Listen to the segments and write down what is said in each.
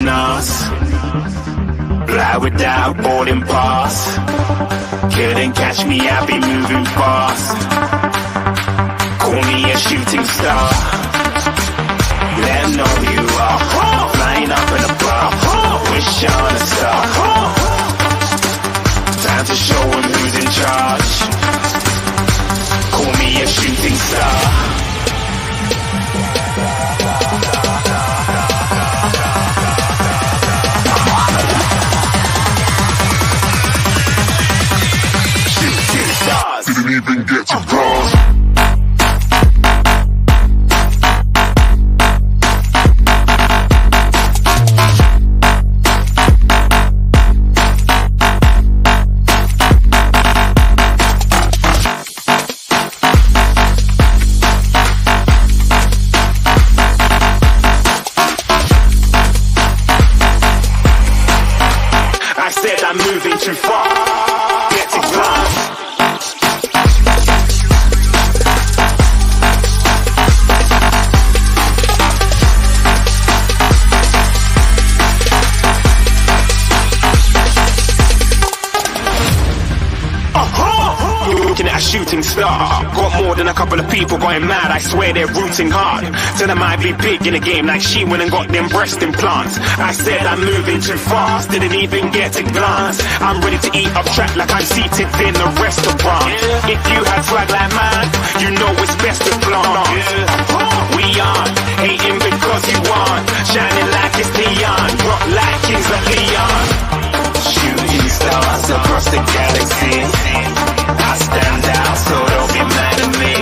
us. Fly without boarding pass. Couldn't catch me, I be moving fast. Call me a shooting star. Let 'em know who you are. Flying up in a bar. Wish on a star. Time to show 'em who's in charge. Call me a shooting star. Shooting stars. Didn't even get to bronze. I'm moving too far. Get to glass. Looking at a shooting star. Got more than a couple of people going mad. I swear they're rooting hard. Tell them I be big in the game like she went and got them breast implants. I said I'm moving too fast. Didn't even get a glance. I'm ready to eat up track like I'm seated in a restaurant. If you had swag like mine, you know it's best to flaunt. We aren't hating because you aren't. Shining like it's neon. Rock like Kings of Leon. Shooting stars across the galaxy. I stand out, so don't be mad at me.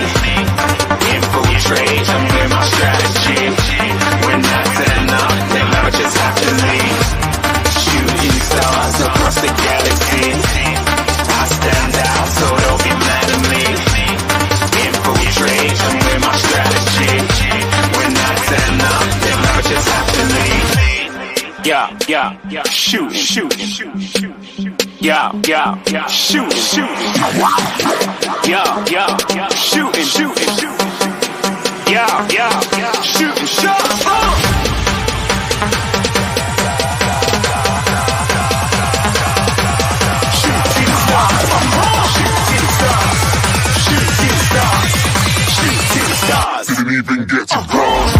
Infiltrate, I'm with my strategy. When that's enough, then I just have to leave. Shooting stars across the galaxy. I stand out, so don't be mad at me. Infiltrate, I'm with my strategy. When that's enough, then I just have to leave. Yeah, shoot, yeah, shoot, yeah, shooting, yeah, shooting, shooting stars. Didn't even get to bronze.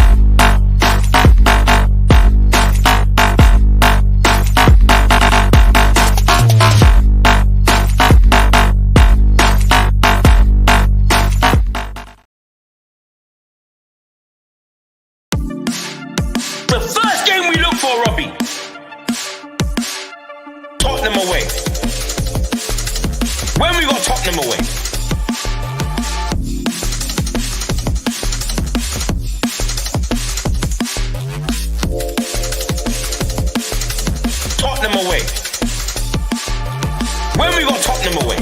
The first game we look for, Robbie. Tottenham away. When we got Tottenham away? Tottenham away. When we got Tottenham away?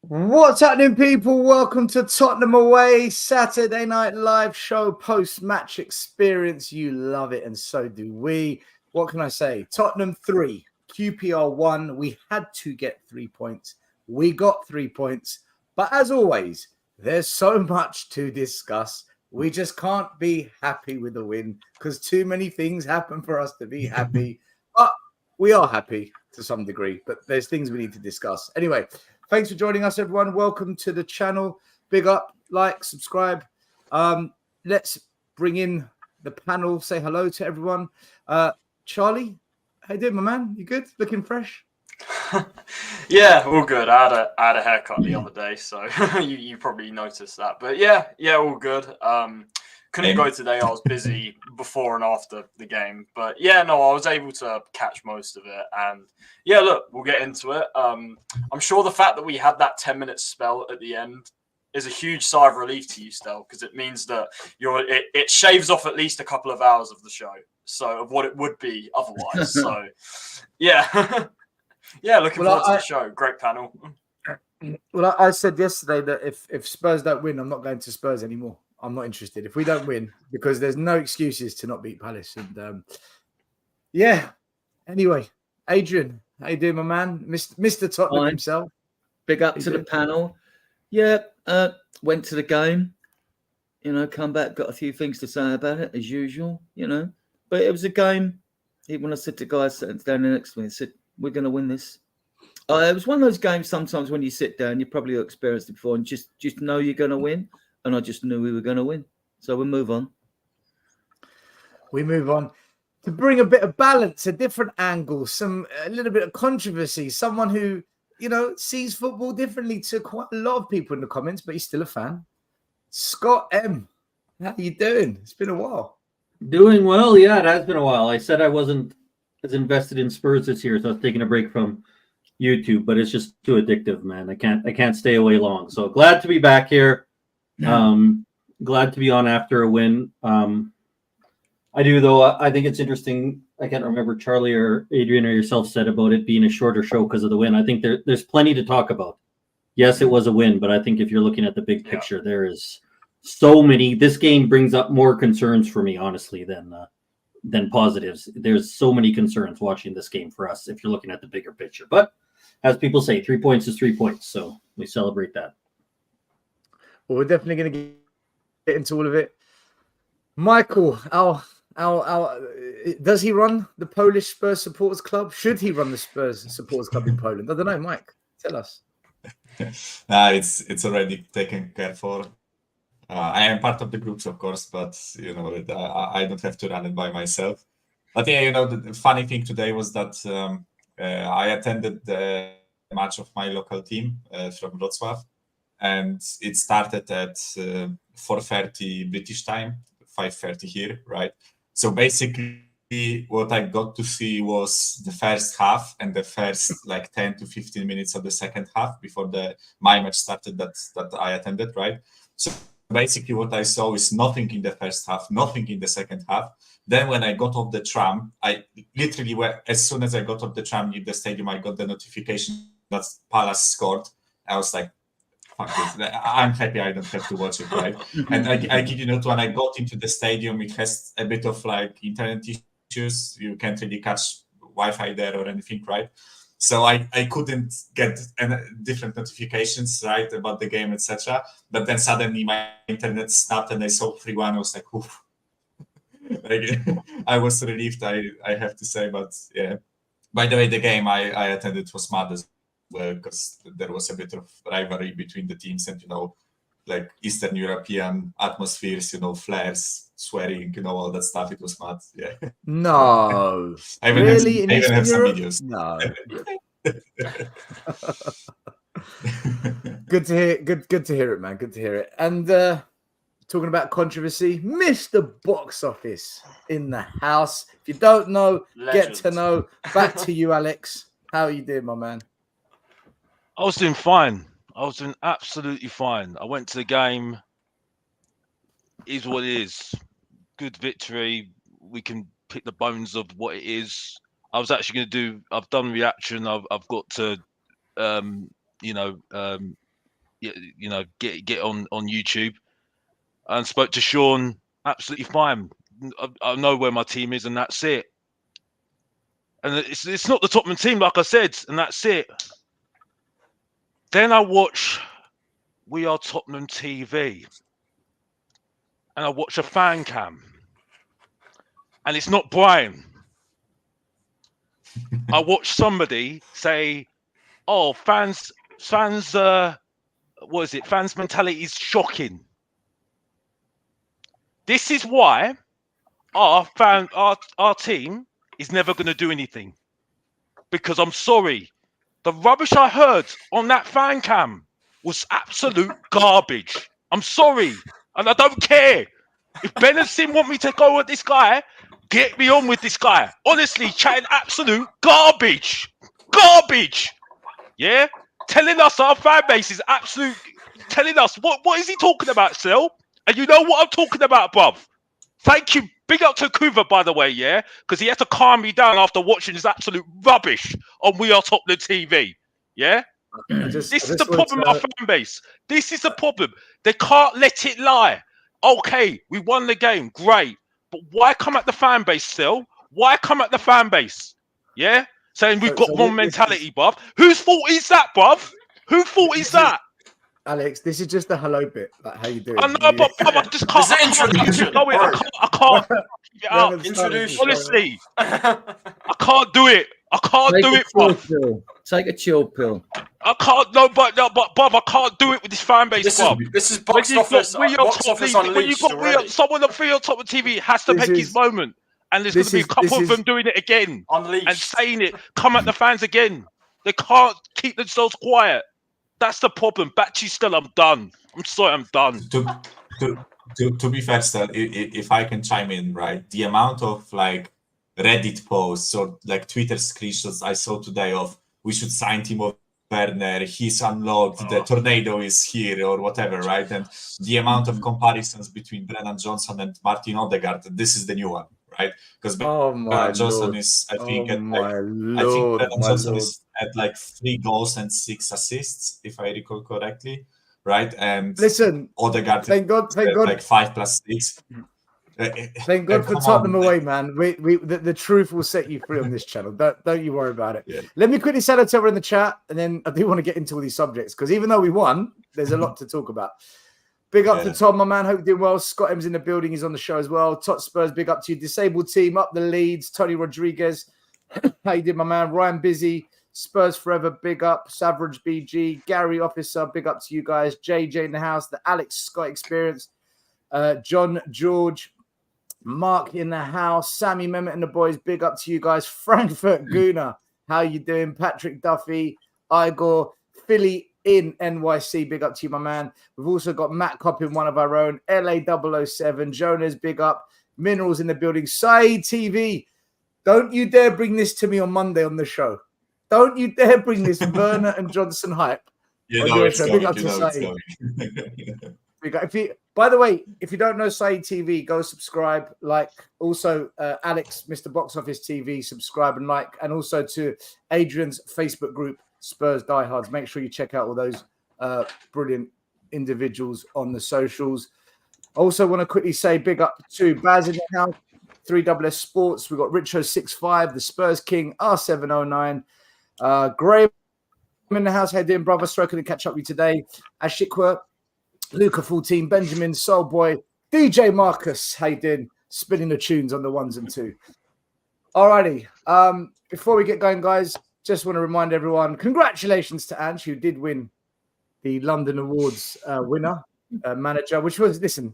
What's happening, people? Welcome to Tottenham Away, Saturday night live show, post-match experience. You love it, and so do we. What can I say? Tottenham 3, QPR 1. We had to get 3 points. We got 3 points. But as always, there's so much to discuss. We just can't be happy with the win because too many things happen for us to be happy. But we are happy to some degree, but there's things we need to discuss. Anyway, thanks for joining us, everyone. Welcome to the channel. Big up, like, subscribe. Let's bring in the panel. Say hello to everyone. Charlie, how you doing, my man? You good? Looking fresh? Yeah, all good. I had a haircut the other day, so you probably noticed that. But yeah, all good. Couldn't go today. I was busy before and after the game. But yeah, no, I was able to catch most of it. And yeah, look, we'll get into it. I'm sure the fact that we had that 10-minute spell at the end is a huge sigh of relief to you, Stel, because it means that it shaves off at least a couple of hours of the show, so of what it would be otherwise. So yeah. Yeah, looking forward to the show. Great panel. Well, I said yesterday that if Spurs don't win, I'm not going to Spurs anymore. I'm not interested. If we don't win, because there's no excuses to not beat Palace. And yeah. Anyway, Adrian, how you doing, my man? Mr. Tottenham himself. Big up to the panel. Yeah, went to the game. Come back, got a few things to say about it as usual. But it was a game. Even when I said to guys sitting down next to me, I said, "We're going to win this." It was one of those games. Sometimes when you sit down, you probably experienced it before, and just know you're going to win. And I just knew we were going to win. So we'll move on. We move on to bring a bit of balance, a different angle, a little bit of controversy. Someone who sees football differently to quite a lot of people in the comments, but he's still a fan. Scott M, how you doing? It's been a while. Doing well, yeah. It has been a while. I said I wasn't as invested in Spurs this year, so I was taking a break from YouTube, but it's just too addictive, man. I can't stay away long. So glad to be back here. Glad to be on after a win. I do, though. I think it's interesting. I can't remember Charlie or Adrian or yourself said about it being a shorter show because of the win. I think there's plenty to talk about. Yes, it was a win, but I think if you're looking at the big picture, there is so many. This game brings up more concerns for me, honestly, than positives. There's so many concerns watching this game for us if you're looking at the bigger picture. But as people say, 3 points is 3 points, so we celebrate that. Well, we're definitely going to get into all of it. Michael, does he run the Polish Spurs Supporters Club? Should he run the Spurs Supporters Club in Poland? I don't know, Mike. Tell us. It's already taken care for. I am part of the groups, of course, but I don't have to run it by myself. But yeah, the funny thing today was that I attended the match of my local team from Wrocław, and it started at 4:30 British time, 5:30 here, right? So basically, what I got to see was the first half and the first 10 to 15 minutes of the second half before my match started that I attended, right? So basically what I saw is nothing in the first half, nothing in the second half. Then when I got off the tram, I literally, as soon as I got off the tram in the stadium, I got the notification that Palace scored. I was like, fuck this. I'm happy I don't have to watch it, right? And I kid you not, when I got into the stadium, it has a bit of internet issues. You can't really catch Wi-Fi there or anything, right? So I couldn't get different notifications, right, about the game, etc. But then suddenly my internet stopped and I saw 3-1. I was like, oof. I was relieved, I have to say. But yeah, by the way, the game I attended was mad as well because there was a bit of rivalry between the teams and, Eastern European atmospheres, flares, swearing, all that stuff. It was mad. Yeah. No. I even have some videos. No. Good to hear. Good to hear it, man. Good to hear it. And talking about controversy, Mr. Box Office in the house. If you don't know, get to know. Back to you, Alex. How are you doing, my man? I was doing fine. I was doing absolutely fine. I went to the game. Is what it is. Good victory. We can pick the bones of what it is. I was actually going to do. I've done reaction. I've got to, get on YouTube, and spoke to Sean. Absolutely fine. I know where my team is, and that's it. And it's not the Tottenham team, like I said, and that's it. Then I watch We Are Tottenham TV, and I watch a fan cam, and it's not Brian. I watch somebody say, "Oh, fans, what is it? Fans' mentality is shocking." This is why our team is never going to do anything, because I'm sorry. The rubbish I heard on that fan cam was absolute garbage. I'm sorry. And I don't care. If Ben and Sim want me to go with this guy, get me on with this guy. Honestly, chatting absolute garbage. Garbage. Yeah? Telling us our fan base is absolute... Telling us, what is he talking about, Sil? And you know what I'm talking about, bruv. Thank you. Big up to Kuva, by the way, yeah? Because he had to calm me down after watching his absolute rubbish on We Are Tottenham TV. Yeah? This is the problem with our fan base. This is the problem. They can't let it lie. Okay, we won the game. Great. But why come at the fan base still? Why come at the fan base? Yeah? Saying we've got wrong mentality, bruv. Whose fault is that, bruv? Whose fault is that? Alex, this is just the hello bit. Like, how you doing? I know, but I just can't. It's an introduction. No, I can't. Get We up. haven't started Introduce- the show. Honestly, I can't do it. I can't do it, chill bruv. pill. Take a chill pill. I can't. No, but bruv, I can't do it with this fan base, bruv. This is When box you've got office. Box office when you unleashed got already. someone on free on top of TV has to This make his is- moment, and there's going this to be a is- couple this of them is- doing it again and Unleashed. saying it. Come at the fans again. They can't keep themselves quiet. That's the problem. Batchy still, I'm done. I'm sorry, I'm done. To be fair, still, if I can chime in, right? The amount of like Reddit posts or like Twitter screenshots I saw today of we should sign Timo Werner, he's unlocked, the tornado is here, or whatever, right? And the amount of comparisons between Brennan Johnson and Martin Odegaard, this is the new one, right? Because Oh my Brennan Johnson lord! is, I think, Oh at my like, I think lord! Brennan My Johnson lord! is at like 3 goals and 6 assists, if I recall correctly, right? And Listen, Odegaard thank God, is thank at God. like 5+6. Thank God for Come Tottenham on. away, man. The truth will set you free on this channel. Don't you worry about it. Yeah. Let me quickly say that over in the chat, and then I do want to get into all these subjects because even though we won, there's a lot to talk about. Big up to Tom, my man. Hope you're doing well. Scott M's in the building. He's on the show as well. Tot Spurs, big up to you. Disabled team, up the leads. Tony Rodriguez. How you did, my man? Ryan Busy. Spurs forever, big up. Savage BG. Gary Officer, big up to you guys. JJ in the house. The Alex Scott Experience. John George. Mark in the house, Sammy Mehmet and the boys, big up to you guys. Frankfurt Guna, how you doing? Patrick Duffy, Igor, Philly in NYC, big up to you, my man. We've also got Matt Coppin, one of our own, LA 007, Jonas, big up. Minerals in the building, Saeed TV. Don't you dare bring this to me on Monday on the show. Don't you dare bring this Werner and Johnson hype. You know it's Big going. up You to know it's Saeed. going. By the way, if you don't know Saeed TV, go subscribe, like. Also, Alex, Mr. Box Office TV, subscribe and like. And also to Adrian's Facebook group, Spurs Diehards. Make sure you check out all those brilliant individuals on the socials. Also want to quickly say big up to Baz in the house, 3SS Sports. We've got Richo65, the Spurs King, R709. Graham in the house. How you doing, brother? Stroking to catch up with you today. Ashikwa. Luca 14, Benjamin, Soulboy, DJ Marcus, how you doing? Spinning the tunes on the 1s and 2s. Alrighty. Before we get going, guys, just want to remind everyone, congratulations to Ange, who did win the London Awards winner, manager, which was, listen,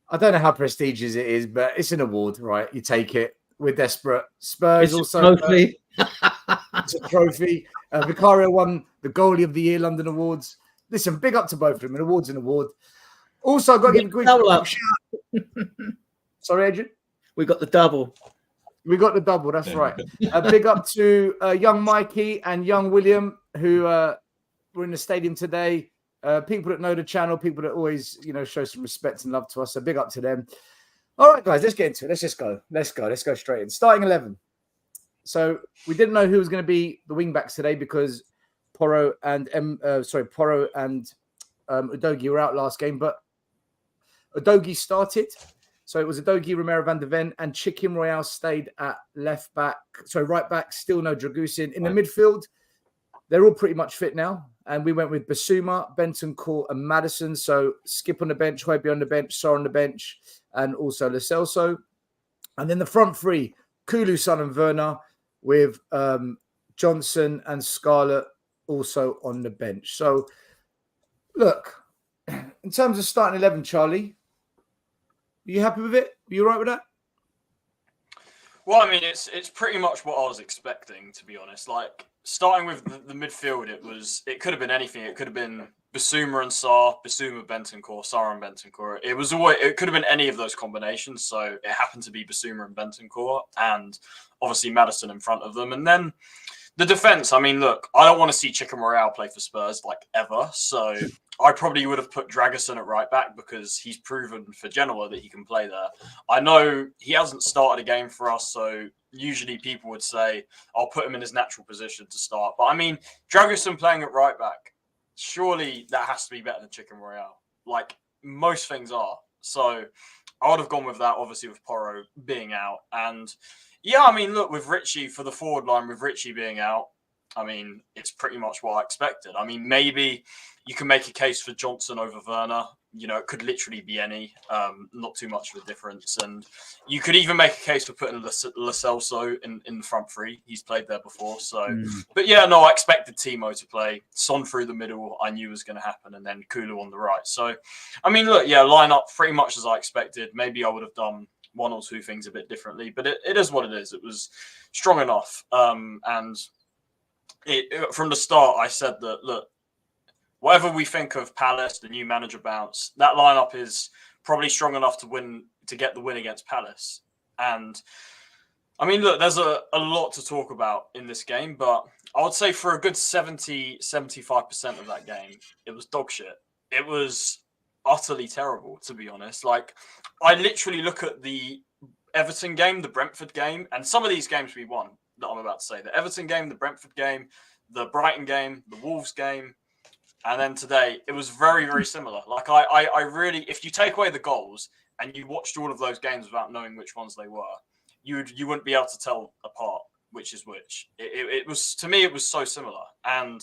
I don't know how prestigious it is, but it's an award, right? You take it. We're desperate. Spurs It's also. a trophy. It's a trophy. Vicario won the Goalie of the Year London Awards. Listen, big up to both of them. An award's an award. Also, I've got to give a quick shout out. Sorry, Adrian? We got the double. We got the double. That's right. Big up to young Mikey and young William, who were in the stadium today. People that know the channel, people that always, show some respect and love to us. So big up to them. All right, guys, let's get into it. Let's just go. Let's go straight in. Starting 11. So we didn't know who was going to be the wing backs today because Porro and Udogie were out last game, but Udogie started. So it was Udogie, Romero van der Ven, and Chicken Royale stayed at right back, still no Dragusin. In the midfield, they're all pretty much fit now. And we went with Basuma, Bentancur, and Maddison. So Skip on the bench, Hojby on the bench, Sar on the bench, and also Lo Celso. And then the front three, Kulu, Son, and Werner, with Johnson and Scarlett also on the bench. So, look, in terms of starting 11, Charlie, are you happy with it? Are you all right with that? Well, I mean, it's pretty much what I was expecting, to be honest. Like, starting with the midfield, it could have been anything. It could have been Basuma and Sar, Basuma, Bentancur, Sar and Bentancur. It could have been any of those combinations. So it happened to be Basuma and Bentancur, and obviously Maddison in front of them. And then the defense, I mean, look, I don't want to see Chicken Royale play for Spurs, like, ever. So I probably would have put Dragusin at right back because he's proven for Genoa that he can play there. I know he hasn't started a game for us, so usually people would say, I'll put him in his natural position to start. But, I mean, Dragusin playing at right back, surely that has to be better than Chicken Royale. Like, most things are. So I would have gone with that, obviously, with Porro being out. And yeah, I mean, look, with Richie for the forward line, with Richie being out, I mean, it's pretty much what I expected. I mean, maybe you can make a case for Johnson over Werner. You know, it could literally be any, not too much of a difference. And you could even make a case for putting Lo Celso in the front three. He's played there before. So, but yeah, no, I expected Timo to play. Son through the middle, I knew was going to happen. And then Kulu on the right. So, I mean, look, yeah, line up pretty much as I expected. Maybe I would have done one or two things a bit differently, but it is what it is. It was strong enough. And from the start, I said that, look, whatever we think of Palace, the new manager bounce, that lineup is probably strong enough to get the win against Palace. And I mean, look, there's a lot to talk about in this game, but I would say for a good 70-75% of that game, it was dog shit. It was utterly terrible, to be honest. Like, I literally look at the Everton game, the Brentford game, and some of these games we won that I'm about to say. The Everton game, the Brentford game, the Brighton game, the Wolves game, and then today, it was very, very similar. Like, I really, if you take away the goals and you watched all of those games without knowing which ones they were, you wouldn't be able to tell apart which is which. It was, to me, it was so similar. And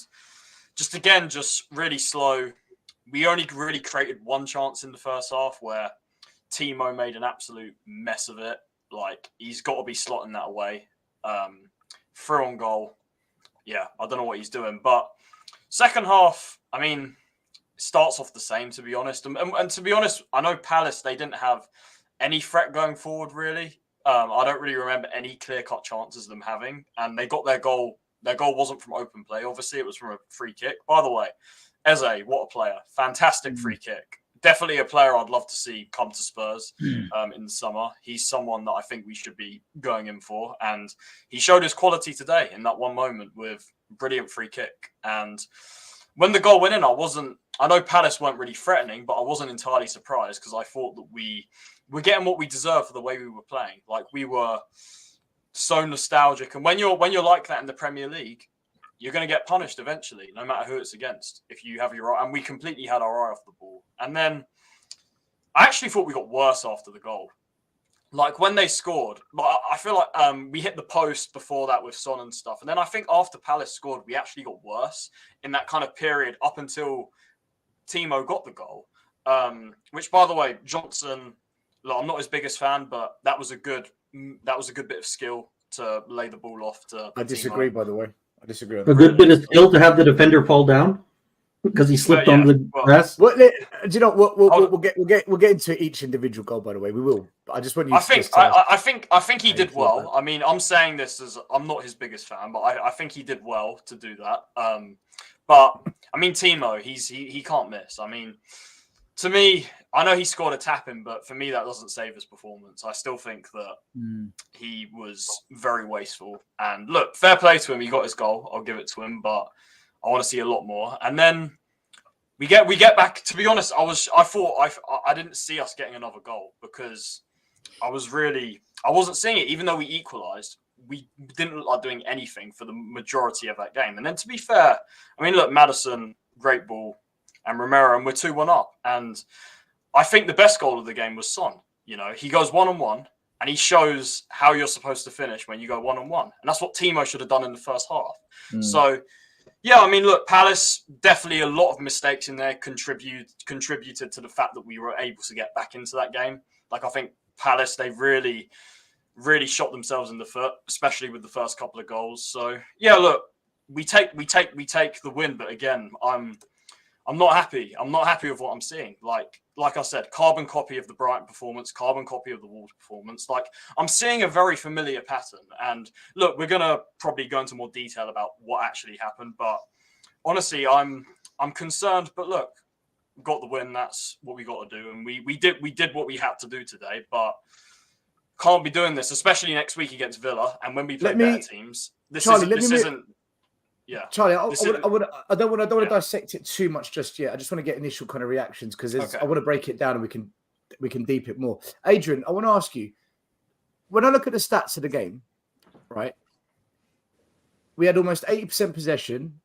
just really slow. We only really created one chance in the first half where Timo made an absolute mess of it. Like, he's got to be slotting that away. Through on goal. Yeah, I don't know what he's doing. But second half, I mean, starts off the same, to be honest. And to be honest, I know Palace, they didn't have any threat going forward, really. I don't really remember any clear-cut chances of them having. And they got their goal. Their goal wasn't from open play. Obviously, it was from a free kick. By the way, Eze, what a player. Fantastic free kick. Definitely a player I'd love to see come to Spurs in the summer. He's someone that I think we should be going in for. And he showed his quality today in that one moment with a brilliant free kick. And when the goal went in, I know Palace weren't really threatening, but I wasn't entirely surprised because I thought that we were getting what we deserved for the way we were playing. Like, we were so nostalgic. And when you're like that in the Premier League, you're going to get punished eventually, no matter who it's against. If you have your eye, and we completely had our eye off the ball. And then I actually thought we got worse after the goal. Like, when they scored, I feel like we hit the post before that with Son and stuff. And then I think after Palace scored, we actually got worse in that kind of period up until Timo got the goal. Which, by the way, Johnson, look, I'm not his biggest fan, but that was a good bit of skill to lay the ball off to I disagree, Timo. By the way. I disagree. A good bit of skill to have the defender fall down because he slipped on the grass. Well, do you know what? We'll get into each individual goal. By the way, we will. But I just want you. I think he did well. I mean, I'm saying this as I'm not his biggest fan, but I think he did well to do that. But I mean, Timo, he can't miss. I mean, to me, I know he scored a tap-in, but for me, that doesn't save his performance. I still think that he was very wasteful. And look, fair play to him. He got his goal. I'll give it to him, but I want to see a lot more. And then we get back. To be honest, I didn't see us getting another goal because I wasn't seeing it. Even though we equalised, we didn't look like doing anything for the majority of that game. And then to be fair, I mean, look, Maddison, great ball, and Romero, and we're 2-1 up. And I think the best goal of the game was Son. You know, he goes one-on-one and he shows how you're supposed to finish when you go one-on-one. And that's what Timo should have done in the first half. So, yeah, I mean, look, Palace, definitely a lot of mistakes in there contributed to the fact that we were able to get back into that game. Like, I think Palace, they really, really shot themselves in the foot, especially with the first couple of goals. So, yeah, look, we take the win. But again, I'm not happy. I'm not happy with what I'm seeing. Like I said, carbon copy of the Brighton performance, carbon copy of the Wolves performance. Like, I'm seeing a very familiar pattern. And look, we're gonna probably go into more detail about what actually happened. But honestly, I'm concerned. But look, we got the win. That's what we got to do, and we did what we had to do today. But can't be doing this, especially next week against Villa. And when we play better teams, this isn't. Yeah, Charlie, I don't want to dissect it too much just yet. I just want to get initial kind of reactions because I want to break it down and we can deep it more. Adrian, I want to ask you, when I look at the stats of the game, right? We had almost 80% possession,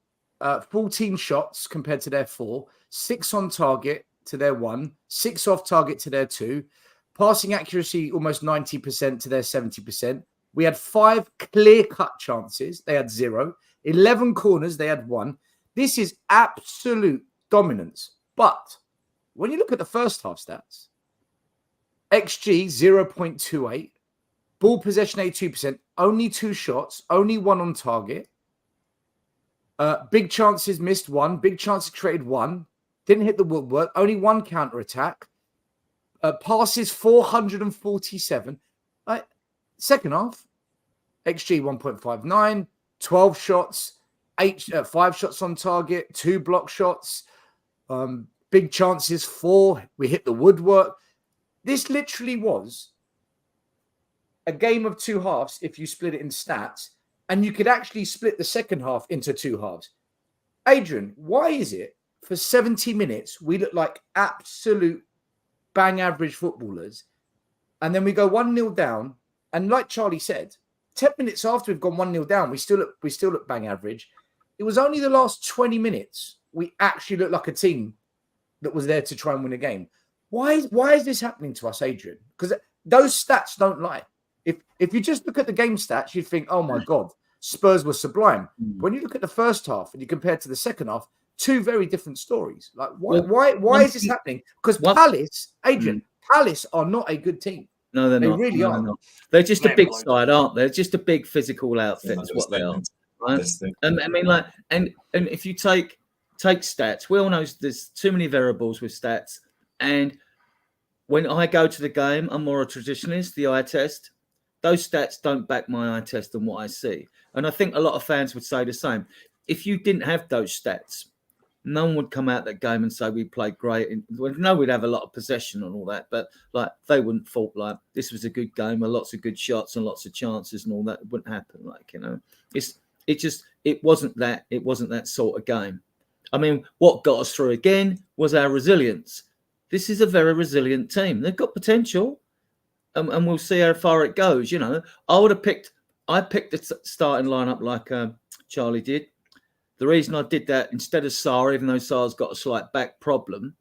14 shots compared to their 4, 6 on target to their 1, 6 off target to their 2, passing accuracy almost 90% to their 70%. We had 5 clear-cut chances. They had 0. 11 corners, they had 1. This is absolute dominance. But when you look at the first half stats, XG 0.28, ball possession 82%, only 2 shots, only 1 on target. Big chances missed 1, big chances created 1, didn't hit the woodwork, only 1 counter attack. Passes 447. Second half, XG 1.59, 12 shots, 5 shots on target, 2 block shots, big chances 4. We hit the woodwork. This literally was a game of 2 halves if you split it in stats, and you could actually split the second half into 2 halves. Adrian, why is it for 70 minutes we look like absolute bang average footballers, and then we go 1-0 down, and like Charlie said, 10 minutes after we've gone 1-0 down, we still look bang average. It was only the last 20 minutes we actually looked like a team that was there to try and win a game. Why is this happening to us, Adrian? Because those stats don't lie. If you just look at the game stats, you'd think, oh my God, Spurs were sublime. When you look at the first half and you compare it to the second half, 2 very different stories. Like why is this happening? Because Palace, Adrian, Palace are not a good team. No, they're they not. really are. Not. They're just a big side, aren't they? They're just a big physical outfit. That's what they are, right? And I mean, like, and if you take stats, we all know there's too many variables with stats. And when I go to the game, I'm more a traditionalist. The eye test, those stats don't back my eye test and what I see. And I think a lot of fans would say the same. If you didn't have those stats, no one would come out that game and say we played great. No, we'd have a lot of possession and all that, but like they wouldn't thought like this was a good game with lots of good shots and lots of chances and all that. It wouldn't happen. Like, you know, it wasn't that sort of game. I mean, what got us through again was our resilience. This is a very resilient team. They've got potential, and we'll see how far it goes. You know, I picked the starting lineup like Charlie did. The reason I did that instead of Sarr, even though Sarr's got a slight back problem,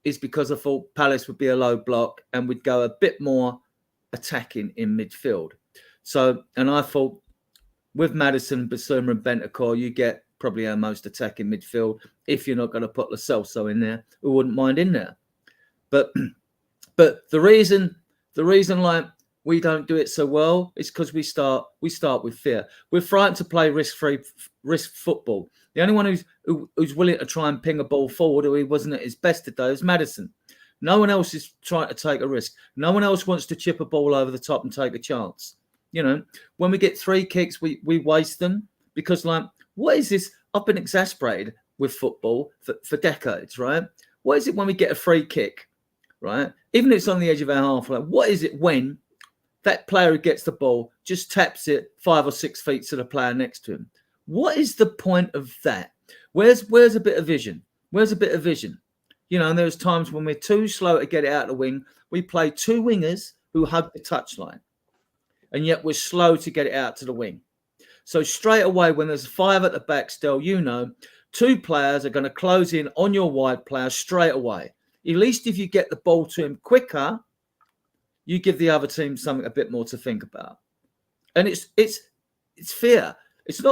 is because I thought Palace would be a low block and we'd go a bit more attacking in midfield. So, and I thought with Maddison, Basuma and Bentancur, you get probably our most attacking midfield. If you're not going to put Lo Celso in there, we wouldn't mind in there. But the reason like we don't do it so well is because we start with fear. We're frightened to play risk football. The only one who's willing to try and ping a ball forward, who he wasn't at his best today, is Maddison. No one else is trying to take a risk. No one else wants to chip a ball over the top and take a chance. You know, when we get 3 kicks, we waste them because, like, what is this? I've been exasperated with football for decades, right? What is it when we get a free kick, right? Even if it's on the edge of our half, like, what is it when that player who gets the ball just taps it 5 or 6 feet to the player next to him? What is the point of that? Where's a bit of vision? Where's a bit of vision? You know, and there's times when we're too slow to get it out of the wing. We play 2 wingers who hug the touchline, and yet we're slow to get it out to the wing. So straight away, when there's 5 at the back still, you know, 2 players are going to close in on your wide player straight away. At least if you get the ball to him quicker, you give the other team something a bit more to think about. And it's fear. It's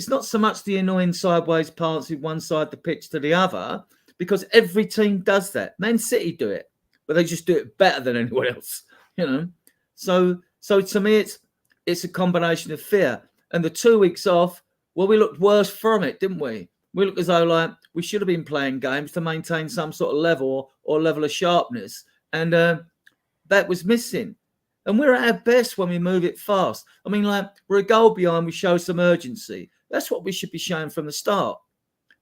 not so much the annoying sideways passes from one side of the pitch to the other, because every team does that. Man City do it, but they just do it better than anyone else, you know. So to me, it's a combination of fear. And the 2 weeks off, well, we looked worse from it, didn't we? We looked as though like we should have been playing games to maintain some sort of level or level of sharpness, and that was missing. And we're at our best when we move it fast. I mean, like, we're a goal behind, we show some urgency. That's what we should be showing from the start.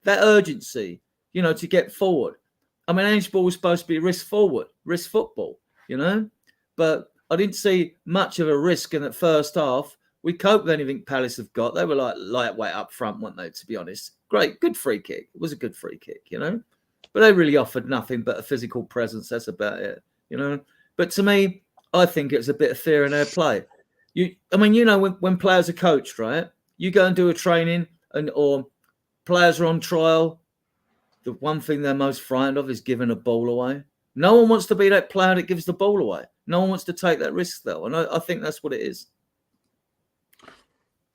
That urgency, you know, to get forward. I mean, handball was supposed to be risk forward, risk football, you know. But I didn't see much of a risk in that first half. We coped with anything Palace have got. They were like lightweight up front, weren't they, to be honest? Great, good free kick. It was a good free kick, you know. But they really offered nothing but a physical presence. That's about it, you know. But to me, I think it's a bit of fear in their play. When players are coached, right? You go and do a training or players are on trial, the one thing they're most frightened of is giving a ball away. No one wants to be that player that gives the ball away. No one wants to take that risk, though. And I think that's what it is.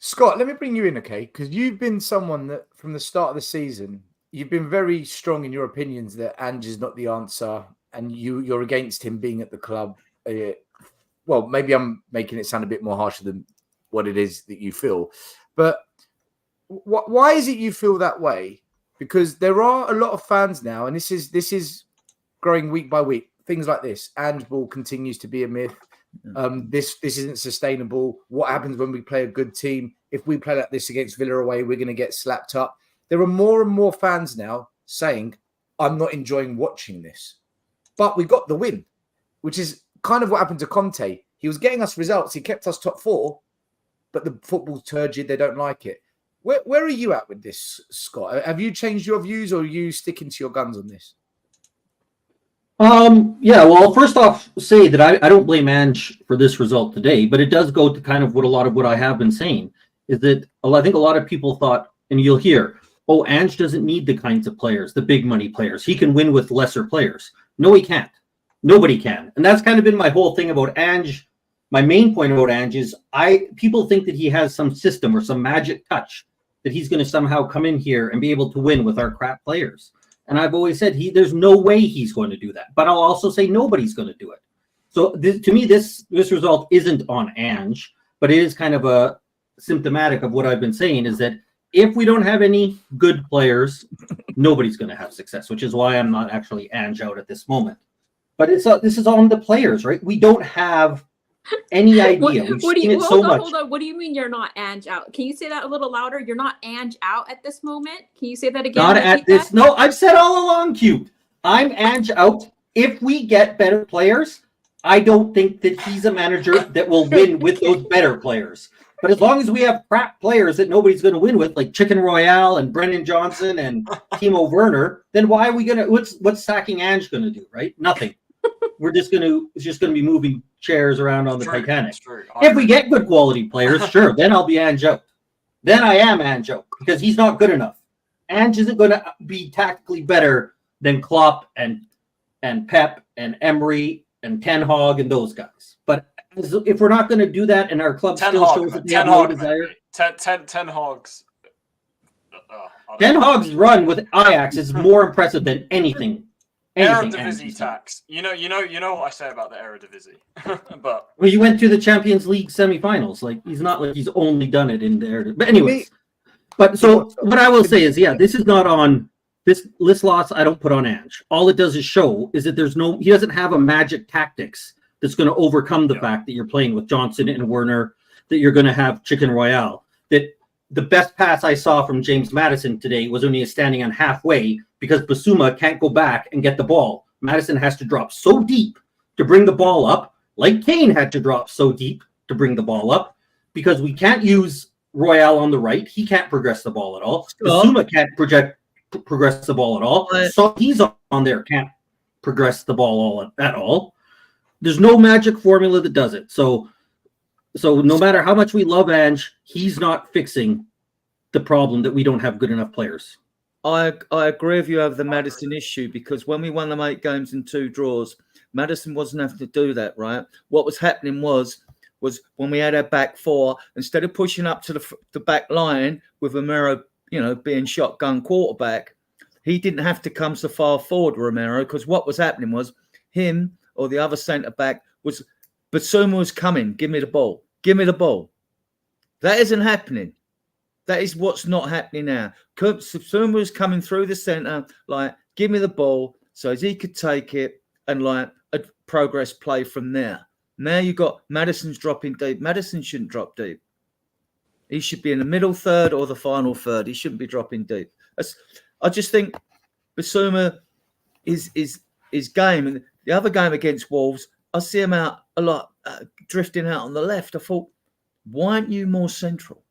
Scott, let me bring you in, okay? Because you've been someone that from the start of the season, you've been very strong in your opinions that Ange is not the answer, and you're against him being at the club. Well, maybe I'm making it sound a bit more harsher than what it is that you feel. But why is it you feel that way? Because there are a lot of fans now, and this is growing week by week. Things like this, Ange ball continues to be a myth. This isn't sustainable. What happens when we play a good team? If we play like this against Villa away, we're going to get slapped up. There are more and more fans now saying, I'm not enjoying watching this. But we got the win, which is kind of what happened to Conte. He was getting us results. He kept us top 4, but the football's turgid. They don't like it. Where are you at with this, Scott? Have you changed your views, or are you sticking to your guns on this? Yeah, well, first off, say that I don't blame Ange for this result today, but it does go to kind of what I have been saying, is that I think a lot of people thought, and you'll hear, oh, Ange doesn't need the kinds of players, the big money players. He can win with lesser players. No, he can't. Nobody can. And that's kind of been my whole thing about Ange. My main point about Ange is people think that he has some system or some magic touch that he's going to somehow come in here and be able to win with our crap players. And I've always said there's no way he's going to do that. But I'll also say nobody's going to do it. So to me, this result isn't on Ange, but it is kind of a symptomatic of what I've been saying, is that if we don't have any good players, nobody's going to have success, which is why I'm not actually Ange out at this moment. But this is on the players, right? We don't have any idea. Hold on. What do you mean you're not Ange out? Can you say that a little louder? You're not Ange out at this moment? Can you say that again? Not at this. That? No, I've said all along, Cube. I'm Ange out. If we get better players, I don't think that he's a manager that will win with those better players. But as long as we have crap players that nobody's going to win with, like Chicken Royale and Brennan Johnson and Timo Werner, then why are we going to? What's sacking Ange going to do? Right? Nothing. It's just going to be moving chairs around on the Titanic. If we get good quality players, sure, then I'll be Ange out. Then I am Ange out because he's not good enough. Ange isn't going to be tactically better than Klopp and Pep and Emery and Ten Hag and those guys. But if we're not going to do that, and our club still shows that they have no desire, Ten Hag's run with Ajax is more impressive than anything. Eredivisie tax. You know what I say about the Eredivisie. But well, you went to the Champions League semifinals. Like he's not like he's only done it in there. But anyways, so what I will say is, yeah, this is not on this loss. I don't put on Ange. All it does is show is that he doesn't have a magic tactics that's going to overcome the fact that you're playing with Johnson and Werner, that you're going to have Chicken Royale. That the best pass I saw from James Maddison today was when he is standing on halfway because Basuma can't go back and get the ball. Maddison has to drop so deep to bring the ball up, like Kane had to drop so deep to bring the ball up, because we can't use Royale on the right. He can't progress the ball at all. Basuma can't progress the ball at all. So he's on there, can't progress the ball at all. There's no magic formula that does it. So no matter how much we love Ange, he's not fixing the problem that we don't have good enough players. I agree with you over the Maddison issue, because when we won them 8 games and 2 draws, Maddison wasn't having to do that, right? What was happening was when we had our back 4, instead of pushing up to the back line with Romero, being shotgun quarterback, he didn't have to come so far forward, Romero, because what was happening was him or the other centre back was Basuma was coming. Give me the ball. Give me the ball. That isn't happening. That is what's not happening now. Basuma was coming through the centre, like, give me the ball, so as he could take it and like a progress play from there. Now you got Maddison's dropping deep. Maddison shouldn't drop deep. He should be in the middle third or the final third. He shouldn't be dropping deep. I just think Basuma is game, and the other game against Wolves, I see him out a lot, drifting out on the left. I thought, why aren't you more central?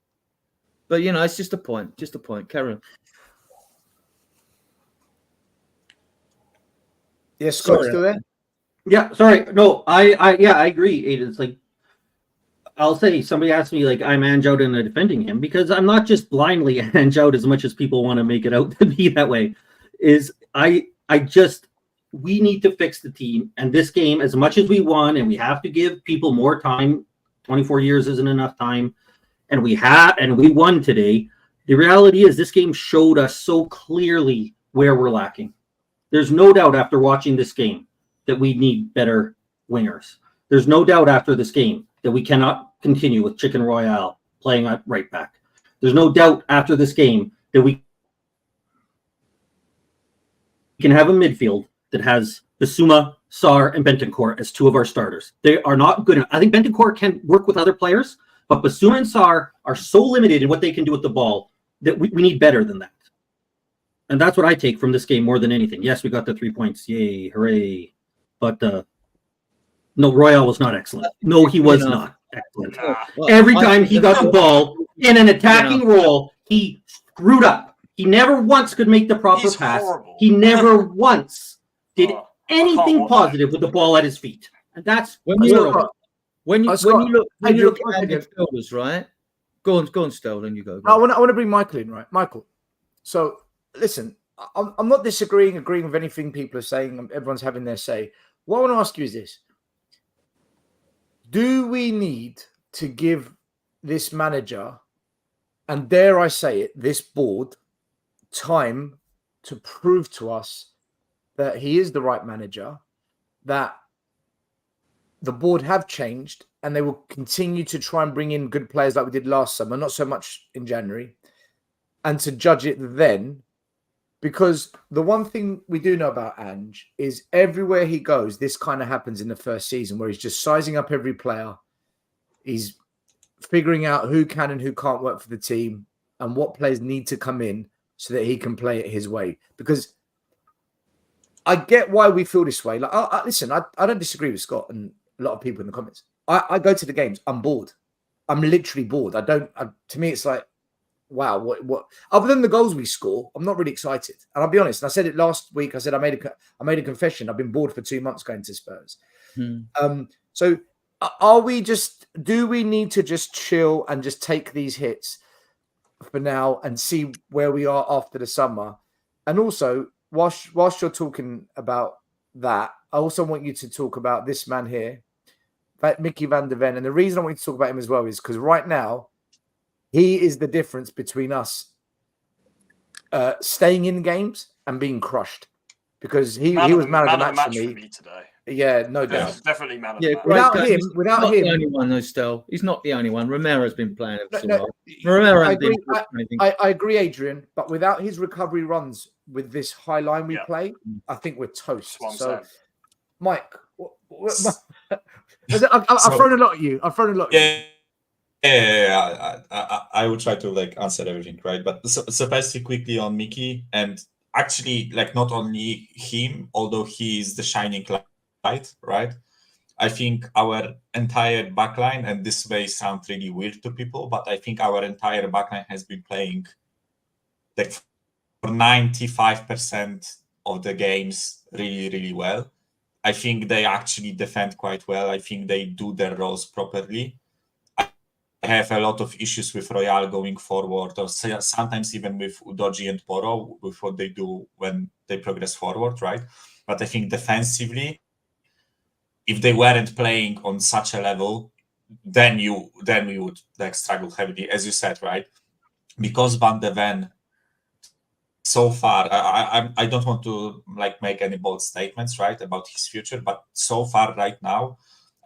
But, it's just a point. Just a point. Carry on. Yeah, Scott, still there? Yeah, sorry. No, I agree, Aiden. It's like, I'll say, somebody asked me, like, I'm Ange out and I'm defending him, because I'm not just blindly Ange out as much as people want to make it out to be that way. We need to fix the team. And this game, as much as we won, and we have to give people more time, 24 years isn't enough time, and we won today. The reality is this game showed us so clearly where we're lacking. There's no doubt after watching this game that we need better wingers. There's no doubt after this game that we cannot continue with Chicken Royale playing at right back. There's no doubt after this game that we can have a midfield that has Bissouma, Sarr, and Bentancur as two of our starters. They are not good enough. I think Bentancur can work with other players, but Bissouma and Sarr are so limited in what they can do with the ball that we need better than that. And that's what I take from this game more than anything. Yes, we got the 3 points. Yay, hooray. But no, Royale was not excellent. No, he was not excellent. Every time he got the ball in an attacking role, he screwed up. He never once could make the proper pass. Horrible. He never once did anything positive with the ball at his feet. And that's when you look at Adrian, midfielders, right? Go on, Stel, then you go. I want to bring Michael in, right? Michael. So listen, I'm not agreeing with anything people are saying. Everyone's having their say. What I want to ask you is this: do we need to give this manager, and dare I say it, this board, time to prove to us that he is the right manager, that the board have changed and they will continue to try and bring in good players like we did last summer, not so much in January, and to judge it then? Because the one thing we do know about Ange is everywhere he goes, this kind of happens in the first season where he's just sizing up every player. He's figuring out who can and who can't work for the team and what players need to come in so that he can play it his way. Because I get why we feel this way. Like, listen, I don't disagree with Scott and a lot of people in the comments. I go to the games. I'm bored. I'm literally bored. To me, it's like, wow, what? Other than the goals we score, I'm not really excited. And I'll be honest. And I said it last week. I said I made a confession. I've been bored for 2 months going to Spurs. So do we need to just chill and just take these hits for now and see where we are after the summer? And also, whilst you're talking about that, I also want you to talk about this man here, Mickey van der Ven. And the reason I want you to talk about him as well is because right now, he is the difference between us staying in games and being crushed. Because he was man of the match for me today. Yeah, no doubt. Definitely man of Yeah, the match. he's Without not him, the only one though. Still, he's not the only one. Romero's been playing it for No, a while. Romero I hasn't been agree, doing anything. I agree, Adrian. But without his recovery runs with this high line we play, I think we're toast. That's what I'm So, saying. Mike, I've thrown a lot at you. I will try to answer everything, right? But so basically quickly on Mickey, and actually not only him, although he is the shining light, right? I think our entire backline, and this may sound really weird to people, but I think our entire backline has been playing for 95% of the games really, really well. I think they actually defend quite well. I think they do their roles properly. I have a lot of issues with Royale going forward, or sometimes even with Udoji and Poro, with what they do when they progress forward, right? But I think defensively, if they weren't playing on such a level, then we would struggle heavily, as you said, right? Because Van de Ven, so far, I don't want to make any bold statements, right, about his future, but so far, right now,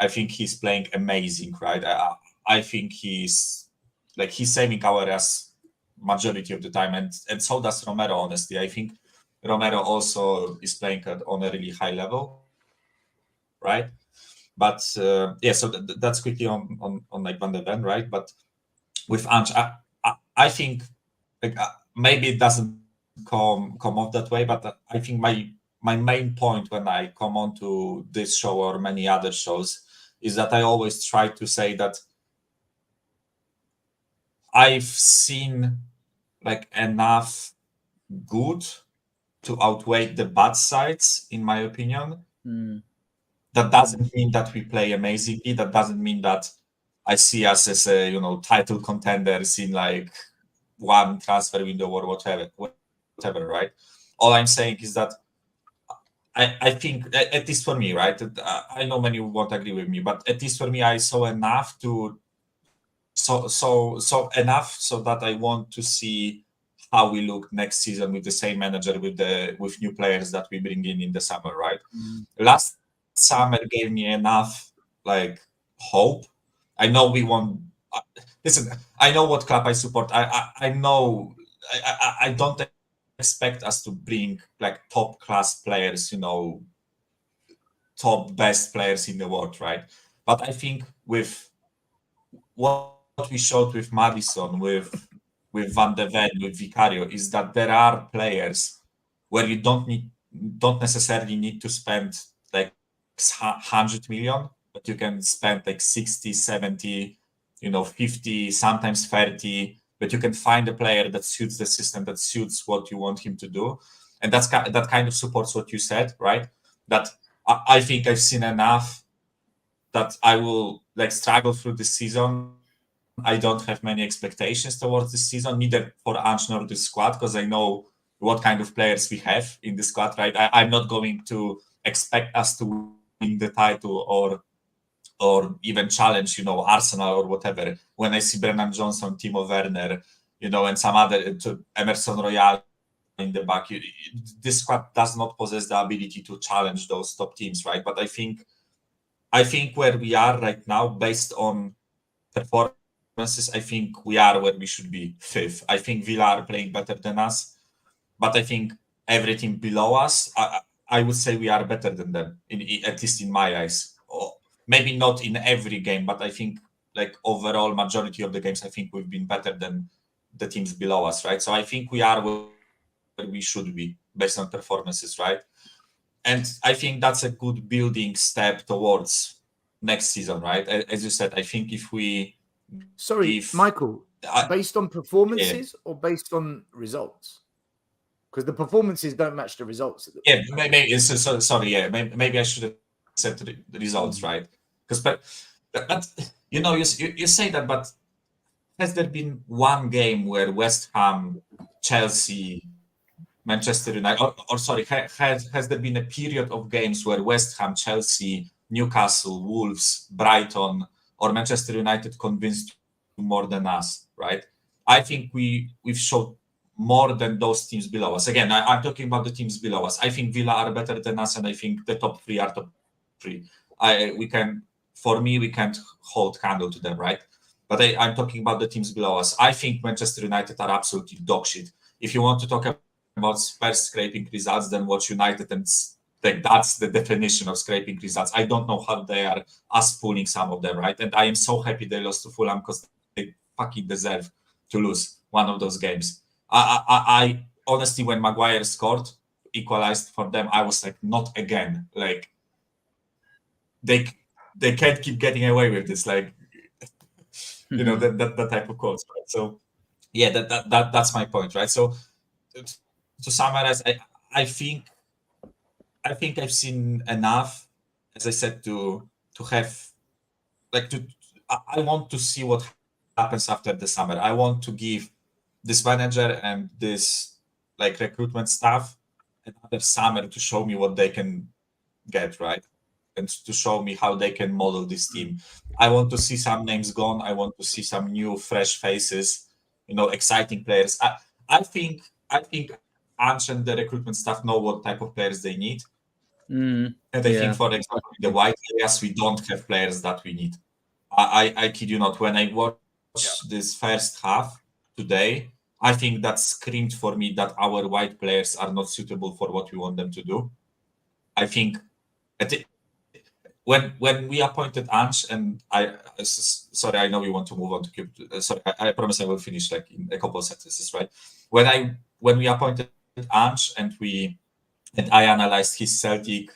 I think he's playing amazing, right? I think he's saving our ass majority of the time, and so does Romero. Honestly, I think Romero also is playing on a really high level, right? But so that's quickly on Van de Ven, right? But with Ange, I think maybe it doesn't come off that way, but I think my main point when I come on to this show or many other shows is that I always try to say that I've seen enough good to outweigh the bad sides, in my opinion. That doesn't mean that we play amazingly. That doesn't mean that I see us as a title contenders in one transfer window or whatever, right? All I'm saying is that I think, at least for me, right? I know many won't agree with me, but at least for me, I saw enough to so enough so that I want to see how we look next season with the same manager, with new players that we bring in the summer, right? Last summer gave me enough like hope. I know we won't. Listen, I know what club I support. I know. I don't expect us to bring like top class players, top best players in the world, right? But I think with what we showed with Madison, with Van de Ven, with Vicario, is that there are players where you don't necessarily need to spend like 100 million, but you can spend like 60, 70, 50, sometimes 30, but you can find a player that suits the system, that suits what you want him to do. And that kind of supports what you said, right? That I think I've seen enough that I will like struggle through the season. I don't have many expectations towards this season, neither for Ange nor the squad, because I know what kind of players we have in the squad, right? I'm not going to expect us to win the title or even challenge, Arsenal or whatever. When I see Brennan Johnson, Timo Werner, and some other Emerson Royal in the back, this squad does not possess the ability to challenge those top teams, right? But I think where we are right now, based on performances, I think we are where we should be, fifth. I think Villa are playing better than us, but I think everything below us, I would say we are better than them, at least in my eyes. Or maybe not in every game, but I think like overall majority of the games, I think we've been better than the teams below us, right? So I think we are where we should be based on performances, right? And I think that's a good building step towards next season, right? As you said, I think if we... Sorry, Michael, based on performances or based on results? Because the performances don't match the results. Yeah, maybe. Sorry, yeah, maybe I should have said the results, right? But you say that, but has there been one game where West Ham, Chelsea, Manchester United, or sorry, has there been a period of games where West Ham, Chelsea, Newcastle, Wolves, Brighton, or Manchester United convinced you more than us, right? I think we've showed more than those teams below us. Again, I'm talking about the teams below us. I think Villa are better than us, and I think the top three are top three. We can't hold candle to them, right? But I'm talking about the teams below us. I think Manchester United are absolutely dog shit. If you want to talk about Spurs scraping results, then watch United, and that's the definition of scraping results. I don't know how they are us pulling some of them, right? And I am so happy they lost to Fulham because they fucking deserve to lose one of those games. I honestly, when Maguire scored, equalized for them, I was like, not again. Like they can't keep getting away with this. Like that type of quotes, right? So yeah, that's my point, right? So to summarize, I think I've seen enough, as I said, to have I want to see what happens after the summer. I want to give this manager and this like recruitment staff another summer to show me what they can get, right? And to show me how they can model this team. I want to see some names gone. I want to see some new, fresh faces, exciting players. I think Ange and the recruitment staff know what type of players they need. And I think, for example, in the white areas, we don't have players that we need. I kid you not. When I watched this first half today, I think that screamed for me that our white players are not suitable for what we want them to do. I think when we appointed Ange, and sorry, I know we want to move on to keep. Sorry, I promise I will finish like in a couple of sentences, right? When we appointed Ange and I analyzed his Celtic,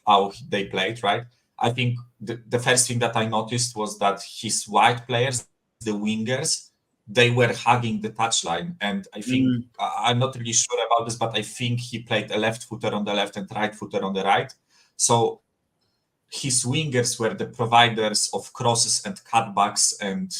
how they played, right? I think the first thing that I noticed was that his white players, the wingers, they were hugging the touchline. And I think, I'm not really sure about this, but I think he played a left footer on the left and right footer on the right. So his wingers were the providers of crosses and cutbacks and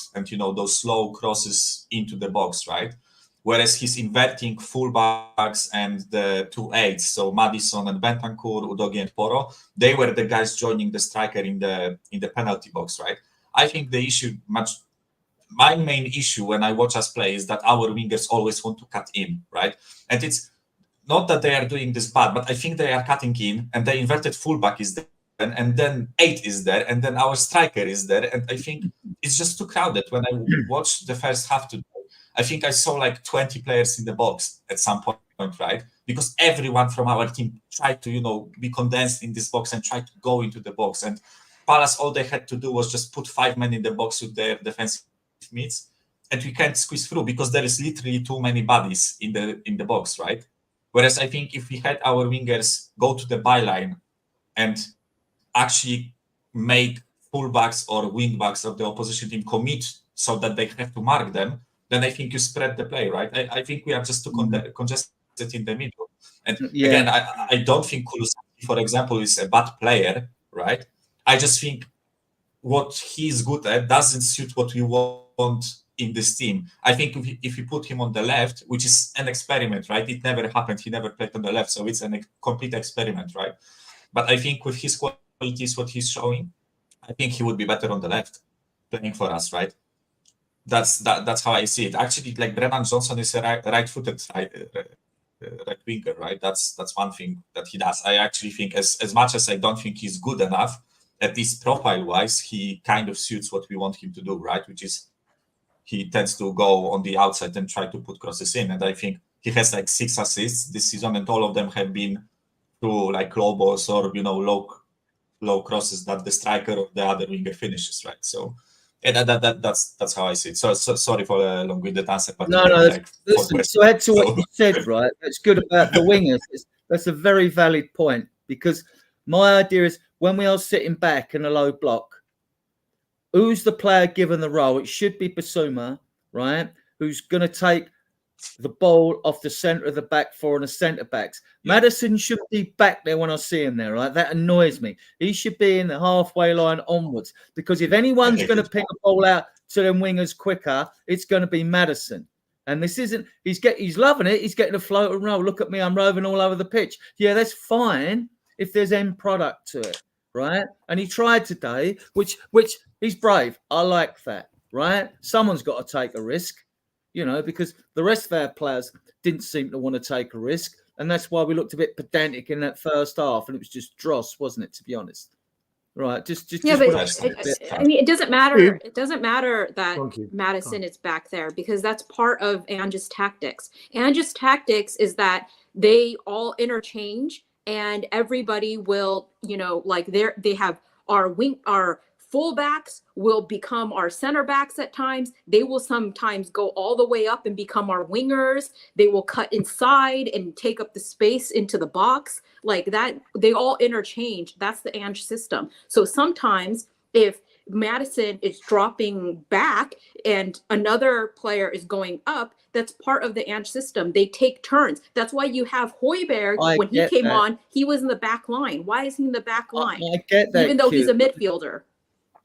those slow crosses into the box, right? Whereas he's inverting fullbacks and the 2/8s, so Madison and Bentancur, Udogie and Poro, they were the guys joining the striker in the penalty box, right? I think the issue my main issue when I watch us play is that our wingers always want to cut in, right? And it's not that they are doing this bad, but I think they are cutting in, and the inverted fullback is there, and then 8 is there, and then our striker is there, and I think it's just too crowded. When I watched the first half today, I think I saw like 20 players in the box at some point, right? Because everyone from our team tried to, be condensed in this box and tried to go into the box. And Palace, all they had to do was just put 5 men in the box with their defensive mids, and we can't squeeze through because there is literally too many bodies in the box, right? Whereas I think if we had our wingers go to the byline and actually make fullbacks or wingbacks of the opposition team commit so that they have to mark them, then I think you spread the play, right? I think we are just too congested in the middle. And again, I don't think Kulusevski, for example, is a bad player, right? I just think what he's good at doesn't suit what we want in this team. I think if you put him on the left, which is an experiment, right? It never happened. He never played on the left, so it's a complete experiment, right? But I think with his qualities, what he's showing, I think he would be better on the left, playing for us, right? That's how I see it. Actually, like Brennan Johnson is a right-footed right winger, right? That's one thing that he does. I actually think as much as I don't think he's good enough, at least profile-wise, he kind of suits what we want him to do, right? Which is he tends to go on the outside and try to put crosses in. And I think he has like 6 assists this season, and all of them have been through like low balls or, low crosses that the striker or the other winger finishes, right? So yeah, that's how I see it. So sorry for a long-winded answer, but No, listen, so add to what you said, right? That's good about the wingers. That's a very valid point, because my idea is when we are sitting back in a low block, who's the player given the role? It should be Basuma, right? Who's going to take the ball off the centre of the back four and the centre backs. Maddison should be back there when I see him there, right? That annoys me. He should be in the halfway line onwards, because if anyone's going to pick a ball out to them wingers quicker, it's going to be Maddison. And this isn't, he's loving it. He's getting a float and roll. Look at me, I'm roving all over the pitch. Yeah, that's fine if there's end product to it, right? And he tried today, which he's brave. I like that, right? Someone's got to take a risk. Because the rest of our players didn't seem to want to take a risk. And that's why we looked a bit pedantic in that first half. And it was just dross, wasn't it, to be honest? Right. Just yeah, but it doesn't matter. It doesn't matter that Maddison is back there, because that's part of Ange's tactics. Ange's tactics is that they all interchange, and everybody will, they have our fullbacks will become our center backs at times. They will sometimes go all the way up and become our wingers. They will cut inside and take up the space into the box like that. They all interchange. That's the Ange system. So sometimes if Maddison is dropping back and another player is going up, that's part of the Ange system. They take turns. That's why you have Højbjerg. When he came on, he was in the back line. Why is he in the back line? I get that, even though he's a midfielder.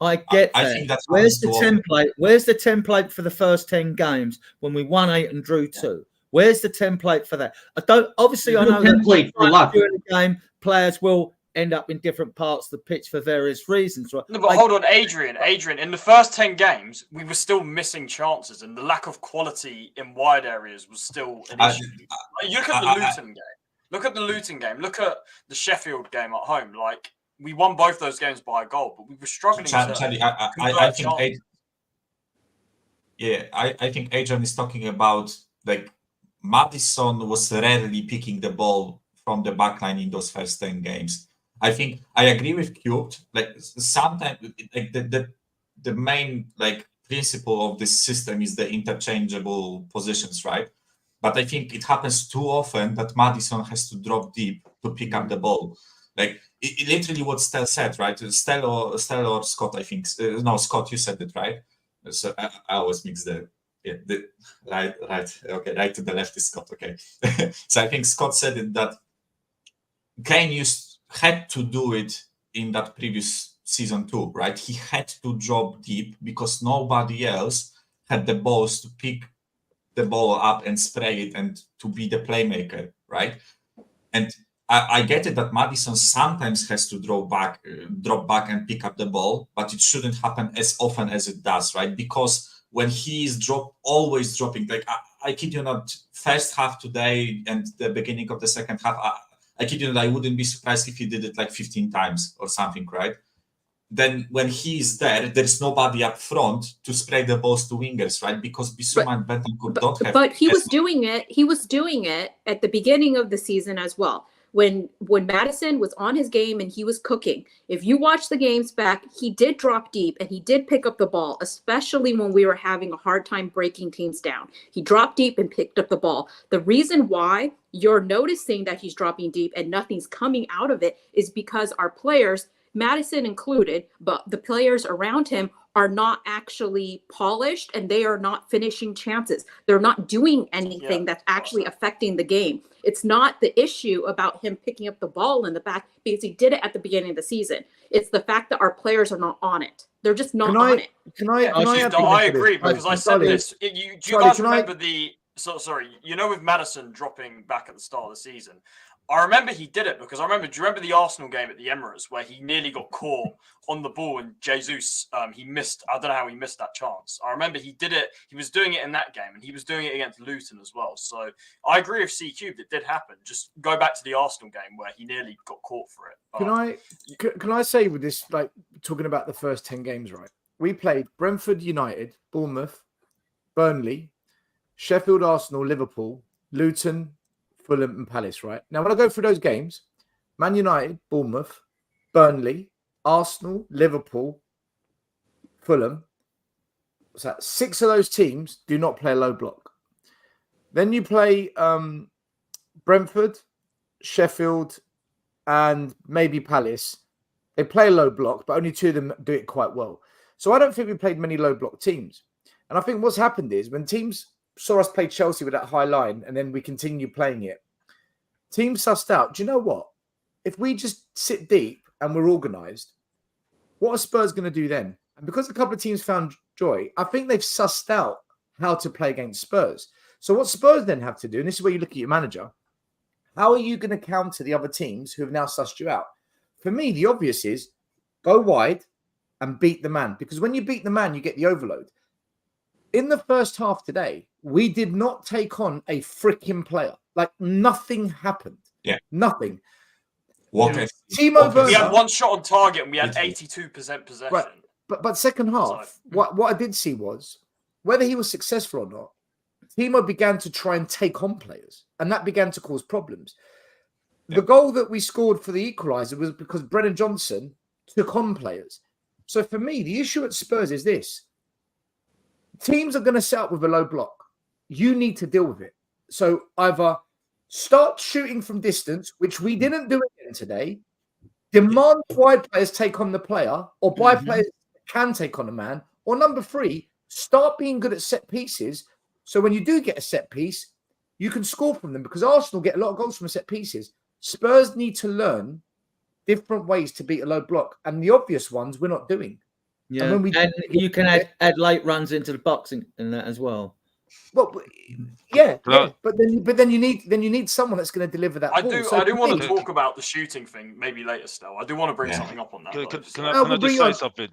I get that. I think that's Where's the template? Where's the template for the first 10 games when we won 8 and drew 2? Where's the template for that? I know template for luck during the game, players will end up in different parts of the pitch for various reasons, right? No, but hold on, Adrian, in the first 10 games, we were still missing chances, and the lack of quality in wide areas was still an issue. You look at the Luton game. Look at the Luton game. Look at the Sheffield game at home. We won both those games by a goal, but we were struggling. Charlie, I think Adrian is talking about Maddison was rarely picking the ball from the backline in those first 10 games. I think I agree with Cubed. Sometimes the main principle of this system is the interchangeable positions, right? But I think it happens too often that Maddison has to drop deep to pick up the ball. It literally what Stel said, right? Stel or Scott, I think. No, Scott, you said it, right? So I always mix right. Okay, right to the left is Scott. Okay. So I think Scott said it that Kane had to do it in that previous season too, right? He had to drop deep because nobody else had the balls to pick the ball up and spray it and to be the playmaker, right? And I get it that Maddison sometimes has to drop back and pick up the ball, but it shouldn't happen as often as it does, right? Because when he is always dropping, like I kid you not, first half today and the beginning of the second half, I kid you not, I wouldn't be surprised if he did it like 15 times or something, right? Then when he's there's nobody up front to spread the balls to wingers, right? Because Bissouma and Bentancur don't have. But he was doing it. He was doing it at the beginning of the season as well. When Maddison was on his game and he was cooking. If you watch the games back, he did drop deep and he did pick up the ball, especially when we were having a hard time breaking teams down. He dropped deep and picked up the ball. The reason why you're noticing that he's dropping deep and nothing's coming out of it is because our players, Maddison included, but the players around him are not actually polished and they are not finishing chances. They're not doing anything that's actually affecting the game. It's not the issue about him picking up the ball in the back because he did it at the beginning of the season. It's the fact that our players are not on it. They're just not on it. I agree because I said this. Do you guys remember with Maddison dropping back at the start of the season? I remember he did it because do you remember the Arsenal game at the Emirates where he nearly got caught on the ball and Jesus, he missed, I don't know how he missed that chance. I remember he did it, he was doing it in that game and he was doing it against Luton as well. So I agree with C-Cubed, it did happen. Just go back to the Arsenal game where he nearly got caught for it. Can I say with this, like talking about the first 10 games, right? We played Brentford, United, Bournemouth, Burnley, Sheffield, Arsenal, Liverpool, Luton, Fulham and Palace, right? Now, when I go through those games, Man United, Bournemouth, Burnley, Arsenal, Liverpool, Fulham, what's that? 6 of those teams do not play a low block. Then you play Brentford, Sheffield, and maybe Palace. They play a low block, but only 2 of them do it quite well. So I don't think we played many low block teams. And I think what's happened is when teams saw us play Chelsea with that high line and then we continue playing it, teams sussed out, do you know what? If we just sit deep and we're organised, what are Spurs going to do then? And because a couple of teams found joy, I think they've sussed out how to play against Spurs. So what Spurs then have to do, and this is where you look at your manager, how are you going to counter the other teams who have now sussed you out? For me, the obvious is go wide and beat the man. Because when you beat the man, you get the overload. In the first half today, we did not take on a freaking player. Like nothing happened. Yeah. Nothing. Timo Werner. We had 1 shot on target and we had 82% possession. Right. But second half, what I did see was whether he was successful or not, Timo began to try and take on players. And that began to cause problems. Yeah. The goal that we scored for the equaliser was because Brennan Johnson took on players. So for me, the issue at Spurs is this. Teams are going to set up with a low block. You need to deal with it. So either start shooting from distance, which we didn't do again today, demand wide players take on the player, or by players can take on a man, or number 3, start being good at set pieces. So when you do get a set piece, you can score from them because Arsenal get a lot of goals from set pieces. Spurs need to learn different ways to beat a low block. And the obvious ones we're not doing. Yeah, and you can add late runs into the box in that as well. Well, yeah, but then you need someone that's going to deliver that. I do want to talk about the shooting thing maybe later. Still, I do want to bring something up on that. Can I just say something?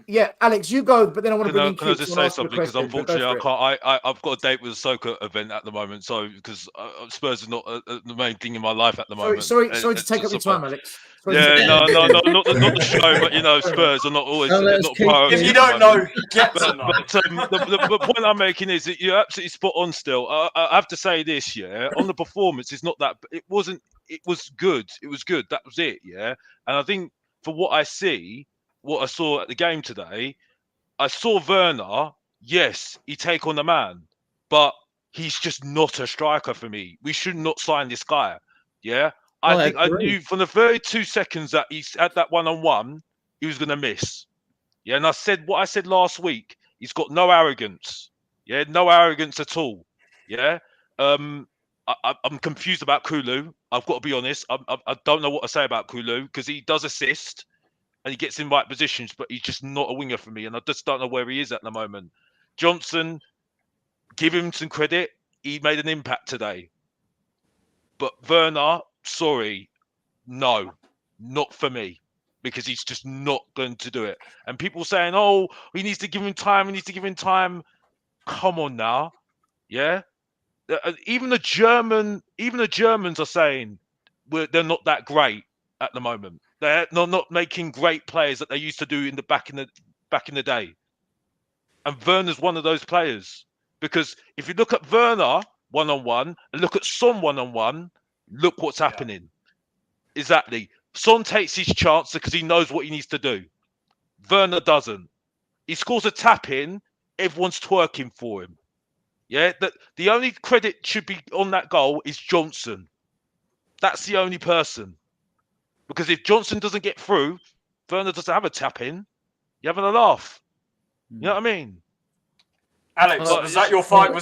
Yeah, Alex, you go, but then I want to bring in. Can I just say something? Because unfortunately, I can't. I've got a date with a soccer event at the moment, so because Spurs is not the main thing in my life at the moment. Sorry to take up your time, Alex. No, not the show, but Spurs are not always. If you don't know, get to know. But the point I'm making is that you're absolutely spot on. Still, I have to say this. Yeah, on the performance, it's not that. It wasn't. It was good. It was good. That was it. Yeah, and I think for what I saw at the game today, I saw Werner. Yes, he take on the man, but he's just not a striker for me. We should not sign this guy. Yeah, I knew from the very 2 seconds that he's at that one-on-one, he was going to miss. Yeah, and I said what I said last week. He's got no arrogance. Yeah, no arrogance at all. Yeah, I'm confused about Kulu. I've got to be honest. I don't know what to say about Kulu because he does assist. And he gets in right positions, but he's just not a winger for me. And I just don't know where he is at the moment. Johnson, give him some credit. He made an impact today. But Werner, sorry, no, not for me, because he's just not going to do it. And people saying, "Oh, he needs to give him time. He needs to give him time." Come on now, yeah. Even the Germans are saying they're not that great at the moment. They're not making great players that they used to do back in the day. And Werner's one of those players, because if you look at Werner one-on-one and look at Son one-on-one, look what's happening. Exactly. Son takes his chance because he knows what he needs to do. Werner doesn't. He scores a tap in, everyone's twerking for him. Yeah, the only credit should be on that goal is Johnson. That's the only person. Because if Johnson doesn't get through, Werner doesn't have a tap in. You're having a laugh. You know what I mean? Alex, was that your 5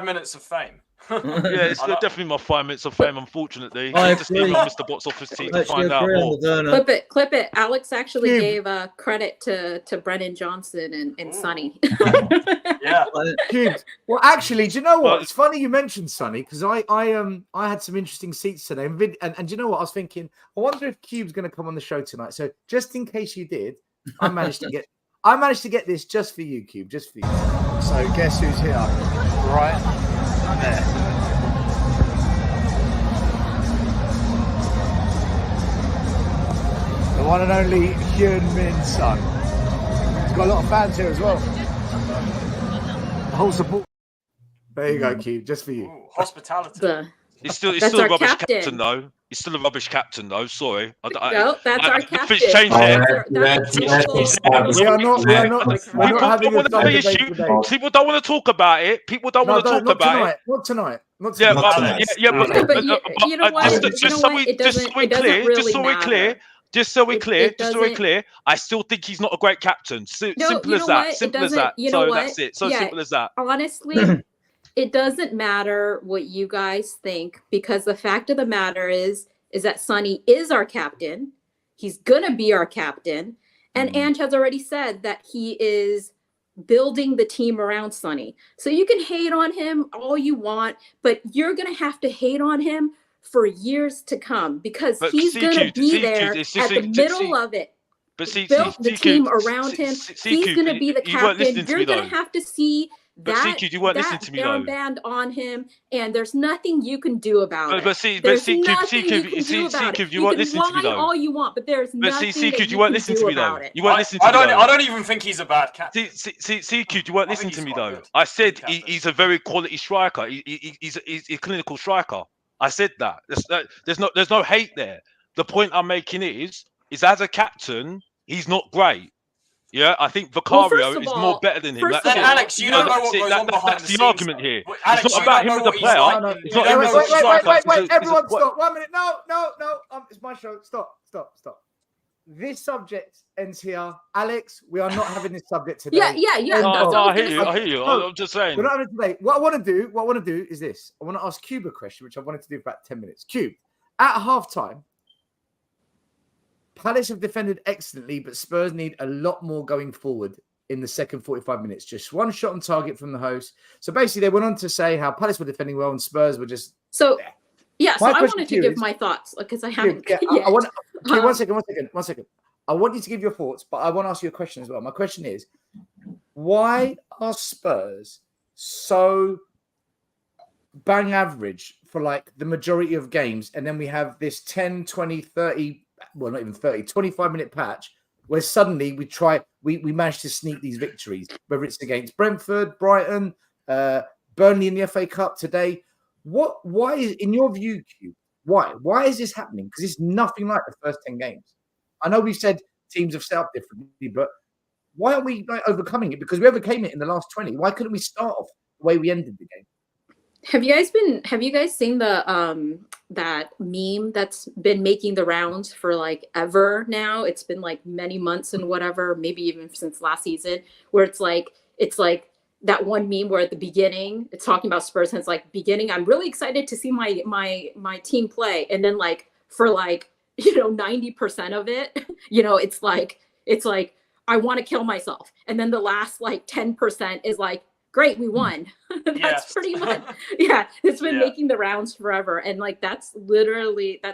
minutes of fame? Yeah, it's definitely my 5 minutes of fame, unfortunately. I Just agree. email Mr. Box Office team to I find out agree on more. the Werner. Clip it. Alex actually Cube. gave credit to Brennan Johnson and Sonny. Yeah. Cube. Well, actually, do you know what? Well- It's funny you mentioned Sonny, because I had some interesting seats today, and do you know what? I was thinking, I wonder if Cube's going to come on the show tonight. So just in case you did, I managed to get this just for you, Cube, just for you. So guess who's here? Right there. The one and only Hyun Min's son. He's got a lot of fans here as well. The whole support. There you go, Cube, just for you. Ooh, hospitality. He's still That's a our rubbish captain. captain, though. He's still a rubbish captain, though. Sorry. No, that's our captain. Nothing's changed here. We are not having a fun debate today. People don't want to talk about it. People don't want to talk about it. Not tonight. Not Yeah, tonight. but you know what? Just so we're clear, I still think he's not a great captain. Simple as that. Simple as that. So that's it. So simple as that. Honestly, it doesn't matter what you guys think, because the fact of the matter is that Sonny is our captain. He's gonna be our captain, and Ange has already said that he is building the team around Sonny. So you can hate on him all you want, but you're gonna have to hate on him for years to come, because he's gonna be there at the middle of it. But built the team around him. He's gonna be the captain. You're gonna have to see that band on him, and there's nothing you can do about it. There's nothing you can do about it. You can lie all you want, but there's nothing that you can do about it. You weren't listening to me though. I don't even think he's a bad captain. CQ, you weren't listening to me though. I said he's a very quality striker. He's a clinical striker. I said that. There's no hate there. The point I'm making is as a captain, he's not great. Yeah, I think Vicario is more better than him. Then Alex, you don't know what goes on behind the scenes. That's the argument here. Alex, it's not about him as a player. It's not him as a striker. Wait, everyone stop. 1 minute. No. It's my show. Stop. This subject ends here. Alex, we are not having this subject today. Yeah. I hear you. I'm just saying. We're not having it today. What I want to do is this. I want to ask Cube a question, which I wanted to do for about 10 minutes. Cube, at halftime, Palace have defended excellently, but Spurs need a lot more going forward in the second 45 minutes. Just one shot on target from the host. So basically, they went on to say how Palace were defending well and Spurs were just... So I wanted to give my thoughts, because I haven't yet. One second. I want you to give your thoughts, but I want to ask you a question as well. My question is, why are Spurs so bang average for like the majority of games, and then we have this 10, 20, 30... well, not even 30, 25-minute patch where suddenly we manage to sneak these victories, whether it's against Brentford, Brighton, Burnley in the FA Cup today. Why is, in your view, Q, why is this happening? Because it's nothing like the first 10 games. I know we've said teams have set up differently, but why aren't we overcoming it? Because we overcame it in the last 20. Why couldn't we start off the way we ended the game? Have you guys seen the that meme that's been making the rounds for like ever now? It's been like many months and whatever, maybe even since last season, where it's like that one meme where at the beginning it's talking about Spurs, and it's like beginning, I'm really excited to see my team play, and then like for like 90% of it, it's like I want to kill myself, and then the last like 10% is like, great, we won. That's Yes. pretty much, yeah, it's been Yeah. making the rounds forever. And like, that's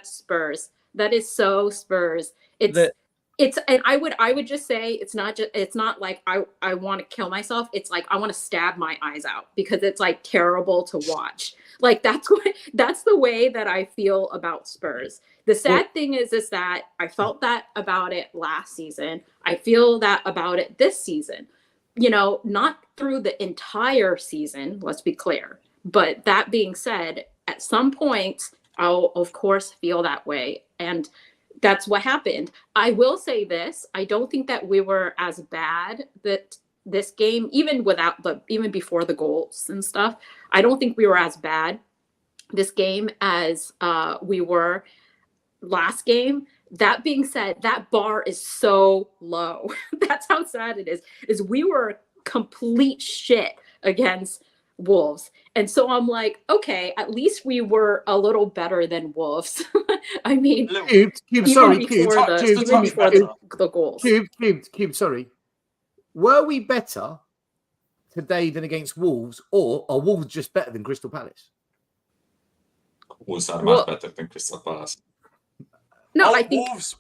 Spurs. That is so Spurs. And I would just say it's not like I want to kill myself. It's like I want to stab my eyes out because it's like terrible to watch. Like that's the way that I feel about Spurs. The sad thing is that I felt that about it last season. I feel that about it this season. You know, not through the entire season, let's be clear. But that being said, at some point, I'll of course feel that way. And that's what happened. I will say this. I don't think that we were as bad that this game, even before the goals and stuff, I don't think we were as bad this game as we were last game. That being said, that bar is so low. That's how sad it is we were complete shit against Wolves. And so I'm like, okay, at least we were a little better than Wolves. I mean, Cube, sorry, before the goals. Cube, sorry. Were we better today than against Wolves, or are Wolves just better than Crystal Palace? Wolves are much better than Crystal Palace. No, I think Wolves.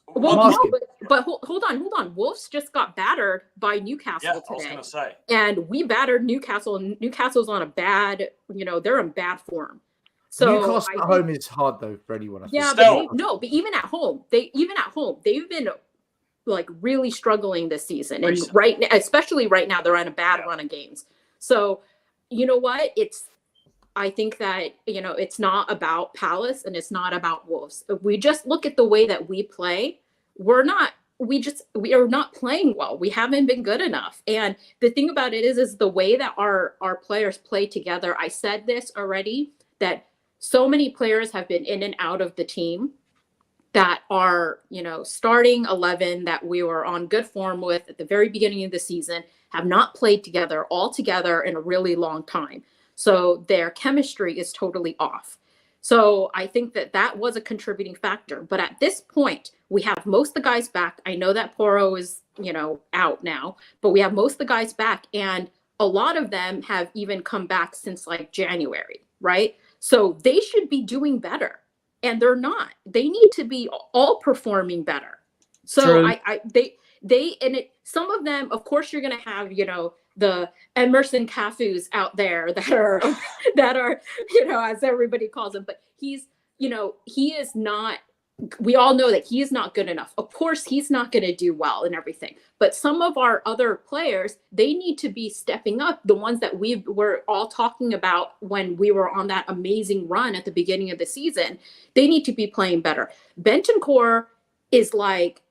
but hold on. Wolves just got battered by Newcastle today. I was gonna say. And we battered Newcastle. Newcastle's on a bad, they're in bad form. So Newcastle at home is hard though for anyone. Yeah, but even at home, they've been like really struggling this season. And especially right now, they're on a bad run of games. So you know what? I think that, it's not about Palace and it's not about Wolves. If we just look at the way that we play, we are not playing well. We haven't been good enough. And the thing about it is the way that our players play together. I said this already, that so many players have been in and out of the team that are, starting 11 that we were on good form with at the very beginning of the season, have not played together all together in a really long time. So their chemistry is totally off. So I think that was a contributing factor. But at this point, we have most of the guys back. I know that Porro is, out now, but we have most of the guys back. And a lot of them have even come back since like January, right? So they should be doing better. And they're not. They need to be all performing better. So some of them, of course, you're going to have, the Emerson Cafus out there that are, as everybody calls him, but he is not, we all know that he is not good enough. Of course, he's not going to do well and everything, but some of our other players, they need to be stepping up. The ones that we were all talking about when we were on that amazing run at the beginning of the season, they need to be playing better. Bentancur is like,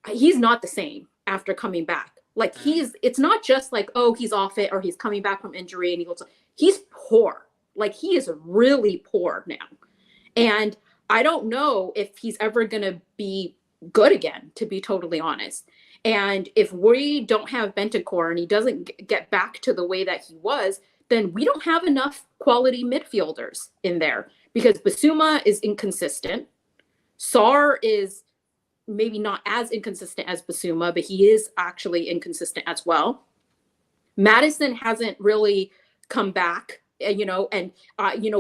he's not the same after coming back. Like it's not just like, oh, he's off it or he's coming back from injury and he's poor. Like he is really poor now. And I don't know if he's ever going to be good again, to be totally honest. And if we don't have Bentancur and he doesn't get back to the way that he was, then we don't have enough quality midfielders in there because Basuma is inconsistent. Sarr is maybe not as inconsistent as Basuma, but he is actually inconsistent as well. Madison hasn't really come back, and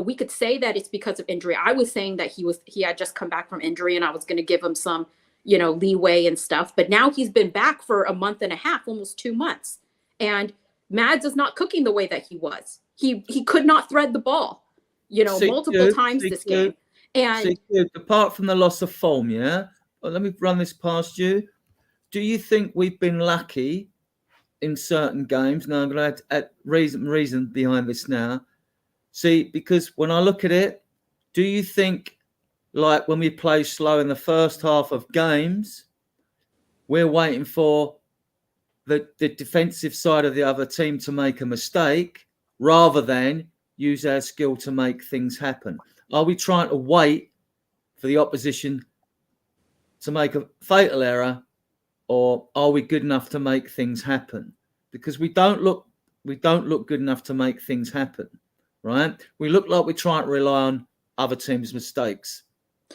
we could say that it's because of injury. I was saying that he had just come back from injury and I was going to give him some, leeway and stuff, but now he's been back for a month and a half, almost 2 months. And Mads is not cooking the way that he was. He could not thread the ball, multiple times this game. And apart from the loss of form, let me run this past you. Do you think we've been lucky in certain games? Now, I'm going to add reason behind this now. See, because when I look at it, do you think, like when we play slow in the first half of games, we're waiting for the defensive side of the other team to make a mistake rather than use our skill to make things happen? Are we trying to wait for the opposition to make a fatal error, or are we good enough to make things happen? Because we don't look good enough to make things happen, right? We look like we're trying to rely on other teams' mistakes.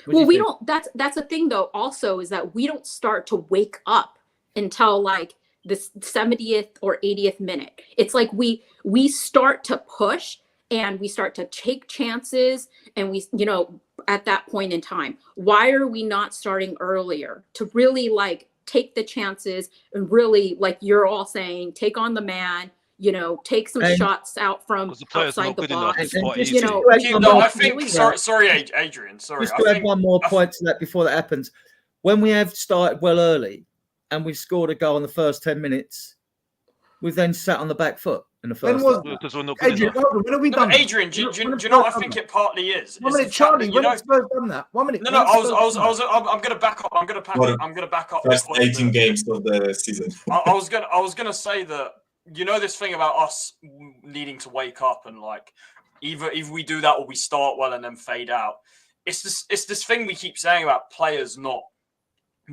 That's the thing though, also, is that we don't start to wake up until like this 70th or 80th minute. It's like we start to push and we start to take chances, and we, you know, at that point in time, why are we not starting earlier to really like take the chances and really, like you're all saying, take on the man, you know, take some shots out from outside the box. You know, I think. Sorry, Adrian. Sorry, just to add one more point to that before that happens. When we have started well early, and we scored a goal in the first 10 minutes, we've then sat on the back foot in the first. Because we're not good Adrian, enough. when have we done Adrian, do you know what I think it partly is? 1 minute, Charlie. When have Spurs done that? 1 minute. No. I'm going to back up. I'm going to back up. First 18 games of the season. I was going to say that, you know, this thing about us needing to wake up and like either we do that or we start well and then fade out. It's this thing we keep saying about players not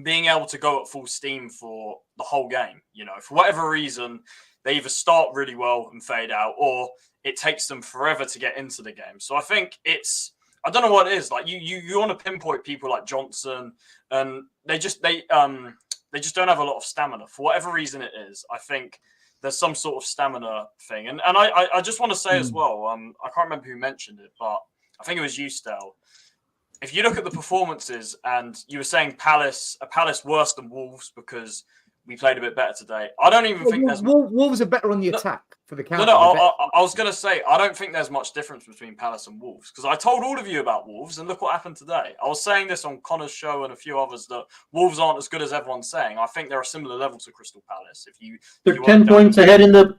being able to go at full steam for the whole game. You know, for whatever reason, they either start really well and fade out, or it takes them forever to get into the game. So I think I don't know what it is. Like you want to pinpoint people like Johnson, and they just don't have a lot of stamina for whatever reason it is. I think there's some sort of stamina thing, and I just want to say as well. I can't remember who mentioned it, but I think it was you, Stel. If you look at the performances, and you were saying Palace worse than Wolves because we played a bit better today. I don't even think there's Wolves are better on the attack for the counter. I was going to say I don't think there's much difference between Palace and Wolves, because I told all of you about Wolves, and look what happened today. I was saying this on Connor's show and a few others that Wolves aren't as good as everyone's saying. I think they're a similar level to Crystal Palace. They're 10 points ahead in the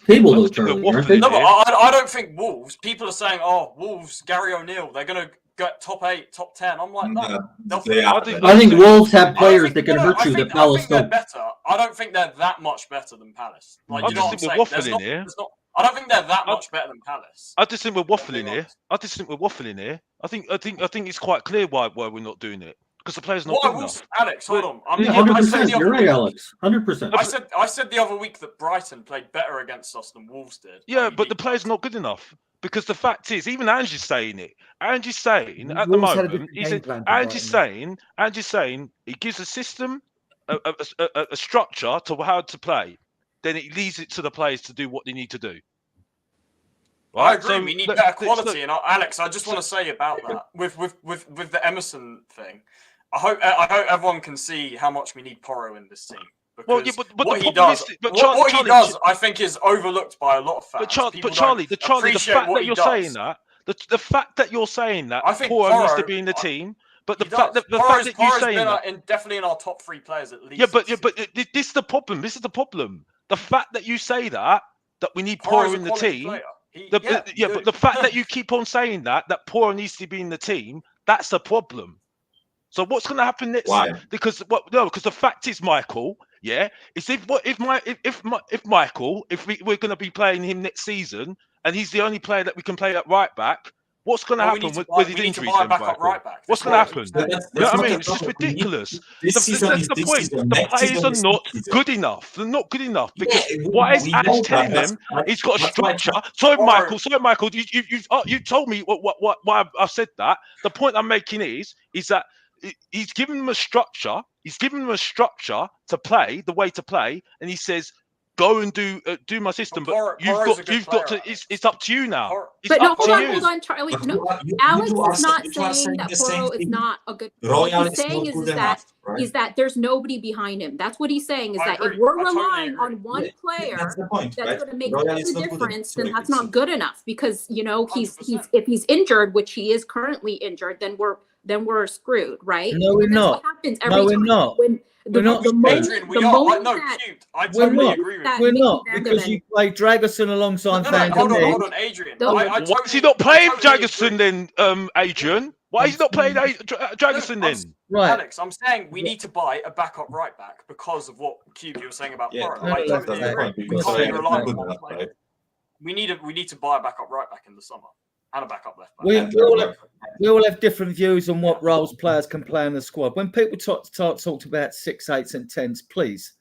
table, though, Charlie. No, but I don't think Wolves. People are saying, "Oh, Wolves, Gary O'Neill, they're going to get top 8, top 10." I'm like, no. I think Wolves have players that can hurt you that Palace don't. I don't think they're that much better than Palace. Like, you know what I'm saying? I don't think they're that much better than Palace. I just think we're waffling here. I think it's quite clear why we're not doing it. Because the player's not good enough. Alex, hold on. 100%. You're right, Alex. 100%. I said the other week that Brighton played better against us than Wolves did. Yeah, but the player's not good enough. Because the fact is, even Angie's saying it. Angie's saying at the moment, Angie's saying he gives a system, a structure to how to play. Then it leaves it to the players to do what they need to do. Right? I agree. So we need better quality. And Alex, I just want to say about that with the Emerson thing. I hope everyone can see how much we need Porro in this team. Because what he does, I think, is overlooked by a lot of fans. But Charlie, the fact that you're saying that, the fact that you're saying that, I think Porro needs to be in the team. But the fact that you're saying that, definitely in our top 3 players at least. Yeah, but this is the problem. This is the problem. The fact that you say that we need Porro in the team. But the fact that you keep on saying that Porro needs to be in the team, that's the problem. So what's going to happen next? Why? Because the fact is, Michael, is if we're going to be playing him next season, and he's the only player that we can play at right back, what's going to happen with his injuries? What's going to happen? It's just ridiculous. That's the point. The players are not good enough. They're not good enough because what is Ash telling them? He's got a structure. Sorry, Michael. You told me why I said that. The point I'm making is that he's given them a structure. He's given them a structure to play, the way to play, and he says, "Go and do my system." But you've got to. It's up to you now. But no, hold on, Charlie. No, Alex is not saying that Porro is not a good. What he's saying is that there's nobody behind him. That's what he's saying. Is that if we're relying on one player that's going to make all the difference, then that's not good enough. Because if he's injured, which he is currently injured, then we're screwed, right? No, we're not. What happens every time. Not. We're not. I totally agree with that. We're not, because you play Dragerson alongside Van der Beek. Hold on, Adrian. Why is he not playing Dragerson then, Adrian? Why is he not playing Dragerson then? Right. Alex, I'm saying we need to buy a backup right back because of what Cube you were saying about Porro. I totally agree. We can't rely on one player. We need to buy a backup right back in the summer. And a backup left back. We all have different views on what roles players can play in the squad. When people talked about 6, 8s, and 10s, please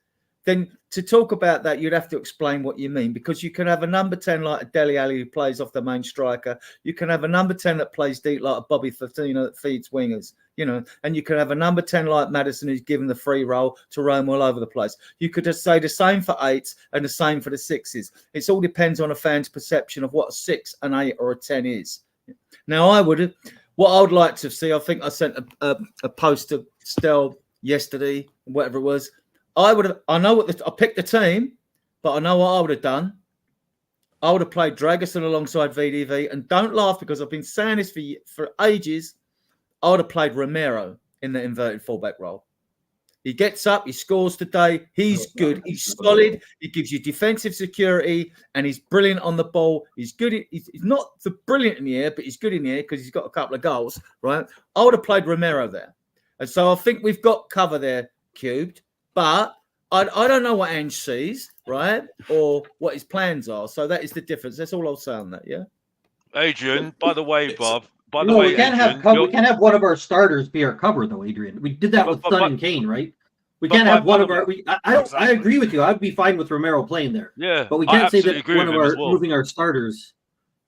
then to talk about that, you'd have to explain what you mean, because you can have a number 10 like a Dele Alli who plays off the main striker. You can have a number 10 that plays deep like a Bobby Firmino that feeds wingers, and you can have a number 10 like Maddison who's given the free role to roam all over the place. You could just say the same for 8s and the same for the 6s. It all depends on a fan's perception of what a 6, an 8 or a 10 is. Now, what I would like to see, I think I sent a post to Stel yesterday, whatever it was. I picked the team, but I know what I would have done. I would have played Dragusin alongside VDV, and don't laugh because I've been saying this for ages. I would have played Romero in the inverted fullback role. He gets up, he scores today. He's good. He's solid. He gives you defensive security, and he's brilliant on the ball. He's good. He's not brilliant in the air, but he's good in the air because he's got a couple of goals, right? I would have played Romero there. And so I think we've got cover there, Cubed. But I don't know what Ange sees, right? Or what his plans are. So that is the difference. That's all I'll say on that, yeah? Adrian, by the way, Bob. By the No, way, we can't Adrian, we can't have one of our starters be our cover, though, Adrian. We did that with Son and Kane, right? We can't have one of our. I agree with you. I'd be fine with Romero playing there. Yeah, but we can't say that one of our moving our starters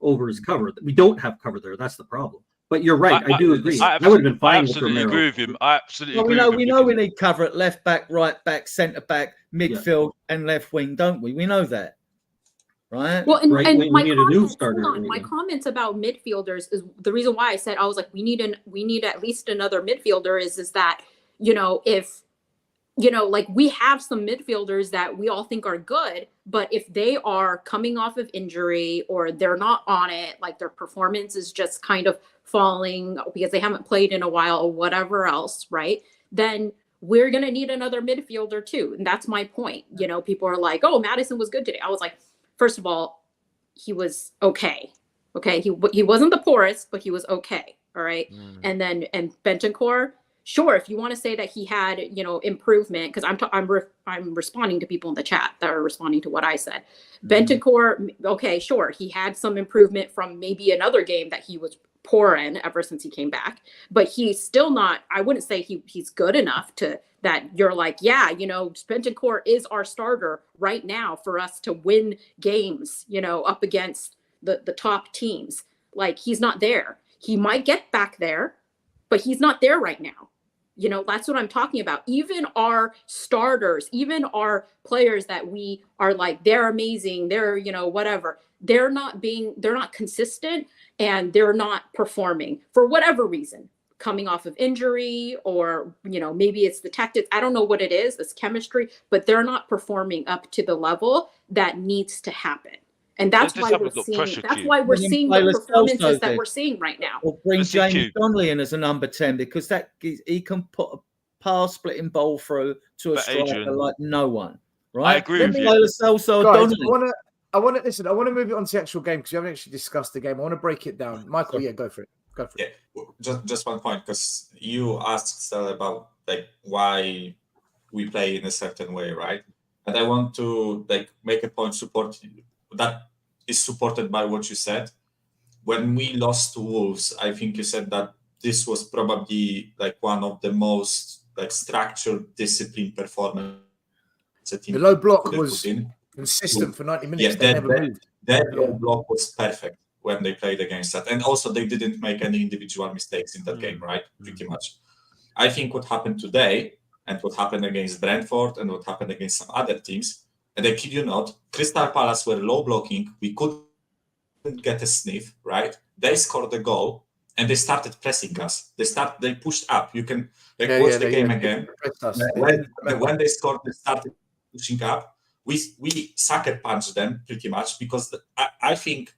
over his cover. We don't have cover there. That's the problem. But you're right. I do agree. I would have been fine with Romero. I agree with him. I absolutely agree. We know we need cover at left back, right back, centre back, midfield, and left wing, don't we? We know that, right? Well, and my need a new starter. My comments about midfielders is the reason why I said I was like, we need at least another midfielder. Is that if like we have some midfielders that we all think are good, but if they are coming off of injury or they're not on it, like their performance is just kind of falling because they haven't played in a while or whatever else, right? Then we're going to need another midfielder too. And that's my point. People are like, oh, Maddison was good today. I was like, first of all, he was okay. Okay. He wasn't the poorest, but he was okay. All right. And Bentancur, sure, if you want to say that he had, improvement, because I'm responding to people in the chat that are responding to what I said. Bentancur, okay, sure, he had some improvement from maybe another game that he was poor in ever since he came back, but he's still not. I wouldn't say he's good enough to that you're like, yeah, Bentancur is our starter right now for us to win games, up against the top teams. Like, he's not there. He might get back there, but he's not there right now. That's what I'm talking about. Even our starters, even our players that we are like, they're amazing, they're, whatever, they're not consistent and they're not performing for whatever reason, coming off of injury or, maybe it's the tactics. I don't know what it is, it's chemistry, but they're not performing up to the level that needs to happen. And that's why we're seeing the performances that we're seeing right now. Or bring Jamie Donnelly in as a number 10 because he can put a pass splitting ball through to a striker like no one. Right? I agree with you. Guys, I want to move it on to the actual game because we haven't actually discussed the game. I want to break it down. Michael, go for it. Yeah, just one point, because you asked about why we play in a certain way, right? And I want to make a point that is supported by what you said. When we lost to Wolves, I think you said that this was probably one of the most structured, disciplined performance. The low block was consistent for 90 minutes. Yeah, that low block was perfect when they played against that. And also they didn't make any individual mistakes in that game, right? Pretty much. I think what happened today and what happened against Brentford and what happened against some other teams, and I kid you not, Crystal Palace were low blocking. We couldn't get a sniff, right? They scored the goal and they started pressing us. They pushed up. You can watch the game again. When they scored, they started pushing up. We sucker punched them pretty much because I think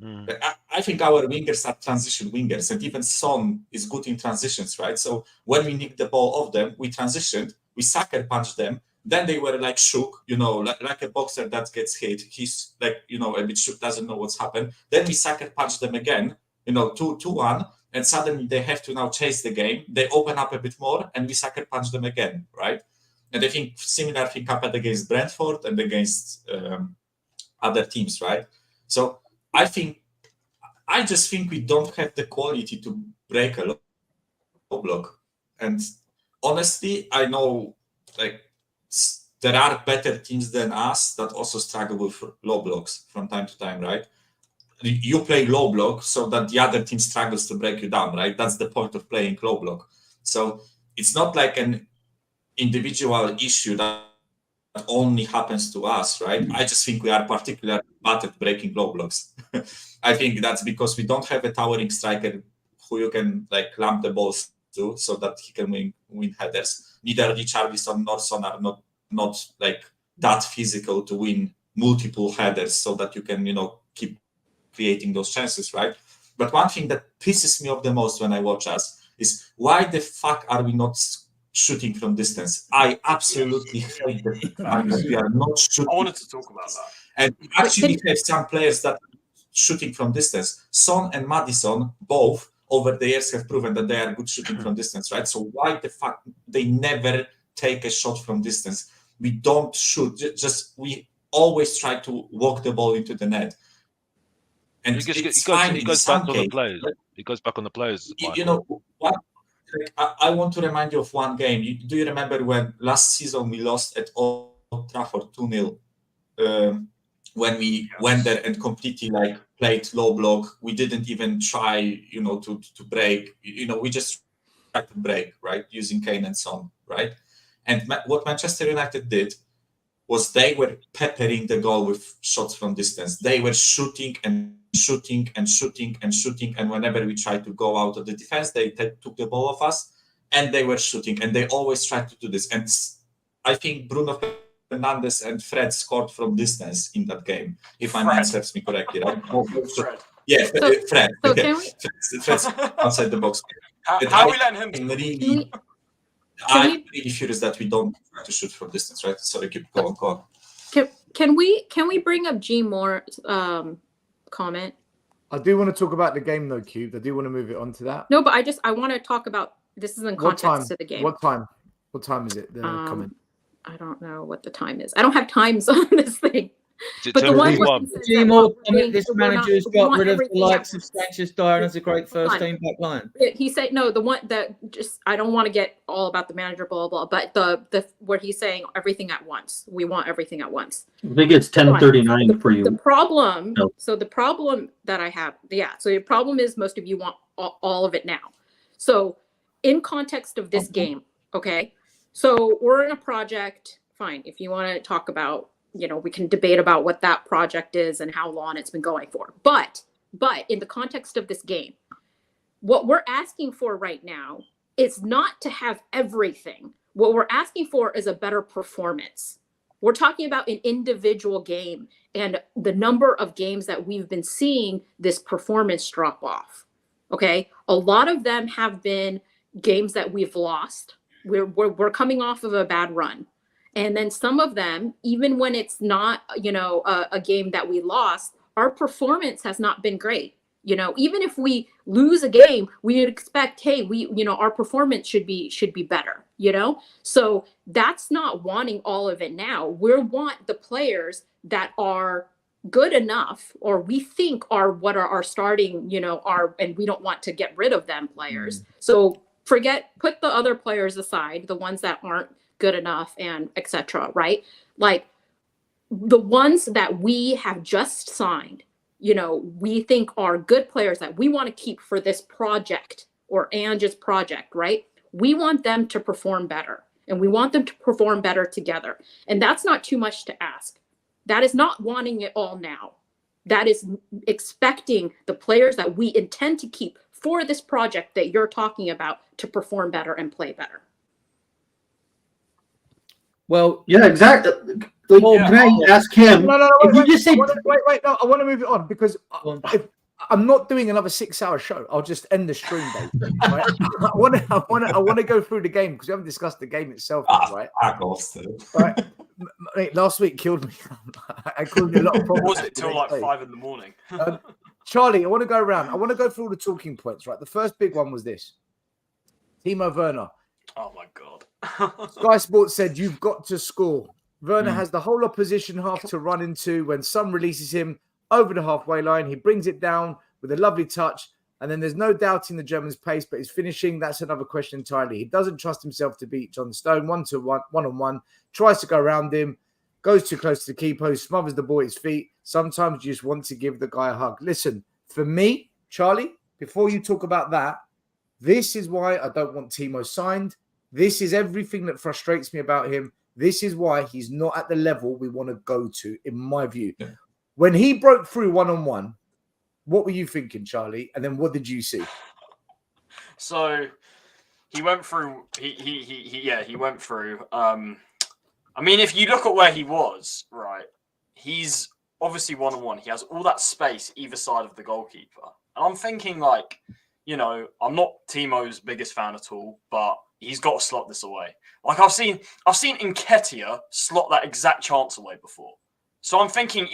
our wingers are transition wingers, and even Son is good in transitions, right? So when we nicked the ball off them, we transitioned, we sucker punched them. Then they were shook, like a boxer that gets hit. He's a bit shook, doesn't know what's happened. Then we sucker punch them again, 2-1, and suddenly they have to now chase the game. They open up a bit more, and we sucker punch them again, right? And I think similar thing happened against Brentford and against other teams, right? So I just think we don't have the quality to break a low block. And honestly, I know there are better teams than us that also struggle with low blocks from time to time, right? You play low block so that the other team struggles to break you down, right? That's the point of playing low block. So it's not like an individual issue that only happens to us, right? I just think we are particularly bad at breaking low blocks. I think that's because we don't have a towering striker who you can like lamp the balls to so that he can win headers. Neither Richarlison nor Son are not like that physical to win multiple headers so that you can, keep creating those chances, right? But one thing that pisses me off the most when I watch us is why the fuck are we not shooting from distance? I absolutely hate the fact that we are not shooting. I wanted to talk about that. And we actually have some players that are shooting from distance. Son and Maddison both over the years have proven that they are good shooting from distance, right? So why the fuck they never take a shot from distance? We don't shoot. We always try to walk the ball into the net. And it goes back on the players. It goes back on the players. I want to remind you of one game. Do you remember when last season we lost at Old Trafford 2-0? When we went there and completely played low block, we didn't even try, to break. We just tried to break, right, using Kane and Son, right? And what Manchester United did was they were peppering the goal with shots from distance. They were shooting and shooting and shooting and shooting, and whenever we tried to go out of the defense, they took the ball off us, and they were shooting, and they always tried to do this. And I think Bruno Fernandes and Fred scored from distance in that game, if my mind serves me correctly, right? Fred. Yeah, Fred. So Fred's outside the box. How we letting him? I'm really furious that we don't try to shoot from distance, right? Sorry, keep going. Go on. Can we bring up G Moore's comment? I do want to talk about the game though, Cube. I do want to move it on to that. No, but I want to talk about this is in context to the game. What time is it? The comment. I don't know what the time is. I don't have times on this thing. But the one G Moore comment, this manager's got rid of the likes of Sanchez, Dyer, and has a great first team back line. He said no, the one that just I don't want to get all about the manager, blah blah blah. But the what he's saying, everything at once. We want everything at once. I think it's 10:39 for you. The problem. No. So the problem that I have, So the problem is most of you want all of it now. So in context of this game, okay. So we're in a project. Fine, if you want to talk about. We can debate about what that project is and how long it's been going for. But in the context of this game, what we're asking for right now is not to have everything. What we're asking for is a better performance. We're talking about an individual game and the number of games that we've been seeing this performance drop off. Okay. A lot of them have been games that we've lost. We're coming off of a bad run. And then some of them, even when it's not, a game that we lost, our performance has not been great. Even if we lose a game, we would expect, hey, our performance should be better, So that's not wanting all of it now. We want the players that are good enough, or we think are what are our starting, and we don't want to get rid of them players. So put the other players aside, the ones that aren't good enough and etc. Right? Like the ones that we have just signed, we think are good players that we want to keep for this project or Ange's project, right? We want them to perform better, and we want them to perform better together. And that's not too much to ask. That is not wanting it all now. That is expecting the players that we intend to keep for this project that you're talking about to perform better and play better. Well, yeah, exactly. Can I ask him? No, wait. No, I want to move it on because if I'm not doing another 6-hour show. I'll just end the stream, Dave. Right? I want to go through the game because we haven't discussed the game itself, right? Right. Mate, last week killed me. I caused me a lot of problems. Was it till like 5 a.m? Charlie, I want to go around. I want to go through all the talking points. Right. The first big one was this: Timo Werner. Oh my God. Sky Sports said you've got to score. Werner has the whole opposition half to run into when Son releases him over the halfway line. He brings it down with a lovely touch And then there's no doubting the German's pace, but his finishing, that's another question entirely. He doesn't trust himself to beat John Stone one-on-one, tries to go around him, goes too close to the keeper, smothers the ball at his feet. Sometimes you just want to give the guy a hug. Listen, for me, Charlie, before you talk about that, this is why I don't want Timo signed. This is everything that frustrates me about him. This is why he's not at the level we want to go to, in my view. Yeah. When he broke through one-on-one, what were you thinking, Charlie? And then what did you see? So he went through. He went through. I mean, if you look at where he was, right, he's obviously one-on-one. He has all that space either side of the goalkeeper, and I'm thinking like, you know, I'm not Timo's biggest fan at all, but he's got to slot this away. Like I've seen Nketiah slot that exact chance away before. So I'm thinking,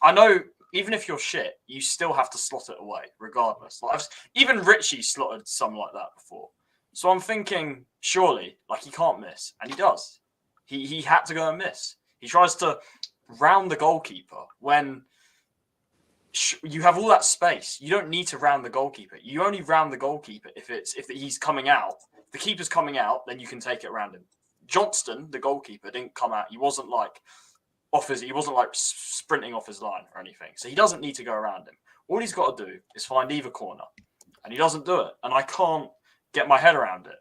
I know. Even if you're shit, you still have to slot it away, regardless. Like even Richie slotted something like that before. So I'm thinking, surely, like he can't miss, and he does. He had to go and miss. He tries to round the goalkeeper when you have all that space. You don't need to round the goalkeeper. You only round the goalkeeper if he's coming out. If the keeper's coming out, then you can take it around him. Johnston, the goalkeeper, didn't come out. He wasn't like sprinting off his line or anything. So he doesn't need to go around him. All he's got to do is find either corner. And he doesn't do it. And I can't get my head around it.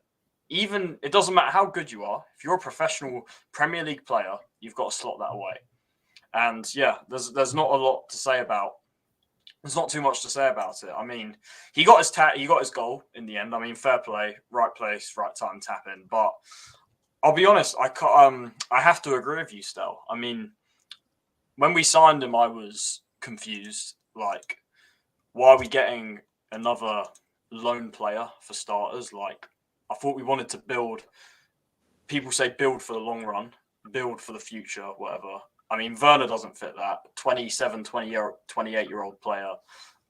Even, it doesn't matter how good you are. If you're a professional Premier League player, you've got to slot that away. And yeah, there's not a lot to say about. There's not too much to say about it. I mean, he got his goal in the end. I mean, fair play, right place, right time, tap in. But I'll be honest, I have to agree with you, Stel. I mean, when we signed him, I was confused. Like, why are we getting another lone player for starters? Like, I thought we wanted to build. People say build for the long run, build for the future, whatever. I mean, Werner doesn't fit that. 27, 28-year-old player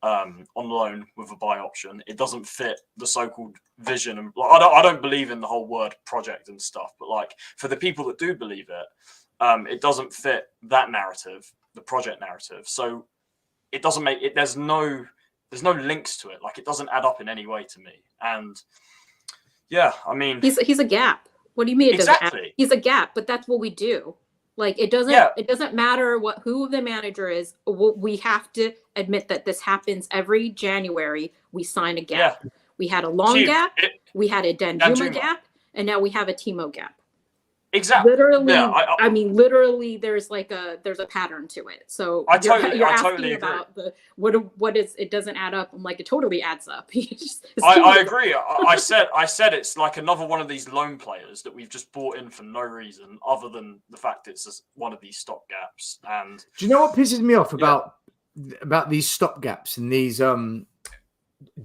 on loan with a buy option. It doesn't fit the so-called vision. And like, I don't believe in the whole word project and stuff, but like for the people that do believe it, it doesn't fit that narrative, the project narrative. So it doesn't make it. There's no links to it. Like it doesn't add up in any way to me. And yeah, I mean, he's a gap. What do you mean? It exactly. doesn't add? He's a gap, but that's what we do. Like it doesn't matter who the manager is. We have to admit that this happens every January. We sign a gap. Yeah. We had a long gap. We had a Danjuma gap, and now we have a Timo gap. Exactly. Literally, yeah, I mean, literally, there's a pattern to it. So you're asking about what is it doesn't add up. I'm like, it totally adds up. I agree. I said it's like another one of these loan players that we've just brought in for no reason other than the fact it's just one of these stopgaps. And do you know what pisses me off about these stopgaps and these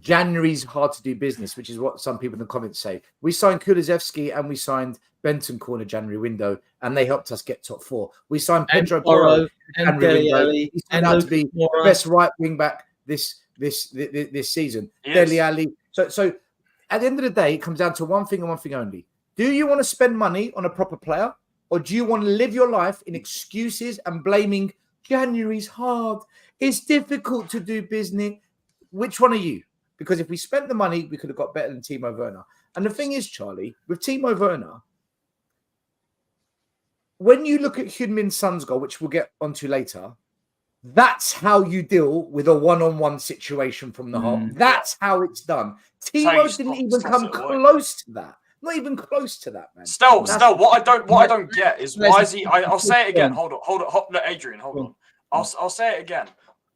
January's hard to do business, which is what some people in the comments say. We signed Kulusevski and we signed Benton in January window, and they helped us get top four. We signed Pedro Porro and Dele Alli. He turned out to be the best right wing back this season. Dele Alli. So at the end of the day, it comes down to one thing and one thing only. Do you want to spend money on a proper player, or do you want to live your life in excuses and blaming January's hard? It's difficult to do business. Which one are you? Because if we spent the money, we could have got better than Timo Werner. And the thing is, Charlie, with Timo Werner, when you look at Heung-min Son's goal, which we'll get onto later, that's how you deal with a one-on-one situation from the heart. That's how it's done. Timo didn't even come close to that. Not even close to that, man. Still, what I don't get is why is he? I'll say it again. Hold on. No, Adrian, hold on. I'll say it again.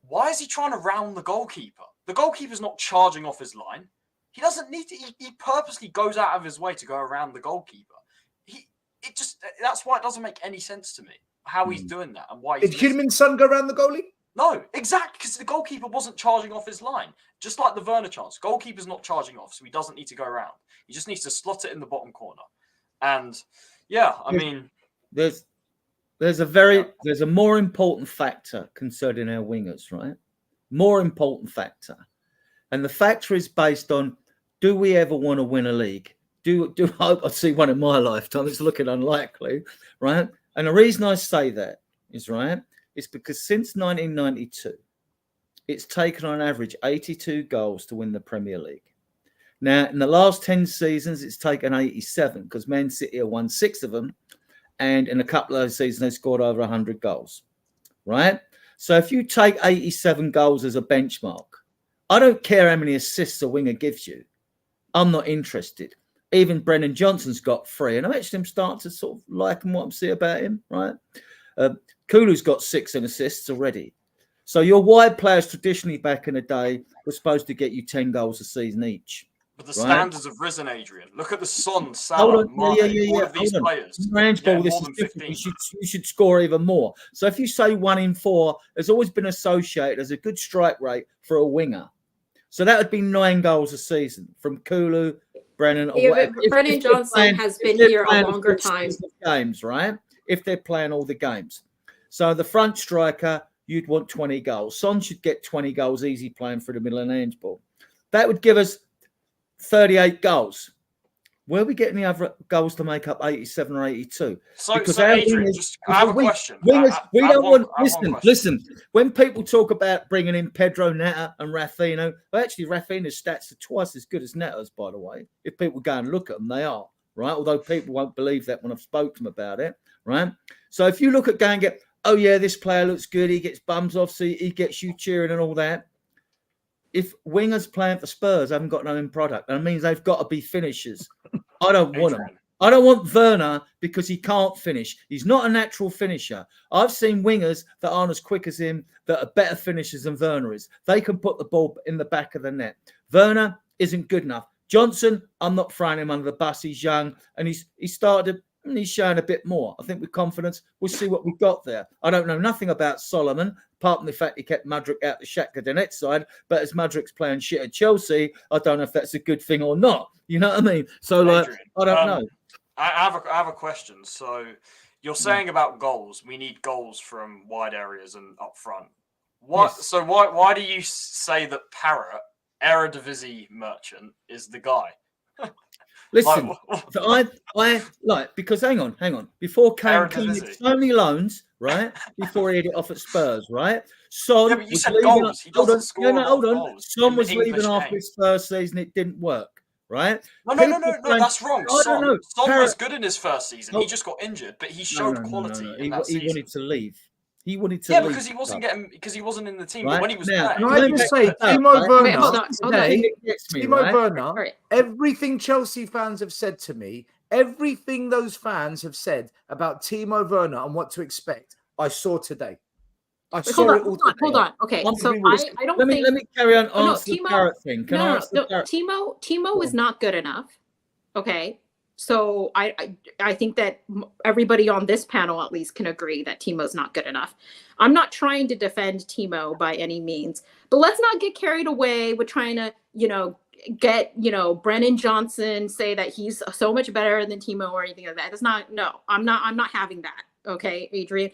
Why is he trying to round the goalkeeper? The goalkeeper's not charging off his line. He doesn't need to. He purposely goes out of his way to go around the goalkeeper. That's why it doesn't make any sense to me how he's doing that and why. Did Heung-min Son go around the goalie? No, exactly, because the goalkeeper wasn't charging off his line. Just like the Werner chance, goalkeeper's not charging off, so he doesn't need to go around. He just needs to slot it in the bottom corner. And yeah, I mean, there's a more important factor concerning our wingers, right? More important factor, and the factor is based on: do we ever want to win a league? Do I hope I see one in my lifetime? It's looking unlikely, right? And the reason I say that is because since 1992, it's taken on average 82 goals to win the Premier League. Now, in the last 10 seasons, it's taken 87 because Man City have won 6 of them. And in a couple of those seasons, they scored over 100 goals, right? So if you take 87 goals as a benchmark, I don't care how many assists a winger gives you. I'm not interested. Even Brennan Johnson's got 3. And I'm actually starting to sort of like what I'm seeing about him, right? Kulu's got 6 assists already. So your wide players traditionally back in the day were supposed to get you 10 goals a season each. But the standards have risen, Adrian. Look at the Son, Salah, Mane, all of these players. Handball, this is different. You should score even more. So if you say 1 in 4, there's always been associated as a good strike rate for a winger. So that would be 9 goals a season from Kulu, Brennan. Or Brennan Johnson has been here a longer time. Games, right? If they're playing all the games. So the front striker, you'd want 20 goals. Son should get 20 goals easy playing for the middle and handball. That would give us 38 goals. Where are we getting the other goals to make up 87 or 82? So Adrian, I have a question. Listen. When people talk about bringing in Pedro Neto and Rafinha, well, actually, Rafinha's stats are twice as good as Neto's, by the way. If people go and look at them, they are, right? Although people won't believe that when I've spoken to them about it, right? So if you look at going and get, oh, yeah, this player looks good, he gets bums off, so he gets you cheering and all that. If wingers playing for Spurs haven't got no end product, that means they've got to be finishers. I don't want them. I don't want Werner because he can't finish. He's not a natural finisher. I've seen wingers that aren't as quick as him that are better finishers than Werner is. They can put the ball in the back of the net. Werner isn't good enough. Johnson, I'm not throwing him under the bus. He's young and he's showing a bit more. I think with confidence, we'll see what we've got there. I don't know nothing about Solomon, apart from the fact he kept Mudryk out the Shakhtar Donetsk side. But as Mudryk's playing shit at Chelsea, I don't know if that's a good thing or not. You know what I mean? So, Adrian, I don't know. I have a question. So, you're saying about goals, we need goals from wide areas and up front. Yes. So why do you say that Parrott, Eredivisie merchant, is the guy? Listen, because hang on. Before Kane had so many loans, right? Before he had it off at Spurs, right? Son yeah, but you said leaving, goals. He doesn't score goals. Son was leaving after his first season. It didn't work, right? No, that's wrong. Son was good in his first season. He just got injured, but he showed quality in that season. He wanted to leave. He wanted to leave. because he wasn't in the team. Right? But when he was Can playing, I just say, Timo Werner, everything Chelsea fans have said to me, everything those fans have said about Timo Werner and what to expect, I saw today. Hold on. Okay, so I don't think. Let me carry on. Answer the Parrott thing. Timo is not good enough. Okay, so I think that everybody on this panel at least can agree that Timo's not good enough. I'm not trying to defend Timo by any means, but let's not get carried away with trying to, get, Brennan Johnson say that he's so much better than Timo or anything like that. That's not. No, I'm not having that. Okay, Adrian.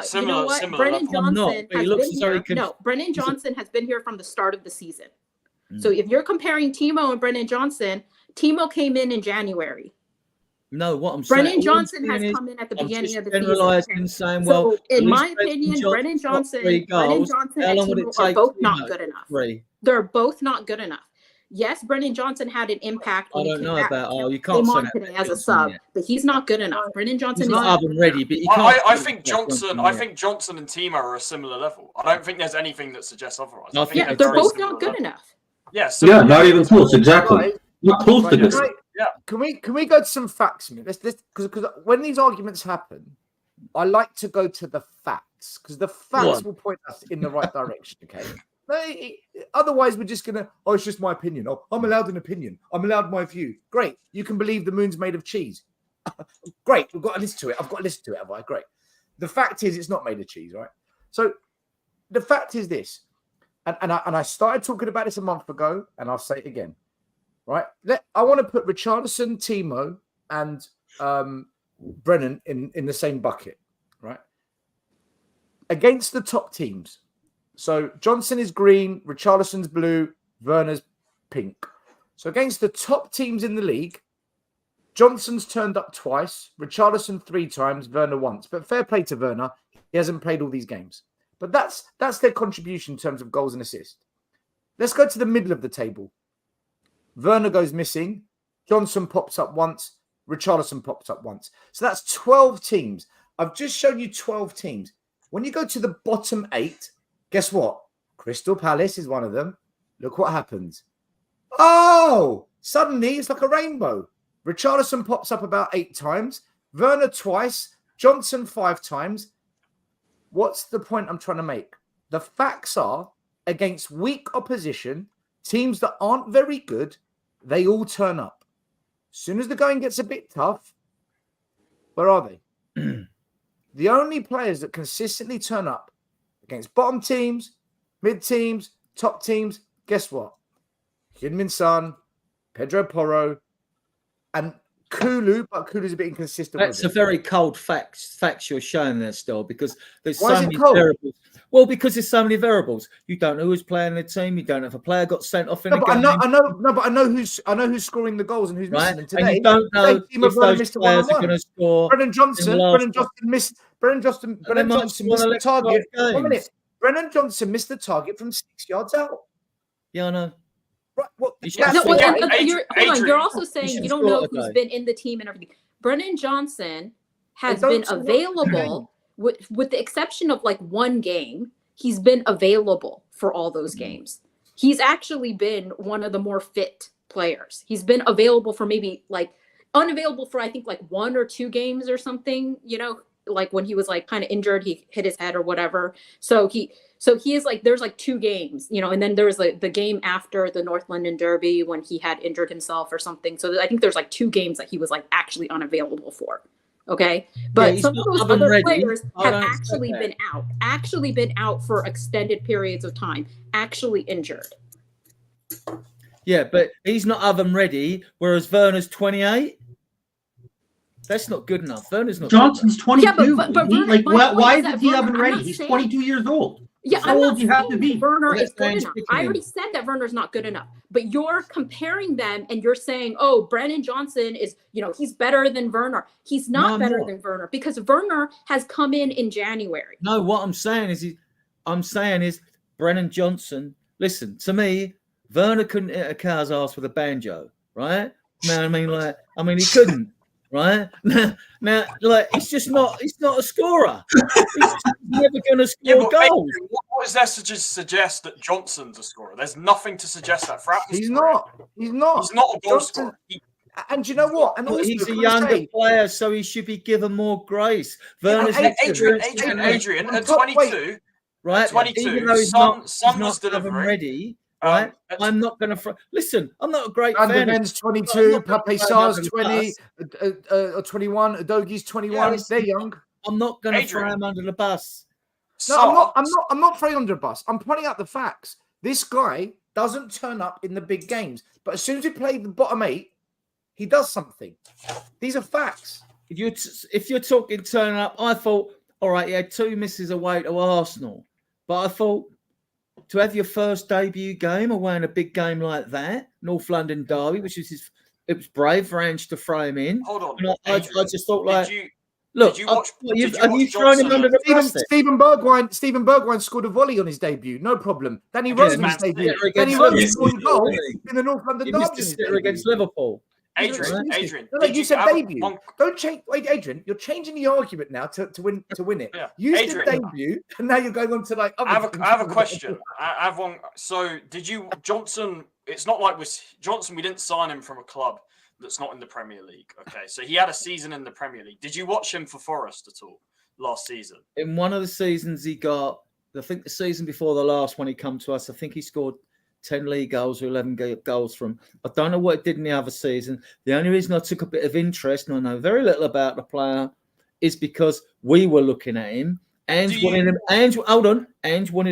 Similar, Brennan Johnson has been here. No, Brennan Johnson has been here from the start of the season. So if you're comparing Timo and Brennan Johnson, Timo came in January. No, what I'm saying, Brennan Johnson has come in at the beginning of the season. Saying, well, so in my opinion, Brennan Johnson and Timo are both not good enough. They're both not good enough. Yes, Brennan Johnson had an impact. I don't know about. You can't say that today as a sub, but he's not good enough. Brennan Johnson is not up and ready, but I think Johnson. I think Johnson and Timo are a similar level. I don't think there's anything that suggests otherwise. Yeah, they're both not good enough. Yes. Yeah, not even close. Exactly. Not close to this. Yeah. Can we go to some facts? Because when these arguments happen, I like to go to the facts because the facts will point us in the right direction. Okay. Otherwise, we're just gonna. Oh, it's just my opinion. Oh, I'm allowed an opinion. I'm allowed my view. Great. You can believe the moon's made of cheese. Great. We've got to listen to it. I've got to listen to it. Have I? Great. The fact is, it's not made of cheese, right? So, the fact is this, and I started talking about this a month ago, and I'll say it again, right? I want to put Richarlison, Timo, and Brennan in the same bucket, right? Against the top teams. So Johnson is green, Richarlison's blue, Werner's pink. So against the top teams in the league, Johnson's turned up twice, Richarlison 3 times, Werner once. But fair play to Werner, he hasn't played all these games. But that's their contribution in terms of goals and assists. Let's go to the middle of the table. Werner goes missing. Johnson pops up once. Richarlison pops up once. So that's 12 teams. I've just shown you 12 teams. When you go to the bottom 8, guess what? Crystal Palace is one of them. Look what happens. Oh, suddenly it's like a rainbow. Richarlison pops up about 8 times. Werner twice. Johnson 5 times. What's the point I'm trying to make? The facts are, against weak opposition, teams that aren't very good, they all turn up. As soon as the going gets a bit tough, where are they? The only players that consistently turn up against bottom teams, mid teams, top teams, guess what? Heung-min Son, Pedro Porro, and Kulu, but Kulu's a bit inconsistent. That's a very cold facts you're showing there still, because there's Why so is it many cold? variables. Well, because there's so many variables. You don't know who's playing the team. You don't know if a player got sent off in No, a but game. I know who's scoring the goals and who's Right, missing. And and today, you don't know team if have run those missed a players are one-on-one. going to score. Brennan Johnson missed the target. 1 minute. Brennan Johnson missed the target from 6 yards out. Yeah, I know. Right, what? You're also saying you don't know who's been in the team and everything. Brennan Johnson has been available, with the exception of like one game. He's been available for all those games. He's actually been one of the more fit players. He's been available for maybe like unavailable for I think like 1 or 2 games or something. You know, like when he was like kind of injured, he hit his head or whatever. So he is like, there's like 2 games, you know, and then there was like the game after the North London Derby when he had injured himself or something. So I think there's like 2 games that he was like actually unavailable for. Okay. But some of those other players have actually been out for extended periods of time, actually injured. Yeah, but he's not oven ready, whereas Werner's 28. That's not good enough. Werner's not. Johnson's 22. Yeah, but Werner, why isn't he oven ready? He's 22 years old. Yeah, how old do you have to be? Werner is good enough. I already said that Werner's not good enough. But you're comparing them and you're saying, oh, Brennan Johnson is, you know, he's better than Werner. He's not better than Werner because Werner has come in January. No, what I'm saying is Brennan Johnson. Listen, to me, Werner couldn't hit a cow's ass with a banjo, right? No, I mean, he couldn't. Right now, like he's not a scorer. He's never going to score goals. What is there to suggest that Johnson's a scorer? There's nothing to suggest that. He's not. He's not a goal scorer. And you know what? And also, he's a younger player, so he should be given more grace. Adrian, at 22, right? 22, Son was delivering. Ready. Right, I'm not going to listen. I'm not a great fan. Ben's 22, Pape Sarr's 20, 21, Adogi's 21. They're young. I'm not going to throw him under the bus. No, I'm not throwing under the bus. I'm pointing out the facts. This guy doesn't turn up in the big games, but as soon as we play the bottom 8, he does something. These are facts. If you're talking turning up, I thought, all right, he had 2 misses away to Arsenal, but I thought, to have your first debut game away in a big game like that, North London Derby, which is it was brave for Ange to throw him in. Hold on, I just thought, like, look, have you thrown him under the bus? Stephen Bergwijn scored a volley on his debut, no problem. Danny Rose on his debut. Danny Rose scored a goal in the North London Derby against Liverpool. Adrian. No, you said debut. Don't change. Wait, Adrian, you're changing the argument now to win it. Yeah. You said debut, and now you're going on to like. I have a question. I have one. So, did you Johnson? It's not like Johnson. We didn't sign him from a club that's not in the Premier League. Okay, so he had a season in the Premier League. Did you watch him for Forest at all last season? In one of the seasons he got, I think the season before the last one he come to us, I think he scored 10 league goals or 11 goals from. I don't know what it did in the other season. The only reason I took a bit of interest, and I know very little about the player, is because we were looking at him. Ange wanted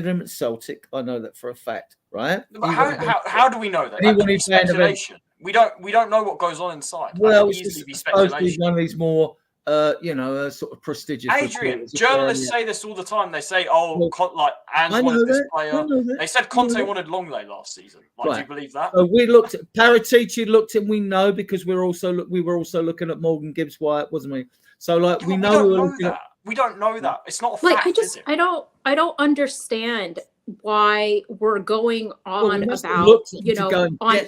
him at Celtic. I know that for a fact, right? How do we know that? That could be speculation. We don't know what goes on inside. Well, that could easily be speculation. One of these more a sort of prestigious. Adrian, journalists say this all the time. They say, "Oh, Ange wanted this player." They said Conte wanted Longley last season. Like, do you believe that? We looked at Paratici. Looked at. We know because we were also looking at Morgan Gibbs White, wasn't we? So like we know that. We don't know that. It's not a fact. I don't understand why we're going on about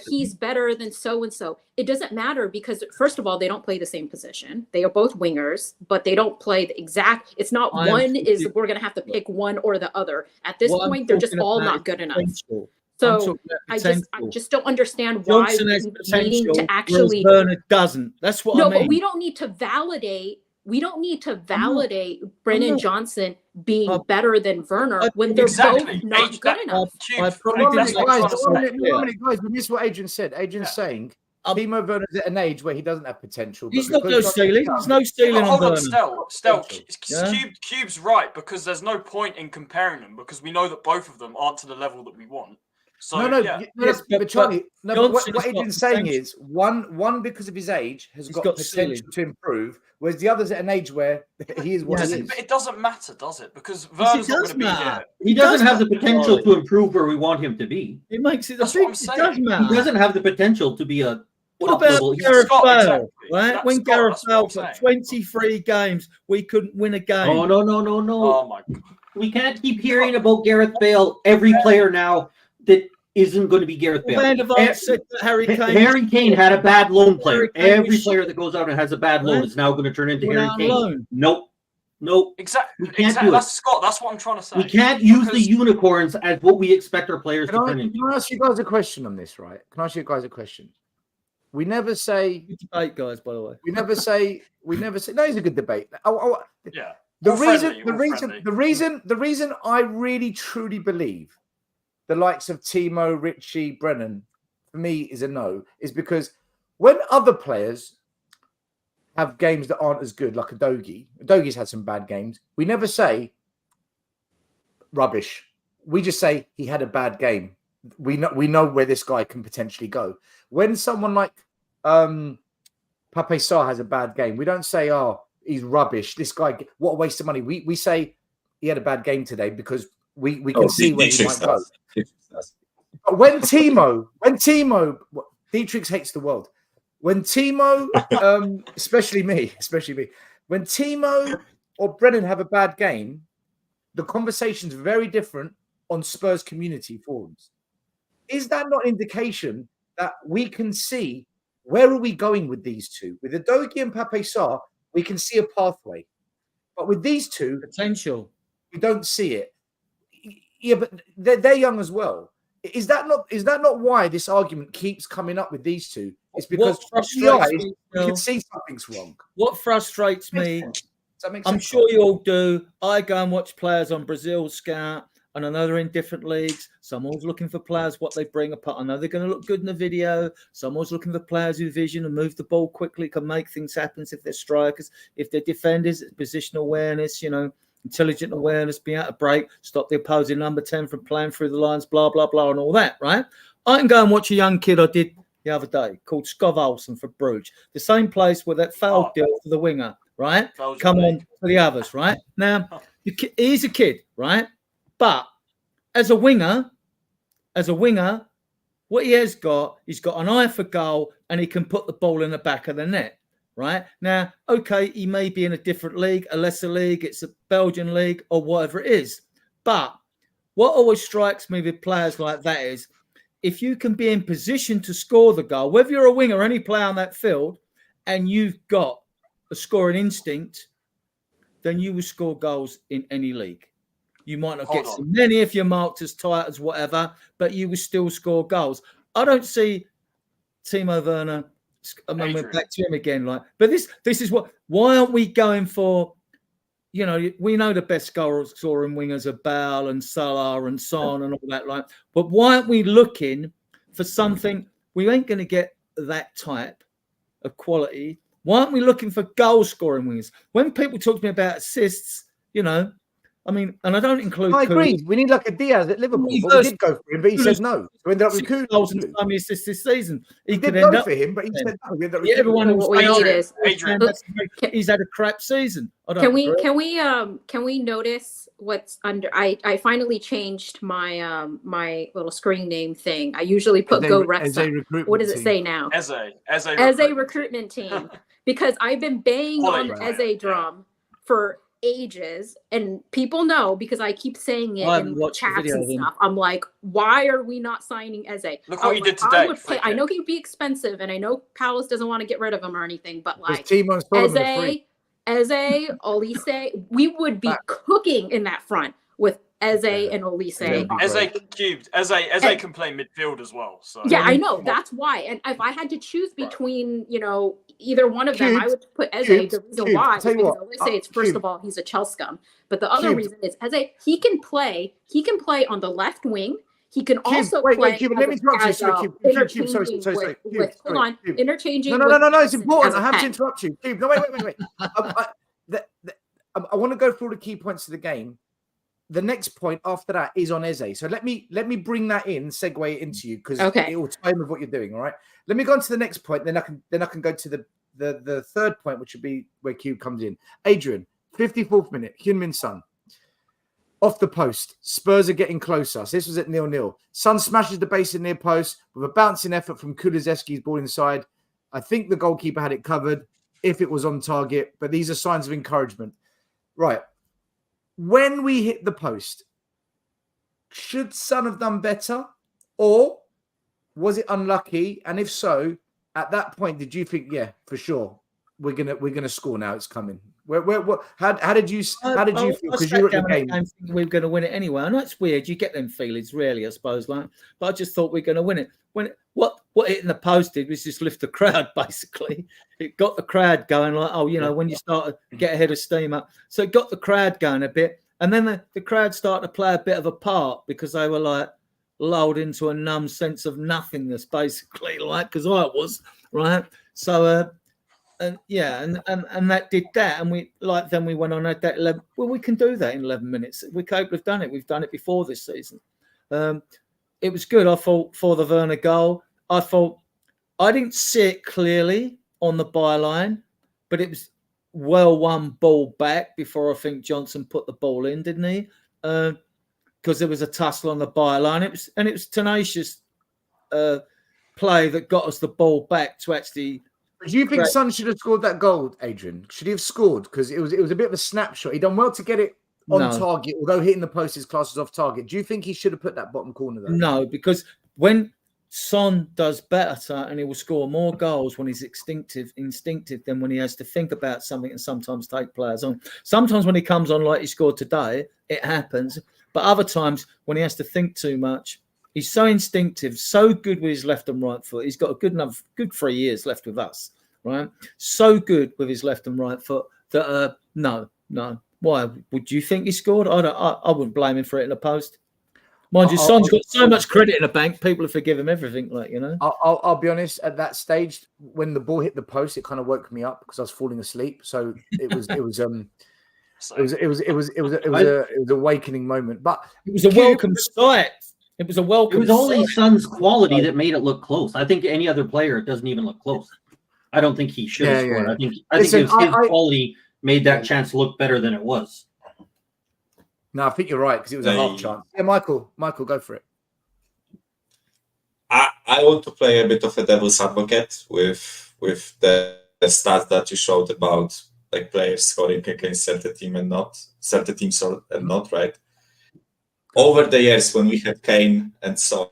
he's better than so and so. It doesn't matter because first of all, they don't play the same position. They are both wingers, but they don't play the exact. It's not we're gonna have to pick one or the other. At this point, they're just all not good enough. So I just don't understand why we need to actually. Bernard doesn't. That's what I mean. But we don't need to validate. We don't need to validate Brennan Johnson being better than Werner when they're both not good enough. Guys, we missed what Adrian said. Adrian's saying Timo Werner's at an age where he doesn't have potential. He's not no stealing. There's no stealing on Werner. Stel, Cube's right because there's no point in comparing them because we know that both of them aren't to the level that we want. So, but Charlie, what Adrian's saying is one because of his age has got potential to improve, whereas the other's at an age where he is what he is. But it doesn't matter, does it? Because Werner's not going to be here. He doesn't have the potential to improve where we want him to be. It makes it. That's what I'm saying. He doesn't have the potential to be a. What about Gareth Bale? Right, when Gareth Bale for 23 games, we couldn't win a game. Oh no! Oh my God. We can't keep hearing about Gareth Bale. Every player now that isn't going to be Gareth Bale. Harry Kane had a bad loan player. Every player that goes out and has a bad loan is now going to turn into Harry Kane. Nope. Exactly. That's Scott. That's what I'm trying to say. We can't use the unicorns as what we expect our players to turn into. Can I ask you guys a question on this, right? We never say debate, guys. By the way, we never say. No, it's a good debate. Yeah. The reason I really truly believe the likes of Timo, Richie, Brennan, for me is a no, is because when other players have games that aren't as good, like Dogi's had some bad games, we never say rubbish. We just say he had a bad game. We know where this guy can potentially go. When someone like Pape Sarr has a bad game, we don't say, oh, he's rubbish. This guy, what a waste of money. We say he had a bad game today because we can see where he might go. But when Timo, Dietrich hates the world. When Timo, especially me, when Timo or Brennan have a bad game, the conversation's very different on Spurs community forums. Is that not indication that we can see where are we going with these two? With Udogie and Pape Sarr, we can see a pathway. But with these two, potential, we don't see it. Yeah, but they're young as well. Is that not why this argument keeps coming up with these two? It's because you can see something's wrong. What frustrates me, I'm sure you all do. I go and watch players on Brazil Scout, and I know they're in different leagues. Someone's looking for players, what they bring apart. I know they're going to look good in the video. Someone's looking for players who vision and move the ball quickly, can make things happen if they're strikers, if they're defenders, positional awareness, intelligent awareness, be out of break, stop the opposing number 10 from playing through the lines, blah, blah, blah, and all that, right? I can go and watch a young kid I did the other day called Skov Olsen for Bruges, the same place where that foul deal for the winger, right? Come on for the others, right? Now, he's a kid, right? But as a winger, what he has got, he's got an eye for goal and he can put the ball in the back of the net. Right now, okay, he may be in a different league, a lesser league, it's a Belgian league or whatever it is. But what always strikes me with players like that is if you can be in position to score the goal, whether you're a winger or any player on that field, and you've got a scoring instinct, then you will score goals in any league. You might not get so many if you're marked as tight as whatever, but you will still score goals. I don't see Timo Werner. I mean, we're back to him again. But this is what. Why aren't we going for? We know the best goal scoring wingers are Bale and Salah and Son and all that. But why aren't we looking for something? We ain't going to get that type of quality. Why aren't we looking for goal scoring wingers? When people talk to me about assists, I mean, and I don't include. I agree. We need like a Diaz at Liverpool. But we did go for him, but he said no. So we ended up with Kulu. Goals and so many assists this season. He did go for him, but he said no. We ended up with everyone Well, what we need is he's had a crap season. Can we notice what's under? I finally changed my my little screen name thing. I usually put Go Wrexham. What does it say now? As a recruitment team, because I've been banging on the Eze drum for ages, and people know because I keep saying it in chats and stuff. I'm like, why are we not signing Eze? Look what he did today. I know he'd be expensive, and I know Palace doesn't want to get rid of him or anything, but like Eze, Olise, we would be cooking in that front with Eze and Olise. Eze can play midfield as well. So yeah, I know that's why. And if I had to choose between, either one of them, I would put Eze. The reason why is because Olise, it's first of all, he's a Chelsea scum, but the other reason is Eze. He can play on the left wing. He can also play. Let me interrupt you. Sorry. Hold on. Interchanging. No. It's important. I have to interrupt you. Cube, no, wait. I want to go through all the key points of the game. The next point after that is on Eze. So let me bring that in, segue into you because it will tie in with what you're doing. All right. Let me go on to the next point. Then I can go to the third point, which would be where Cube comes in. Adrian, 54th minute, Heung-min Son. Off the post, Spurs are getting closer. So this was at 0-0. Son smashes the base in near post with a bouncing effort from Kulusevski's ball inside. I think the goalkeeper had it covered if it was on target, but these are signs of encouragement. Right. When we hit the post, should Son have done better? Or was it unlucky? And if so, at that point, did you think, yeah, for sure, we're gonna score now, it's coming? How did you feel? Because you were at the game. We were going to win it anyway. I know it's weird. You get them feelings, really, I suppose. But I just thought we were going to win it. What hitting the post did was just lift the crowd. Basically, it got the crowd going. When you start to get ahead of steam up, so it got the crowd going a bit, and then the crowd started to play a bit of a part because they were like lulled into a numb sense of nothingness, basically, because I was right. So. And that did that, and then we went on at that 11. Well, we can do that in 11 minutes. We could have done it. We've done it before this season. It was good. I thought for the Werner goal. I thought I didn't see it clearly on the byline, but it was well won ball back before I think Johnson put the ball in, didn't he? Because there was a tussle on the byline. It was tenacious play that got us the ball back to actually. Do you think Son should have scored that goal, Adrian? Should he have scored? Because it was a bit of a snapshot. He done well to get it on target, although hitting the post is classed as off target. Do you think he should have put that bottom corner there? No, because when Son does better and he will score more goals when he's instinctive than when he has to think about something and sometimes take players on. Sometimes when he comes on like he scored today, it happens. But other times when he has to think too much, he's so instinctive, so good with his left and right foot. He's got a good 3 years left with us, right? So good with his left and right foot that no. Why would you think he scored? I wouldn't blame him for it in the post. Mind you, Son's got so much credit in the bank. People have forgiven him everything, I'll be honest. At that stage, when the ball hit the post, it kind of woke me up because I was falling asleep. So it was a awakening moment. But it was a welcome sight. It was a welcome. It was only Son's quality that made it look close. I think any other player, it doesn't even look close. I don't think he should have scored. I think his quality made that chance look better than it was. No, I think you're right because it was a half chance. Yeah, Michael, go for it. I want to play a bit of a devil's advocate with the stats that you showed about like players scoring against certain teams and not, right? Over the years, when we had Kane and so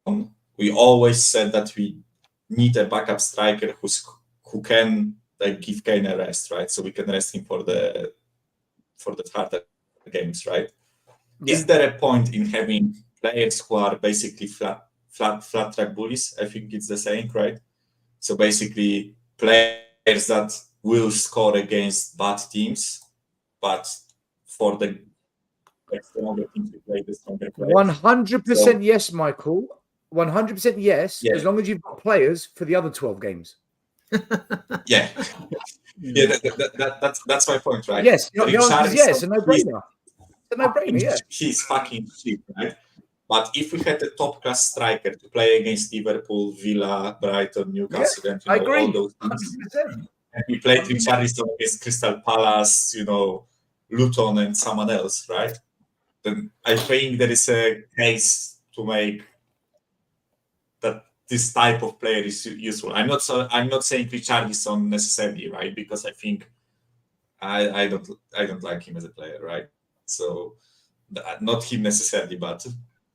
on, we always said that we need a backup striker who can give Kane a rest, right? So we can rest him for the harder games, right? Yeah. Is there a point in having players who are basically flat track bullies? I think it's the saying, right? So basically, players that will score against bad teams, but for the stronger teams to play the stronger players. 100% yes, Michael. 100% yes, as long as you've got players for the other 12 games. Yeah. That's my point, right? Yes, the answer is yes, a no-brainer. It's a no-brainer, yeah. He's fucking shit, right? But if we had a top-class striker to play against Liverpool, Villa, Brighton, Newcastle, and I agree. all those teams, 100%. and we played Richarlison against Crystal Palace, Luton and someone else, right? Then I think there is a case to make that this type of player is useful. I'm not saying Richarlison necessarily, right? Because I think I don't like him as a player, right? So not him necessarily, but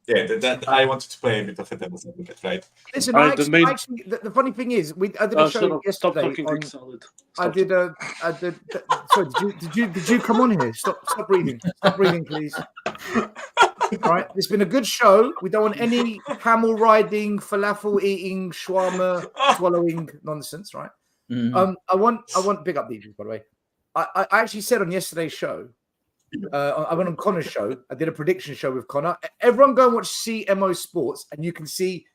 yeah, that I wanted to play a bit of a devil's advocate, right? Listen, actually, the funny thing is, I did a show yesterday. Sorry, did you come on here? Stop breathing. Stop breathing, please. All right, it's been a good show. We don't want any camel riding, falafel eating, shawarma swallowing nonsense, right? Mm. I want big up DJs, by the way. I actually said on yesterday's show, I went on Connor's show. I did a prediction show with Connor. Everyone go and watch CMO Sports, and you can see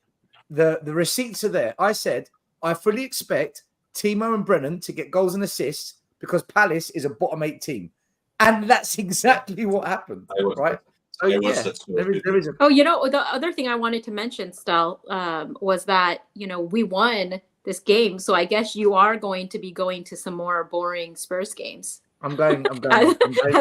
the receipts are there. I said I fully expect Timo and Brennan to get goals and assists because Palace is a bottom 8 team, and that's exactly what happened, right? So there is a. Oh, the other thing I wanted to mention, Stel, was that we won this game, so I guess you are going to be going to some more boring Spurs games. I'm going at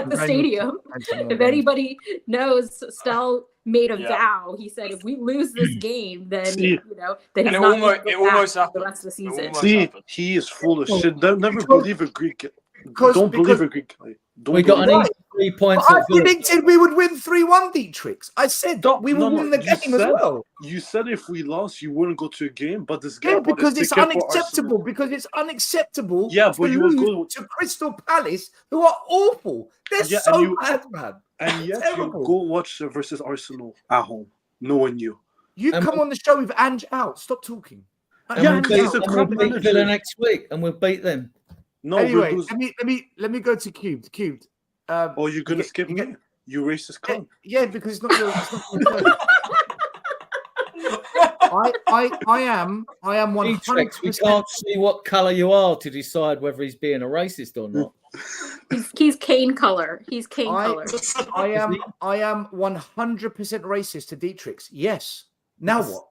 the stadium. If anybody knows, Stel made a vow. He said, if we lose this game, then then he's not going to go back the rest of the season. See, he is full of shit. Never believe a Greek. Don't believe a Greek guy. We got an easy 3 points. I predicted we would win 3-1, Dietrich. I said we would win the game as well. You said if we lost, you wouldn't go to a game, but this game. Yeah, because it's unacceptable. Because it's unacceptable. Yeah, but you would go to Crystal Palace, who are awful. They're so bad, man. And yet you go watch versus Arsenal at home. No one knew. You come on the show with Ange out. Stop talking. We'll beat Villa next week, and we'll beat them. No, anyway, let me go to Cubed. Cubed. You're gonna skip me? You racist cunt. Yeah, because it's not your. I am 100%. We can't see what colour you are to decide whether he's being a racist or not. He's cane color. He's cane color. I am 100% racist to Dietrich. Yes. Now what?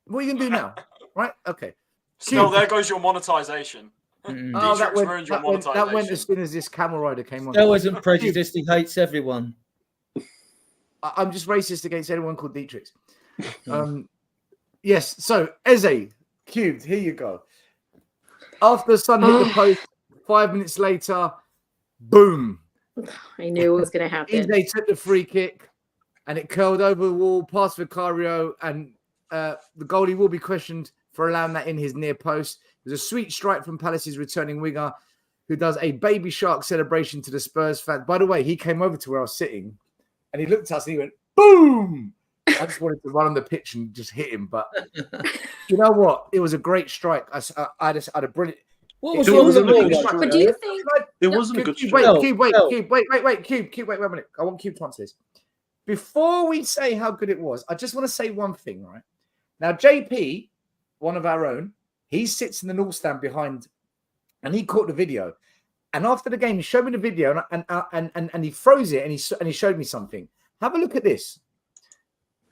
What are you gonna do now? Right? Okay. So there goes your monetization. Oh, that went as soon as this camel rider came on. That wasn't prejudiced. He hates everyone. I'm just racist against anyone called Dietrich. Yes. So Eze, Cubed, here you go. After Sun hit the post, 5 minutes later, boom. I knew it was going to happen. Eze took the free kick, and it curled over the wall, past Vicario, and the goalie will be questioned for allowing that in his near post. There's a sweet strike from Palace's returning winger who does a baby shark celebration to the Spurs fan. By the way, he came over to where I was sitting and he looked at us and he went, boom! I just wanted to run on the pitch and just hit him. But you know what? It was a great strike. I had a brilliant... What was wrong with the ball? But do you think... It wasn't a good strike. Cube, wait a minute. I want Cube to answer this. Before we say how good it was, I just want to say one thing, right? Now, JP, one of our own, he sits in the North stand behind, and he caught the video. And after the game, he showed me the video, and he froze it, and he showed me something. Have a look at this.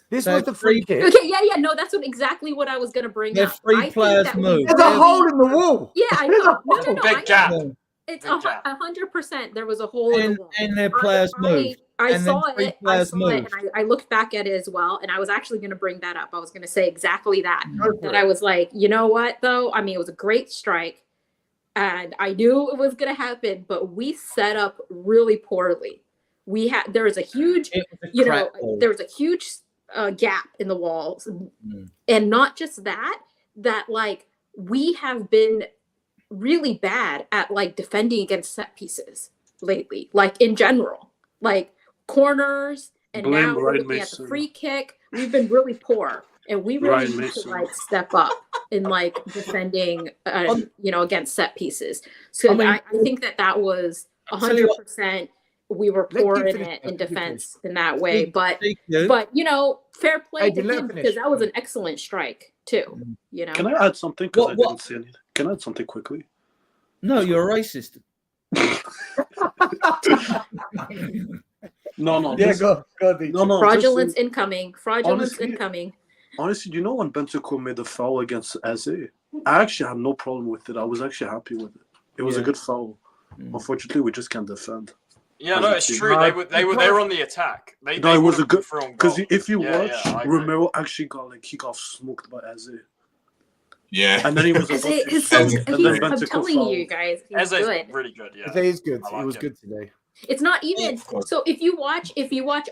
This was the free kick. Okay, yeah. No, that's exactly what I was going to bring up. Free players move. There's a hole in the wall. Yeah, I know. No, Big gap. It's 100%. There was a hole in the wall. And their players move. I saw it, and I looked back at it as well, and I was actually going to bring that up. I was going to say exactly that. That I was like, you know what, though? I mean, it was a great strike, and I knew it was going to happen, but we set up really poorly. There was a huge, there was a huge gap in the walls, and not just that, like we have been really bad at like defending against set pieces lately, like in general, like corners, and now we're looking at the free kick. We've been really poor, and we really need to like step up in like defending, against set pieces. So I think that was 100%. We were poor in defense in that way, but fair play to him because that was an excellent strike too. Can I add something? Because I didn't see anything. Can I add something quickly? No, you're a racist. No. Yeah, go. No. Fraudulence incoming. Fraudulence honestly- incoming. Honestly, do you know when Bentancur made the foul against Eze? I actually had no problem with it. I was actually happy with it. It was a good foul. Unfortunately, we just can't defend. Yeah, no, it's true. They were on the attack. It was a good because if you watch, Romero actually got smoked by Eze. Yeah. And then he was Eze about to is so. shoot, and then I'm Bentancur telling fouled. you guys, he's Eze's good. really good. Yeah, Eze is good. I like It was him. good today. It's not even so. If you watch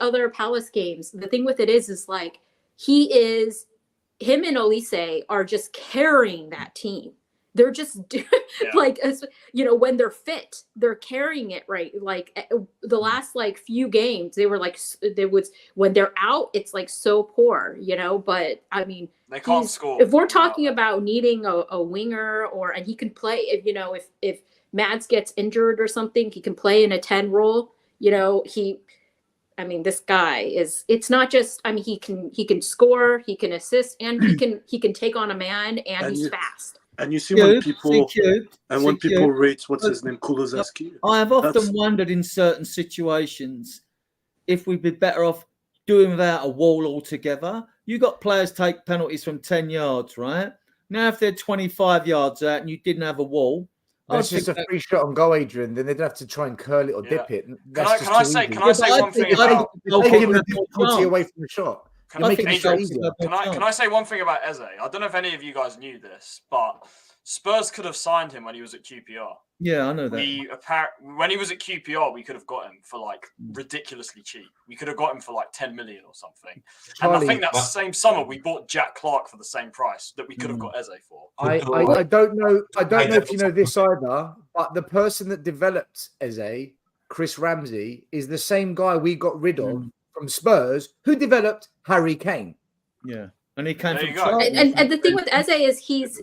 other Palace games, the thing with it is like him and Olise are just carrying that team. They're just like, when they're fit, they're carrying it, right? Like the last few games, they were like, when they're out, it's like so poor, but I mean, they can't score. If we're talking about needing a winger and he can play, if Mads gets injured or something, he can play in a 10 role, this guy it's not just, he can score, he can assist, and he can take on a man, and he's fast. And you see when people rate what's his name, Kulusevski. I have often wondered in certain situations if we'd be better off doing without a wall altogether. You got players take penalties from 10 yards, right? Now, if they're 25 yards out and you didn't have a wall, it's just a free shot on goal, Adrian. Then they'd have to try and curl it or dip it. Can I say one thing about taking the difficulty away from the shot? Can I say one thing about Eze? I don't know if any of you guys knew this, but Spurs could have signed him when he was at QPR. Yeah, I know that. When he was at QPR, we could have got him for ridiculously cheap. We could have got him for 10 million or something. And I think that same summer we bought Jack Clark for the same price that we could have got Eze for. I don't know. I don't know if you know this either, but the person that developed Eze, Chris Ramsey, is the same guy we got rid of from Spurs, who developed Harry Kane. Yeah, and he came from. And the thing with Eze is he's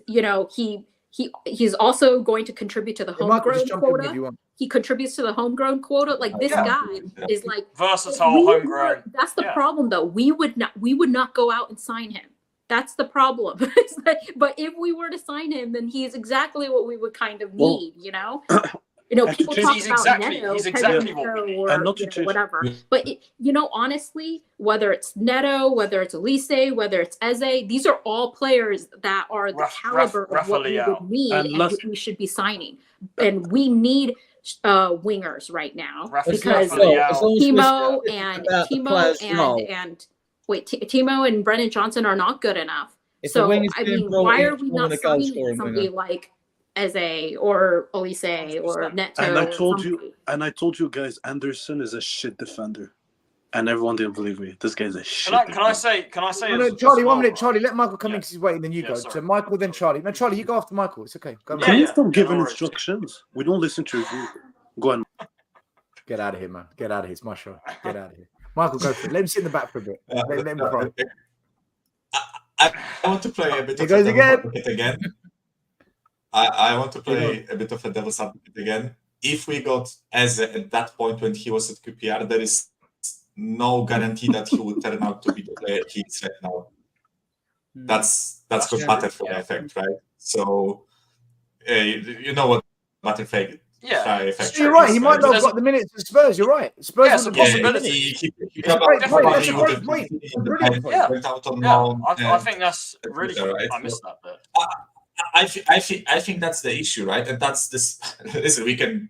also going to contribute to the homegrown quota. He contributes to the homegrown quota. Like this guy is versatile homegrown. That's the problem, though. We would not go out and sign him. That's the problem. But if we were to sign him, then he's exactly what we would kind of need. People talk about Neto, he's exactly or whatever. But honestly, whether it's Neto, whether it's Olise, whether it's Eze, these are all players that are the caliber of what we would need and we should be signing. And we need wingers right now because Timo and Brennan Johnson are not good enough. So why are we not signing somebody like Eze or Olise or Neto? And I told you guys, Anderson is a shit defender, and everyone didn't believe me. This guy's a shit. Can I say? Charlie, 1 minute. Charlie, let Michael come in because he's waiting. Then you go. So Michael, then Charlie. No, Charlie, you go after Michael. It's okay. Go Can you stop giving instructions? We don't listen to you. Go on. Get out of here, man. Get out of here. It's my show. Get out of here. Michael, go for it. Let him sit in the back for a bit. Let him cry. I want to play a bit of it again. I want to play a bit of a devil's advocate again. If we got Eze at that point when he was at QPR, there is no guarantee that he would turn out to be the player he is right now. That's called butterfly effect, right? So you know what butterfly effect. You're right. He might not have got the minutes at Spurs. You're right. Spurs has a possibility. He probably would have without on loan. I think that's really good. I missed that bit. I think that's the issue, right? And that's this. Listen, we can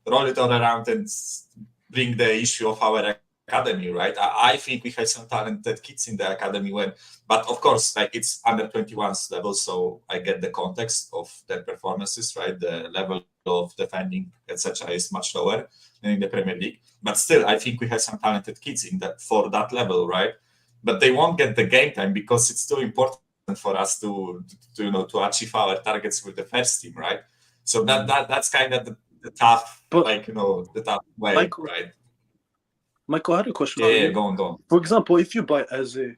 roll it all around and bring the issue of our academy, right? I think we have some talented kids in the academy but of course, it's under 21s level, so I get the context of their performances, right? The level of defending, etc., is much lower than in the Premier League. But still, I think we have some talented kids for that level, right? But they won't get the game time because it's too important for us to achieve our targets with the first team, right? So that's kind of the tough, the tough way, right? Michael, I had a question. Yeah, go on. For example, if you buy Eze,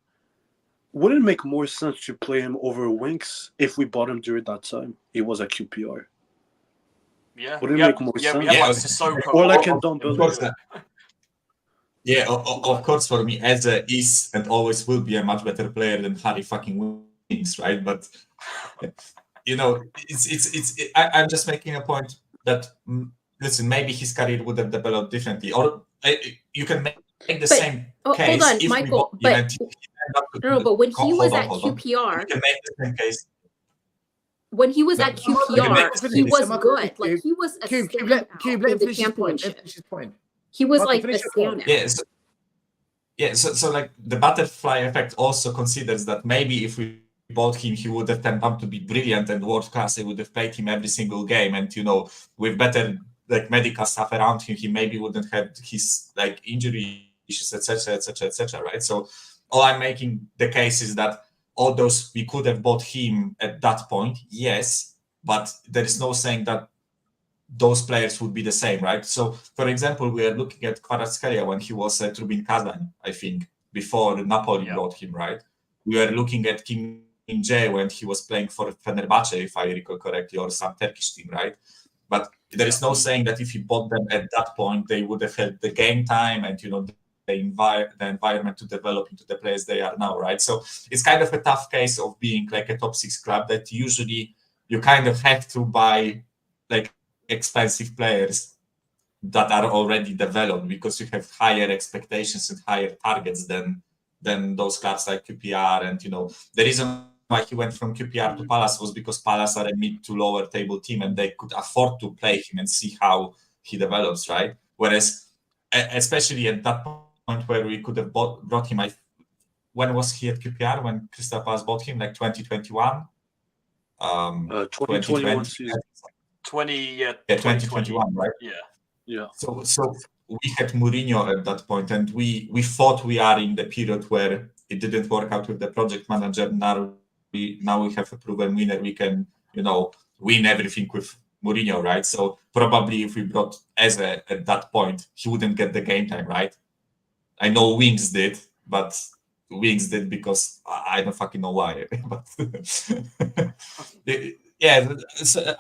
wouldn't it make more sense to play him over Winks if we bought him during that time? He was at QPR. Yeah. Wouldn't it make more sense? Or in Dumbledore. Yeah, of course, for me, Eze is and always will be a much better player than Harry fucking Winks, right? But I'm just making a point that listen, maybe his career would have developed differently, or you can make the same case. Hold on, if we Michael. bought him and But when he was at hold on. QPR, We can make the same case. when he was at QPR, he was good. Like he was a standout in the championship. He was like a standout. So like the butterfly effect also considers that maybe if we bought him, he would have turned out to be brilliant and world class. They would have played him every single game, and with better like medical stuff around him, he maybe wouldn't have his like injury issues, etc. Right? So all I'm making the case is that all those we could have bought him at that point, yes, but there is no saying that those players would be the same, right? So, for example, we are looking at Kvaratskhelia when he was at Rubin Kazan, I think, before Napoli bought him, right? We were looking at Kim Min-jae when he was playing for Fenerbahce, if I recall correctly, or some Turkish team, right? But there is no saying that if you bought them at that point, they would have had the game time and, the environment to develop into the players they are now, right? So it's kind of a tough case of being like a top 6 club that usually you kind of have to buy like expensive players that are already developed because you have higher expectations and higher targets than those clubs like QPR. And the reason why he went from QPR to Palace was because Palace are a mid to lower table team and they could afford to play him and see how he develops, right? Whereas especially at that point where we could have brought him, when was he at QPR when Crystal Palace bought him? Like 2021? 2021 season. 2021, right? Yeah. So we had Mourinho at that point, and we thought we are in the period where it didn't work out with the project manager. Now we have a proven winner. We can win everything with Mourinho, right? So probably if we brought Eze at that point, he wouldn't get the game time, right? I know Wings did, but Wings did because I don't fucking know why. But yeah. So,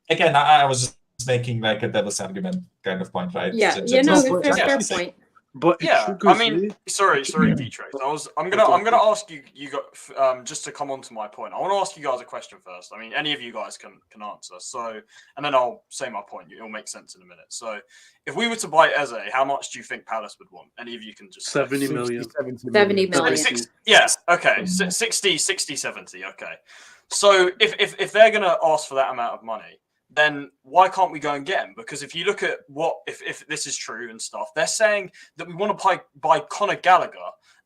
again, I was just making like a devil's argument kind of point, right? Yeah, fair point. But I mean, sorry, D-Trace. I'm gonna ask you got just to come on to my point. I want to ask you guys a question first. I mean, any of you guys can answer. So, and then I'll say my point. It'll make sense in a minute. So, if we were to buy Eze, how much do you think Palace would want? Any of you can just 70 million. 70 million. Yes. Okay. 60, 70. Okay. So if they're gonna ask for that amount of money, then why can't we go and get him? Because if you look at if this is true and stuff, they're saying that we want to buy Conor Gallagher,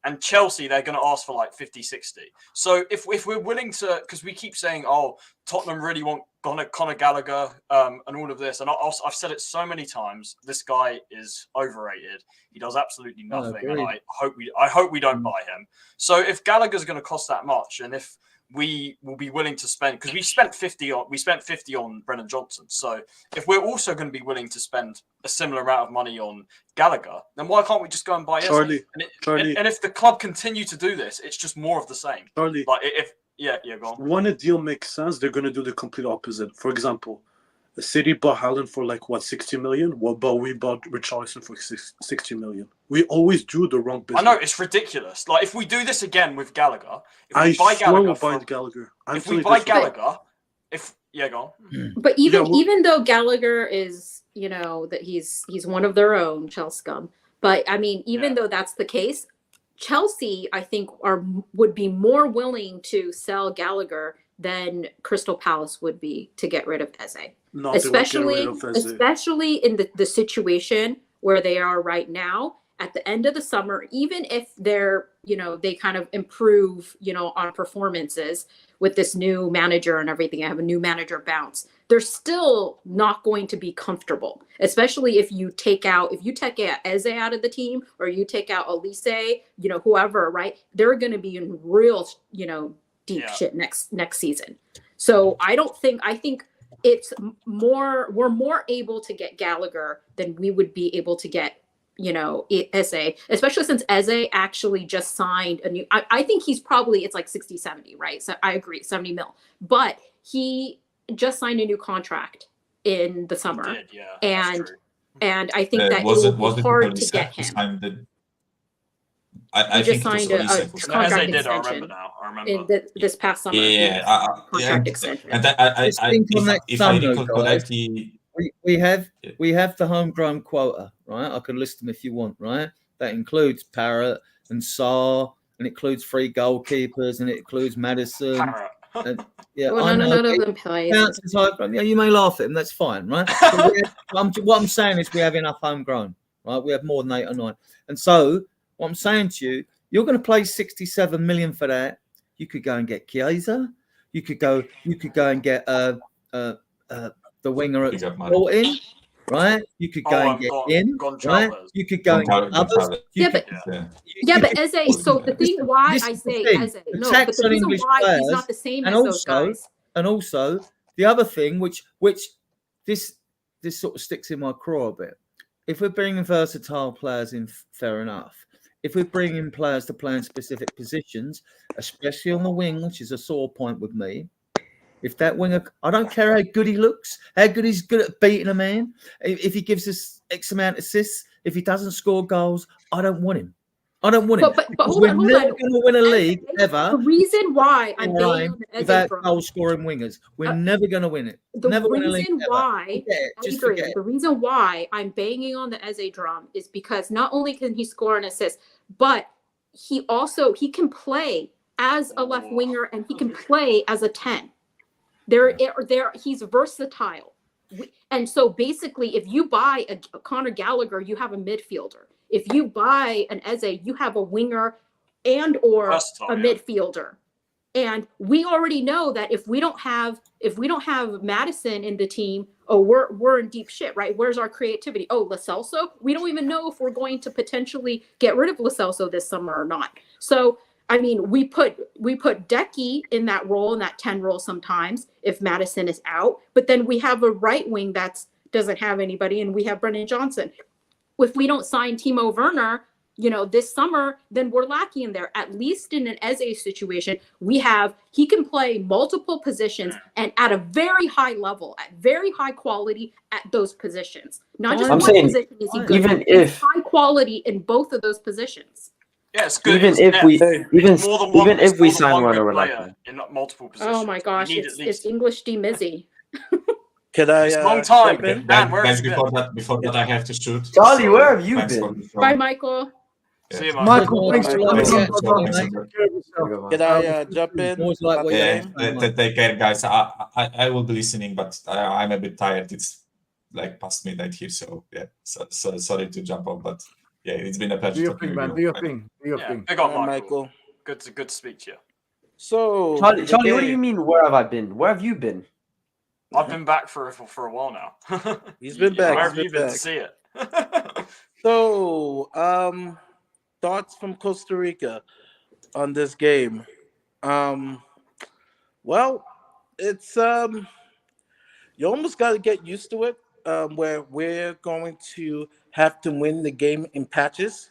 and Chelsea, they're going to ask for like 50, 60. So if we're willing to, because we keep saying, oh, Tottenham really want Conor Gallagher and all of this, and I've said it so many times, this guy is overrated. He does absolutely nothing, and I hope we don't buy him. So if Gallagher's going to cost that much, and if we will be willing to spend, because we spent 50 on Brennan Johnson. So if we're also going to be willing to spend a similar amount of money on Gallagher, then why can't we just go and buy Charlie? And if the club continue to do this, it's just more of the same. Charlie, like go on. When a deal makes sense, they're going to do the complete opposite. For example, the City bought Haaland for 60 million. But we bought Richarlison for 60 million. We always do the wrong business. I know, it's ridiculous. Like if we do this again with Gallagher, If we buy Gallagher, go on. But even though Gallagher is, that he's one of their own, Chelsea scum. But I mean, even though that's the case, Chelsea, I think, would be more willing to sell Gallagher than Crystal Palace would be to get rid of Eze. No, especially in the situation where they are right now. At the end of the summer, even if they're, they kind of improve, on performances with this new manager and everything, I have a new manager bounce, they're still not going to be comfortable, especially if you take out Eze out of the team, or you take out Elise, whoever, right? They're going to be in real, deep shit next season. So I think it's we're more able to get Gallagher than we would be able to get, Eze, especially since Eze actually just signed a new, I think it's like 60, 70, right? So I agree, 70 mil, but he just signed a new contract in the summer. And I think that it will be hard to get him. I just think signed a contract extension. I remember. In this past summer. Contract extension. And if I recall correctly, we have the homegrown quota, right? I can list them if you want, right? That includes Parrott and Sarr, and it includes 3 goalkeepers, and it includes Madison. Parrot. And, yeah, Well, I know. none of them plays. Counts as homegrown. Yeah, you may laugh at him. That's fine, right? But what I'm saying is we have enough homegrown, right? We have more than 8 or 9. And so what I'm saying to you, you're going to play 67 million for that. You could go and get Chiesa. You could go and get the winger at Sporting, right? You could go and get him, right? You could go and get others. But Eze, so the thing why I say Eze, no, but the reason why he's not the same as those guys. And also the other thing, which this sort of sticks in my craw a bit. If we're bringing versatile players in, fair enough. If we're bringing players to play in specific positions, especially on the wing, which is a sore point with me. If that winger, I don't care how good he looks, how good he's good at beating a man. If he gives us X amount of assists, if he doesn't score goals, I don't want him. I don't want him. But hold we're on. never going to win a league ever. The reason why I'm banging on the Eze without drum, goal-scoring wingers, we're never going to win it. the Never win a league reason ever. why Forget it. the reason why I'm banging on the Eze drum is because not only can he score an assist, but he can play as a left winger and he can play as a 10. He's versatile. And so basically, if you buy a Conor Gallagher, you have a midfielder. If you buy an Eze, you have a winger and or a midfielder. And we already know that if we don't have Madison in the team, we're in deep shit, right? Where's our creativity? Oh, Lo Celso? We don't even know if we're going to potentially get rid of Lo Celso this summer or not. So I mean, we put Decky in that role, in that 10 role sometimes if Madison is out, but then we have a right wing that doesn't have anybody, and we have Brendan Johnson. If we don't sign Timo Werner, this summer, then we're lacking there. At least in an Eze situation, he can play multiple positions and at a very high level, at very high quality at those positions. Not just position is he good. Even if high quality in both of those positions. Yeah, it's good. Even if we sign Werner, we're player in multiple positions. Oh my gosh, it's English demizzy. Can I? It's a long time. Guys, before that, I have to shoot. Charlie, where have you been? Bye, Michael. See you, Michael. Thanks for coming on. Can I jump in? Take care, guys. I will be listening, but I'm a bit tired. It's like past midnight here, so yeah. So sorry to jump off, but yeah, it's been a pleasure. Do your thing, man. Do your thing. Big up, Michael. Good to speak to you. So, Charlie, what do you mean? Where have I been? Where have you been? I've been back for a while now. He's been back. Where have you been to see it? So, thoughts from Costa Rica on this game? Well, it's you almost got to get used to it. Where we're going to have to win the game in patches.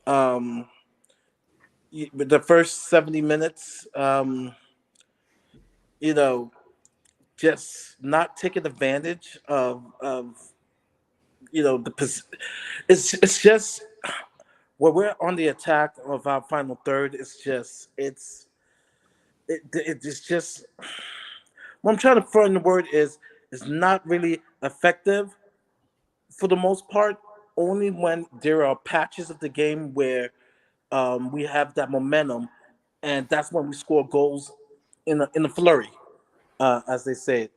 The first 70 minutes, just not taking advantage of it's just when we're on the attack of our final third, it's just what I'm trying to find the word is not really effective for the most part, only when there are patches of the game where we have that momentum, and that's when we score goals in a flurry, as they say it.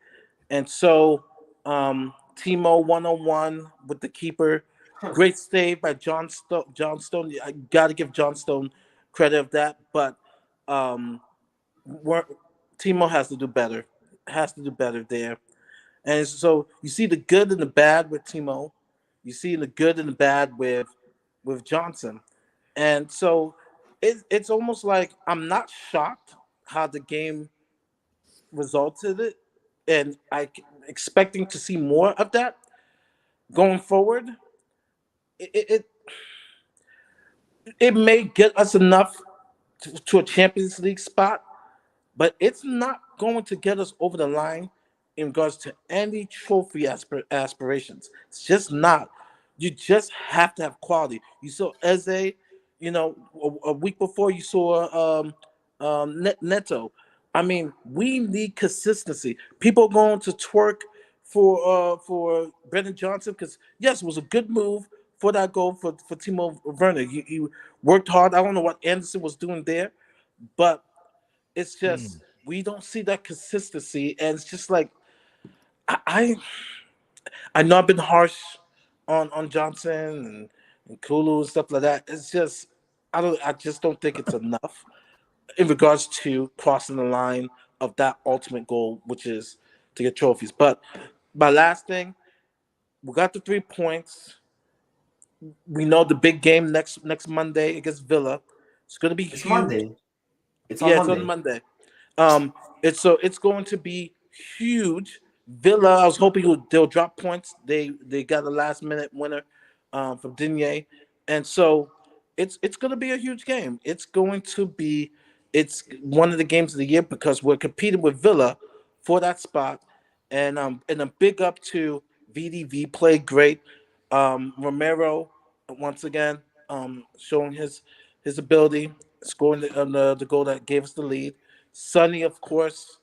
And so Timo 1-on-1 with the keeper, great save by John Stone. I got to give John Stone credit of that, but Timo has to do better. There. And so you see the good and the bad with Timo. You see the good and the bad with Johnson. And so it's almost like I'm not shocked how the game resulted it, and I expecting to see more of that going forward. It may get us enough to a Champions League spot, but it's not going to get us over the line in regards to any trophy aspirations. It's just not. You just have to have quality. You saw Eze, a week before you saw Neto. I mean, we need consistency. People going to twerk for Brendan Johnson because, yes, it was a good move for that goal for Timo Werner. He worked hard. I don't know what Anderson was doing there, but it's just we don't see that consistency, and it's just like I know I've been harsh on Johnson and Kulu and stuff like that. It's just I just don't think it's enough in regards to crossing the line of that ultimate goal, which is to get trophies. But my last thing, we got the 3 points. We know the big game next Monday against Villa. It's going to be huge. Monday. It's on Monday. It's going to be huge. Villa, I was hoping they'll drop points. They got a last minute winner from Digne, and so it's going to be a huge game. It's one of the games of the year because we're competing with Villa for that spot, and a big up to VDV, played great. Romero once again showing his ability, scoring the goal that gave us the lead. Sonny, of course,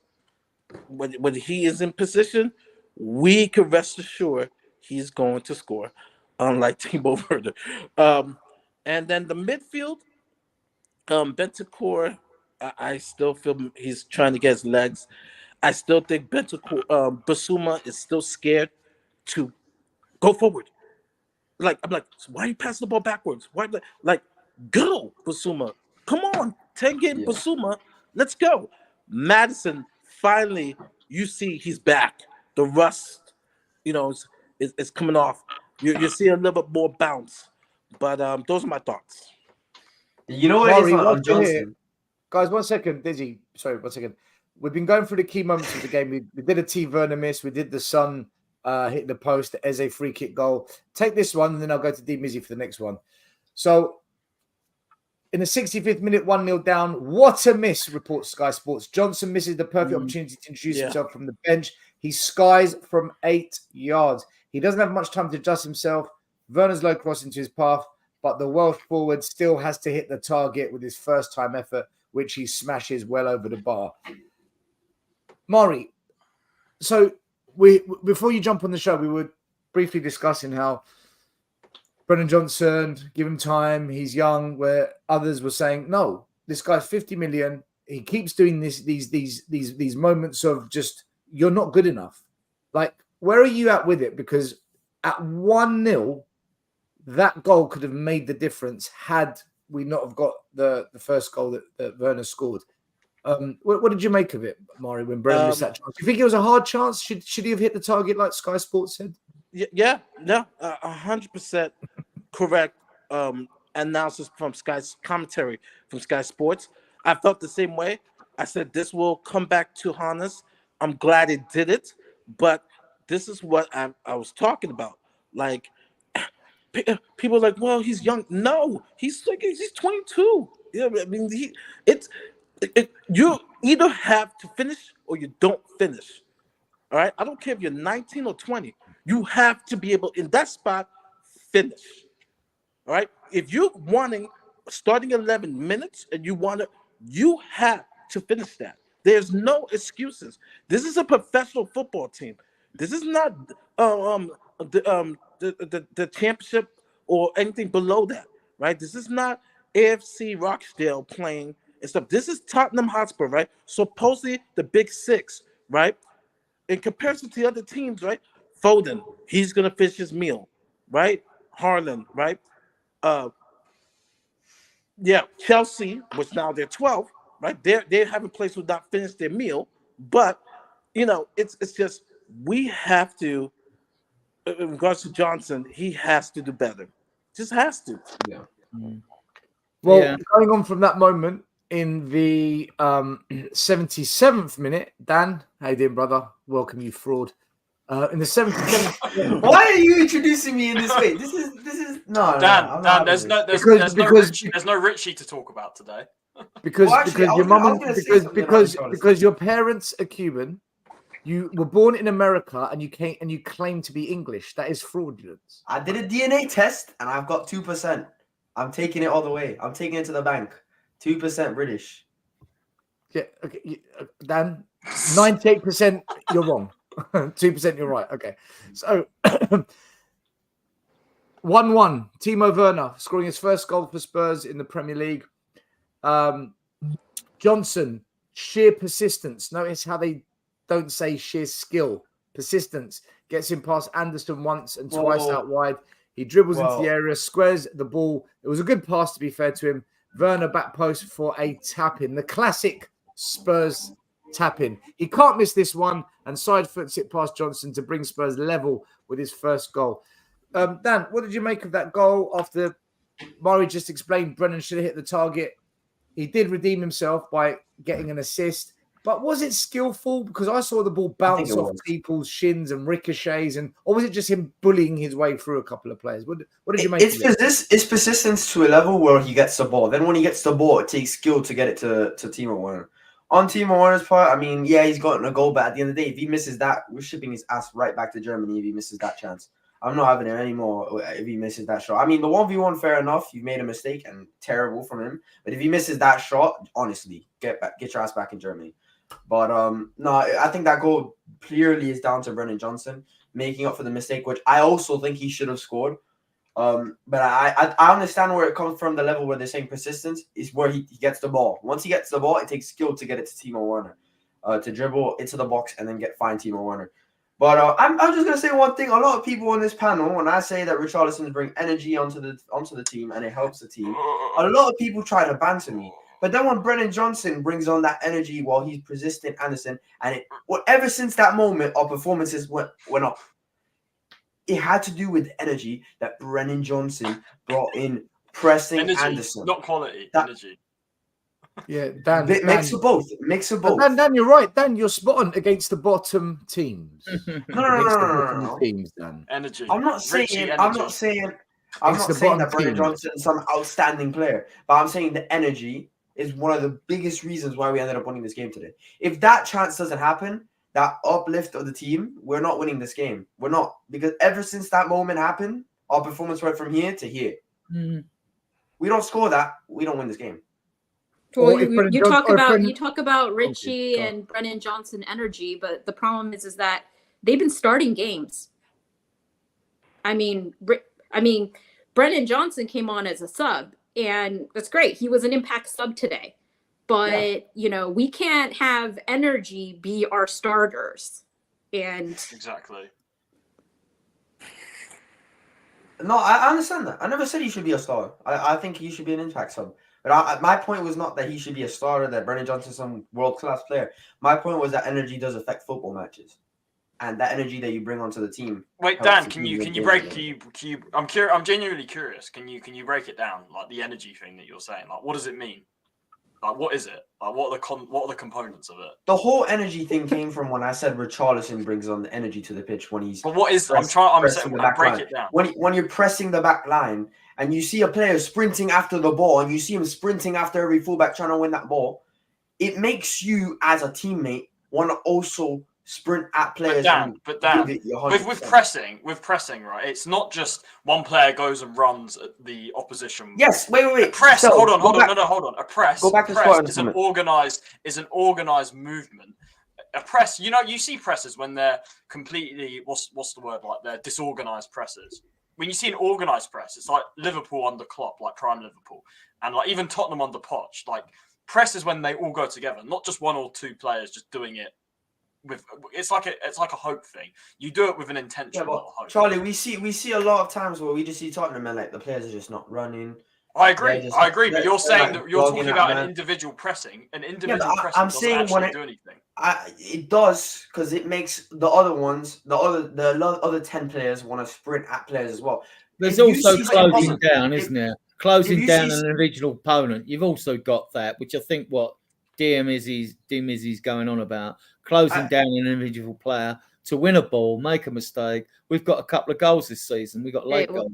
when he is in position, we can rest assured he's going to score, unlike Timo Werner. And then the midfield, Bentancur, I still feel he's trying to get his legs. I still think Bentancur, Basuma is still scared to go forward. I'm like, why are you passing the ball backwards? Why, go, Basuma. Come on, 10-game Basuma. Let's go. Madison, finally, you see he's back. The rust, is coming off. You see a little bit more bounce. But those are my thoughts. You know what Maury, it is on Johnson? Guys, 1 second. Dizzy, sorry, 1 second. We've been going through the key moments of the game. We did a T. Werner miss. We did the Son hitting the post, the Eze free kick goal. Take this one, and then I'll go to D. Mizzy for the next one. So, in the 65th minute, 1-0 down. What a miss, reports Sky Sports. Johnson misses the perfect opportunity to introduce himself from the bench. He skies from 8 yards. He doesn't have much time to adjust himself. Werner's low cross into his path, but the Welsh forward still has to hit the target with his first-time effort, which he smashes well over the bar. Maury, so before you jump on the show, we were briefly discussing how Brennan Johnson, give him time, he's young, where others were saying, no, this guy's 50 million. He keeps doing these moments of just, you're not good enough. Like, where are you at with it? Because at 1-0, that goal could have made the difference had we not have got the first goal that Werner scored. What did you make of it, Maury, when Brennan missed that chance? Do you think it was a hard chance? Should he have hit the target like Sky Sports said? Yeah, 100% correct analysis from Sky's commentary from Sky Sports. I felt the same way. I said this will come back to Hannes. I'm glad it did it, but this is what I was talking about. Like, people are like, well, he's young. No, he's 22. Yeah, I mean, you either have to finish or you don't finish. All right, I don't care if you're 19 or 20. You have to be able, in that spot, finish. All right, if you're wanting starting 11 minutes and you have to finish that. There's no excuses. This is a professional football team. This is not the championship or anything below that, right? This is not AFC Rochdale playing and stuff. This is Tottenham Hotspur, right? Supposedly the Big Six, right? In comparison to the other teams, right? Foden, he's gonna finish his meal, right? Haaland, right? Chelsea, which now they're 12, right? They haven't players who not finished their meal, but it's just we have to. In regards to Johnson, he has to do better. Just has to. Yeah. Well, going on from that moment in the 77th minute, Dan, how you doing, brother? Welcome, you fraud. In the 77th. Why are you introducing me in this way? This is no. Dan, there's no Richie to talk about today. Because your parents are Cuban. You were born in America and you claim to be English. That is fraudulent. I did a DNA test and I've got 2%. I'm taking it all the way. I'm taking it to the bank. 2% British. Yeah, okay. Dan, 98% you're wrong. 2% you're right. Okay. So 1-1. Timo Werner scoring his first goal for Spurs in the Premier League. Johnson, sheer persistence. Notice how they don't say sheer skill. Persistence. Gets him past Anderson once and twice out wide. He dribbles into the area, squares the ball. It was a good pass, to be fair to him. Werner back post for a tap-in. The classic Spurs tap-in. He can't miss this one and side foots it past Johnson to bring Spurs level with his first goal. Dan, what did you make of that goal after Murray just explained Brennan should have hit the target? He did redeem himself by getting an assist. But was it skillful? Because I saw the ball bounce off people's shins and ricochets, or was it just him bullying his way through a couple of players? What did you make of it? It's persistence to a level where he gets the ball. Then when he gets the ball, it takes skill to get it to Timo Werner. On Timo Werner's part, I mean, yeah, he's gotten a goal, but at the end of the day, if he misses that, we're shipping his ass right back to Germany if he misses that chance. I'm not having it anymore if he misses that shot. I mean, the 1v1, fair enough. You made a mistake and terrible from him. But if he misses that shot, honestly, get your ass back in Germany. But no, I think that goal clearly is down to Brennan Johnson making up for the mistake, which I also think he should have scored. But I understand where it comes from. The level where they're saying persistence is where he gets the ball. Once he gets the ball, it takes skill to get it to Timo Werner, to dribble into the box and then find Timo Werner. But I'm just gonna say one thing. A lot of people on this panel, when I say that Richarlison brings energy onto the team and it helps the team, a lot of people try to banter me. But then when Brennan Johnson brings on that energy while he's persisting Anderson, and ever since that moment, our performances went up. It had to do with the energy that Brennan Johnson brought in, pressing energy, Anderson. Not quality, energy. Yeah, Dan. Mix of both. Mix of both. Dan, you're right. Dan, you're spot on against the bottom teams. No. Teams, Dan. Energy. I'm not saying that Brennan Johnson is some outstanding player, but I'm saying the energy is one of the biggest reasons why we ended up winning this game today. If that chance doesn't happen, that uplift of the team, we're not winning this game. We're not, because ever since that moment happened, our performance went from here to here. We don't score that, we don't win this game. Well, you talk about Richie and Brennan Johnson energy, but the problem is that they've been starting games. I mean, Brennan Johnson came on as a sub, and that's great. He was an impact sub today, but we can't have energy be our starters. And exactly. No, I understand that. I never said he should be a star. I think he should be an impact sub. But my point was not that he should be a starter, that Brennan Johnson's some world-class player. My point was that energy does affect football matches. And that energy that you bring onto the team. Wait, Dan, can you I'm genuinely curious. Can you break it down, like the energy thing that you're saying? Like, what does it mean? Like, what is it? Like, what are the components of it? The whole energy thing came from when I said Richarlison brings on the energy to the pitch when he's. But what is? I'm saying, break it down. When you're pressing the back line and you see a player sprinting after the ball and you see him sprinting after every fullback trying to win that ball, it makes you as a teammate want to also sprint at players. But Dan, with pressing, right? It's not just one player goes and runs at the opposition. Yes, wait. A press. Hold on. A press. Go back to press is an organized movement. A press. You see presses when they're completely what's the word, like they're disorganized presses. When you see an organized press, it's like Liverpool under Klopp, like prime Liverpool, and like even Tottenham under Poch. Like press is when they all go together, not just one or two players just doing it. It's like a hope thing. You do it with an intention. Yeah, hope. Charlie, we see a lot of times where we just see Tottenham and like the players are just not running. I agree. But you're saying that you're talking about an individual pressing. An individual pressing doesn't actually do anything. It does, because it makes the other ones, the other 10 players want to sprint at players as well. There's also closing down, isn't there? Closing down an individual opponent. You've also got that, which I think what DM Izzy's going on about. Closing down an individual player to win a ball, make a mistake. We've got a couple of goals this season. We've got late goals.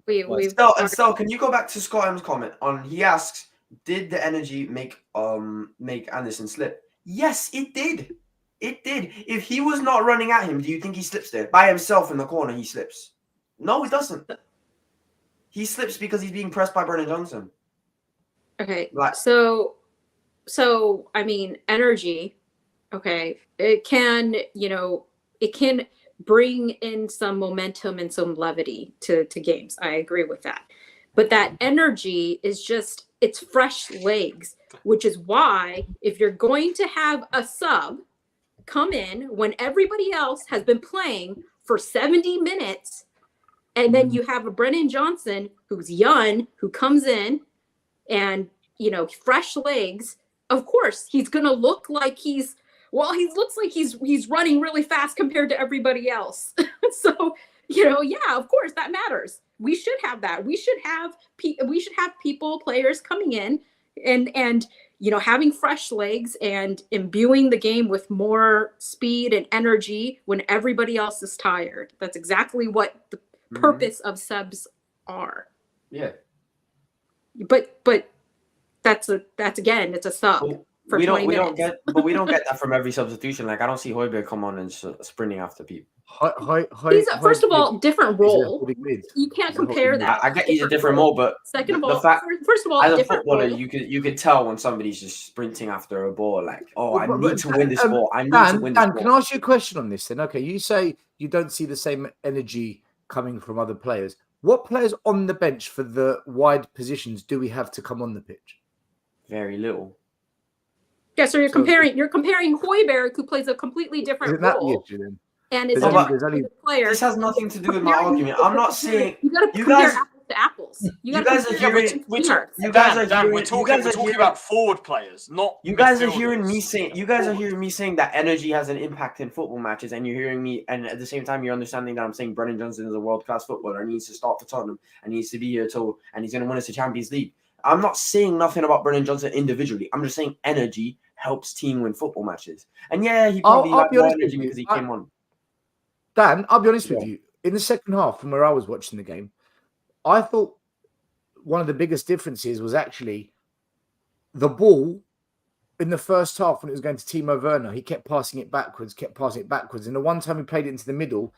So can you go back to Scott M's comment on? He asks, "Did the energy make Anderson slip?" Yes, it did. It did. If he was not running at him, do you think he slips there by himself in the corner? He slips. No, he doesn't. He slips because he's being pressed by Brennan Johnson. Okay, so I mean, energy. Okay, it can bring in some momentum and some levity to games. I agree with that. But that energy is just, it's fresh legs, which is why if you're going to have a sub come in when everybody else has been playing for 70 minutes, and then you have a Brennan Johnson who's young, who comes in and, you know, fresh legs, of course, he's going to look like he looks like he's running really fast compared to everybody else. So, you know, yeah, of course that matters. We should have that. We should have people, players coming in and you know, having fresh legs and imbuing the game with more speed and energy when everybody else is tired. That's exactly what the purpose of subs are. Yeah. But that's again, it's a sub. But For we 20 don't minutes. we don't get that from every substitution. Like, I don't see Højbjerg come on and sprinting after people. First of all, different role. You can't compare that. I get he's a different role, but Second of the all, fact, first of all, as a different footballer, role. you could tell when somebody's just sprinting after a ball. Like, oh, I But- need to win this ball. I need to win this Dan, ball. can I ask you a question on this then? Okay, you say you don't see the same energy coming from other players. What players on the bench for the wide positions do we have to come on the pitch? Very little. Yeah, so you're comparing Højbjerg, who plays a completely different Isn't that the role, issue then? and is a There's different only- player. This has nothing to do with my argument. I'm not saying You got to you compare guys. apples to apples. You gotta guys are compare what hearing. you are. You guys are Dan, hearing. we're You talking guys are hearing about forward players, not You guys are midfielders. hearing me saying. You guys are hearing me saying that energy has an impact in football matches, and you're hearing me, and at the same time, you're understanding that I'm saying Brennan Johnson is a world-class footballer and needs to start for Tottenham and needs to be here and he's going to win us the Champions League. I'm not saying nothing about Brennan Johnson individually. I'm just saying energy helps team win football matches. And yeah, he probably I'll had be more honest with energy you. because he came on. Dan, I'll be honest with Yeah. you. In the second half, from where I was watching the game, I thought one of the biggest differences was actually the ball in the first half when it was going to Timo Werner. He kept passing it backwards. And the one time he played it into the middle,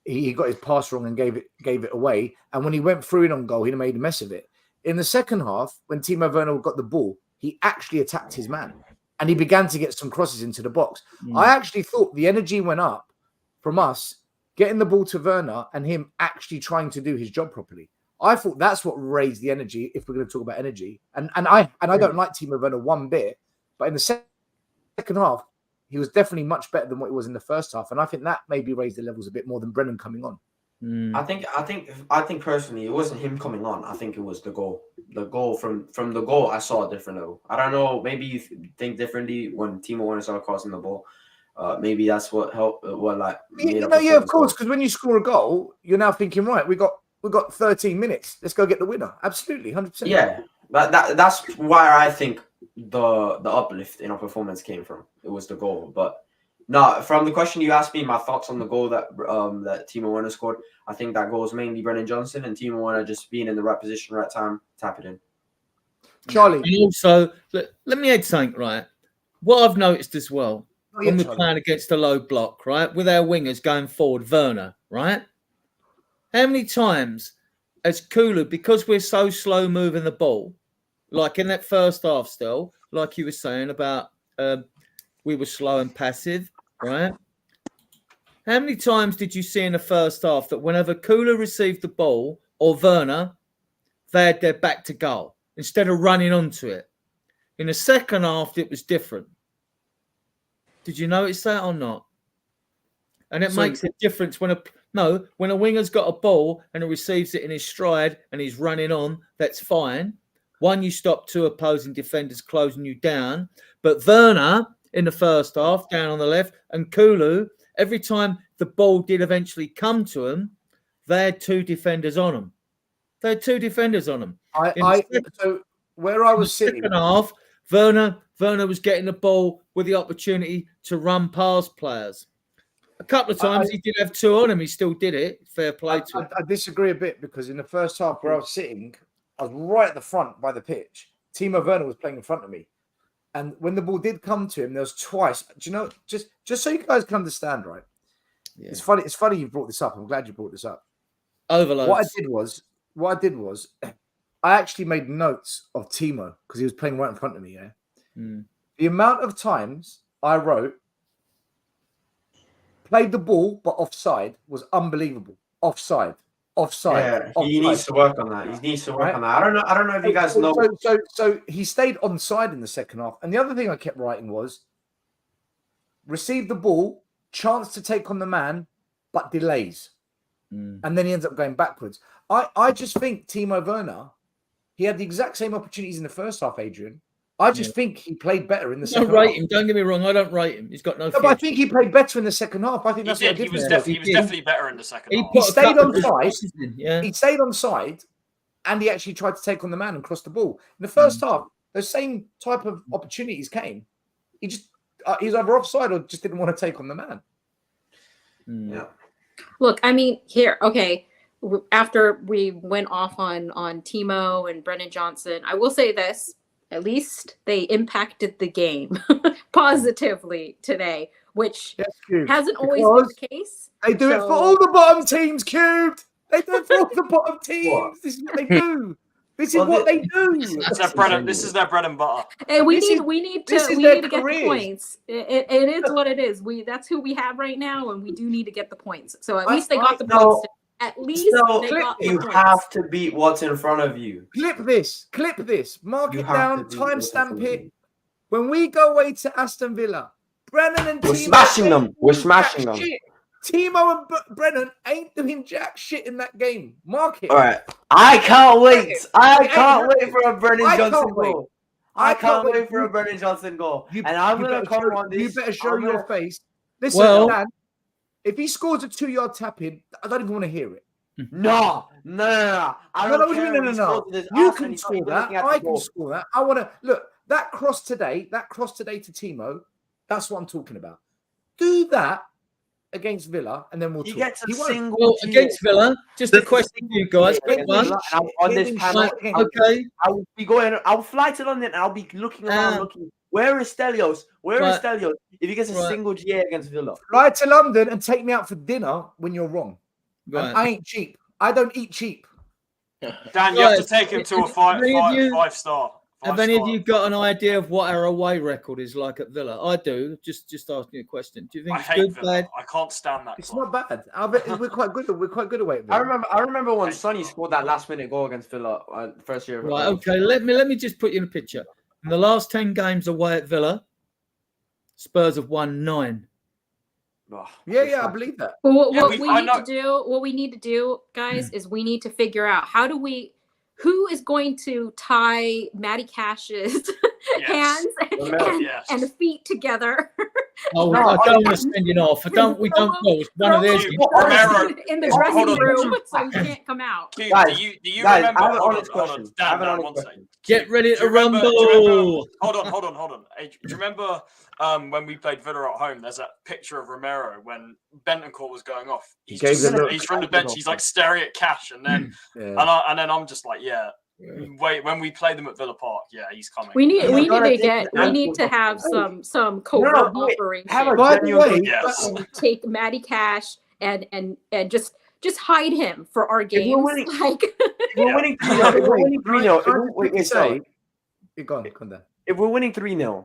he got his pass wrong and gave it away. And when he went through in on goal, he made a mess of it. In the second half, when Timo Werner got the ball, he actually attacked his man and he began to get some crosses into the box. I actually thought the energy went up from us getting the ball to Werner and him actually trying to do his job properly. I thought that's what raised the energy, if we're going to talk about energy. And I don't like Timo Werner one bit, but in the second half, he was definitely much better than what he was in the first half. And I think that maybe raised the levels a bit more than Brennan coming on. I think personally, it wasn't him coming on. I think it was the goal. The goal from the goal, I saw a different level. I don't know. Maybe you think differently when Timo Werner started crossing the ball. Maybe that's what helped. Of course. Because when you score a goal, you're now thinking, right, we got 13 minutes. Let's go get the winner. Absolutely, 100%. Yeah, but that's where I think the uplift in our performance came from. It was the goal, but. No, from the question you asked me, my thoughts on the goal that Timo Werner scored, I think that goal is mainly Brennan Johnson and Timo Werner just being in the right position, right time, tap it in. Charlie. And also, let me add something, right? What I've noticed as well, when we're playing against a low block, right, with our wingers going forward, Werner, right? How many times as Kulu, because we're so slow moving the ball, like in that first half still, like you were saying about we were slow and passive, right? How many times did you see in the first half that whenever Kula received the ball or Werner, they had their back to goal instead of running onto it? In the second half, it was different. Did you notice that or not? And it makes a difference when a winger's got a ball and he receives it in his stride and he's running on, that's fine. One, you stop two opposing defenders closing you down. But Werner in the first half, down on the left, and Kulu, every time the ball did eventually come to him, they had two defenders on them. So where I was sitting, second half, Werner was getting the ball with the opportunity to run past players. A couple of times he did have two on him. He still did it. Fair play to him. I disagree a bit because in the first half where I was sitting, I was right at the front by the pitch. Timo Werner was playing in front of me. And when the ball did come to him, there was twice. Do you know, just so you guys can understand, right? Yeah. It's funny you brought this up. I'm glad you brought this up. Overload. What I did was I actually made notes of Timo because he was playing right in front of me, yeah? The amount of times I wrote played the ball, but offside was unbelievable. Offside. Yeah, he needs to work on that. He needs to work on that. I don't know if you guys know. So he stayed onside in the second half. And the other thing I kept writing was receive the ball, chance to take on the man, but delays. And then he ends up going backwards. I just think Timo Werner, he had the exact same opportunities in the first half, Adrian. I just think he played better in the second half. Don't rate him. Don't get me wrong. I don't rate him. He's got no. But I think he played better in the second half. I think that's what he was definitely better in the second half. He stayed on side. He stayed on side, and he actually tried to take on the man and cross the ball. In the first half, those same type of opportunities came. He just he's either offside or just didn't want to take on the man. Yeah. Look, I mean, here, okay. After we went off on Timo and Brennan Johnson, I will say this. At least they impacted the game positively today, which hasn't always been the case. They do it for all the bottom teams, Cubed. They do it for all the bottom teams. This is what they do. This is what they do. This is their bread and butter. And we need to get the points. It is what it is. That's who we have right now, and we do need to get the points. So at least they got the points. At least they got you have to beat what's in front of you. Clip this, mark it down, timestamp it. When we go away to Aston Villa, Brennan and We're Timo smashing them. We're smashing them. shit. Timo and Brennan ain't doing jack shit in that game. Mark it. All right. I can't wait. I can't wait for a Brennan Johnson goal. I can't wait for a Brennan Johnson goal. And I'm going to come on this. You better show your face. Listen, Dan, if he scores a 2-yard tap in, I don't even want to hear it. No. No. You can score that. I can score that. I want to look that cross today to Timo. That's what I'm talking about. Do that against Villa, and then we'll talk. Gets a single against Villa. Just a question for you guys. Quick one. On this panel, okay. I'll be going. I'll fly to London and I'll be looking around, looking. Where is Stelios? Where is Stelios? If he gets a single GA against Villa, fly to London and take me out for dinner when you're wrong. Right. I ain't cheap. I don't eat cheap. Dan, you have to take him to a five star. Have any of you got an idea of what our away record is like at Villa? I do. Just asking a question. Do you think it's good, bad? I can't stand that. It's not bad. We're quite good. We're quite good away at Villa. I remember when Sonny scored that last-minute goal against Villa first year. Right. Okay. Let me just put you in a picture. In the last 10 games away at Villa, Spurs have won 9. Yeah, I believe that. Well, what we need to do, guys, is we need to figure out who is going to tie Matty Cash's hands and feet together. Oh, I don't want to send you off. We don't know. It's one of those. In the dressing room, so you can't come out. Do you remember? Hold on, Dan, one second. Get ready to rumble. Hold on. Do you remember when we played Villa at home? There's that picture of Romero when Bentancur was going off. He's from the bench. He's like staring at Cash, and then and then I'm just like, wait. When we play them at Villa Park, he's coming. We need to have some covert buffering. By the way, take Matty Cash and just hide him for our games. We're winning 3-0. If we're winning 3-0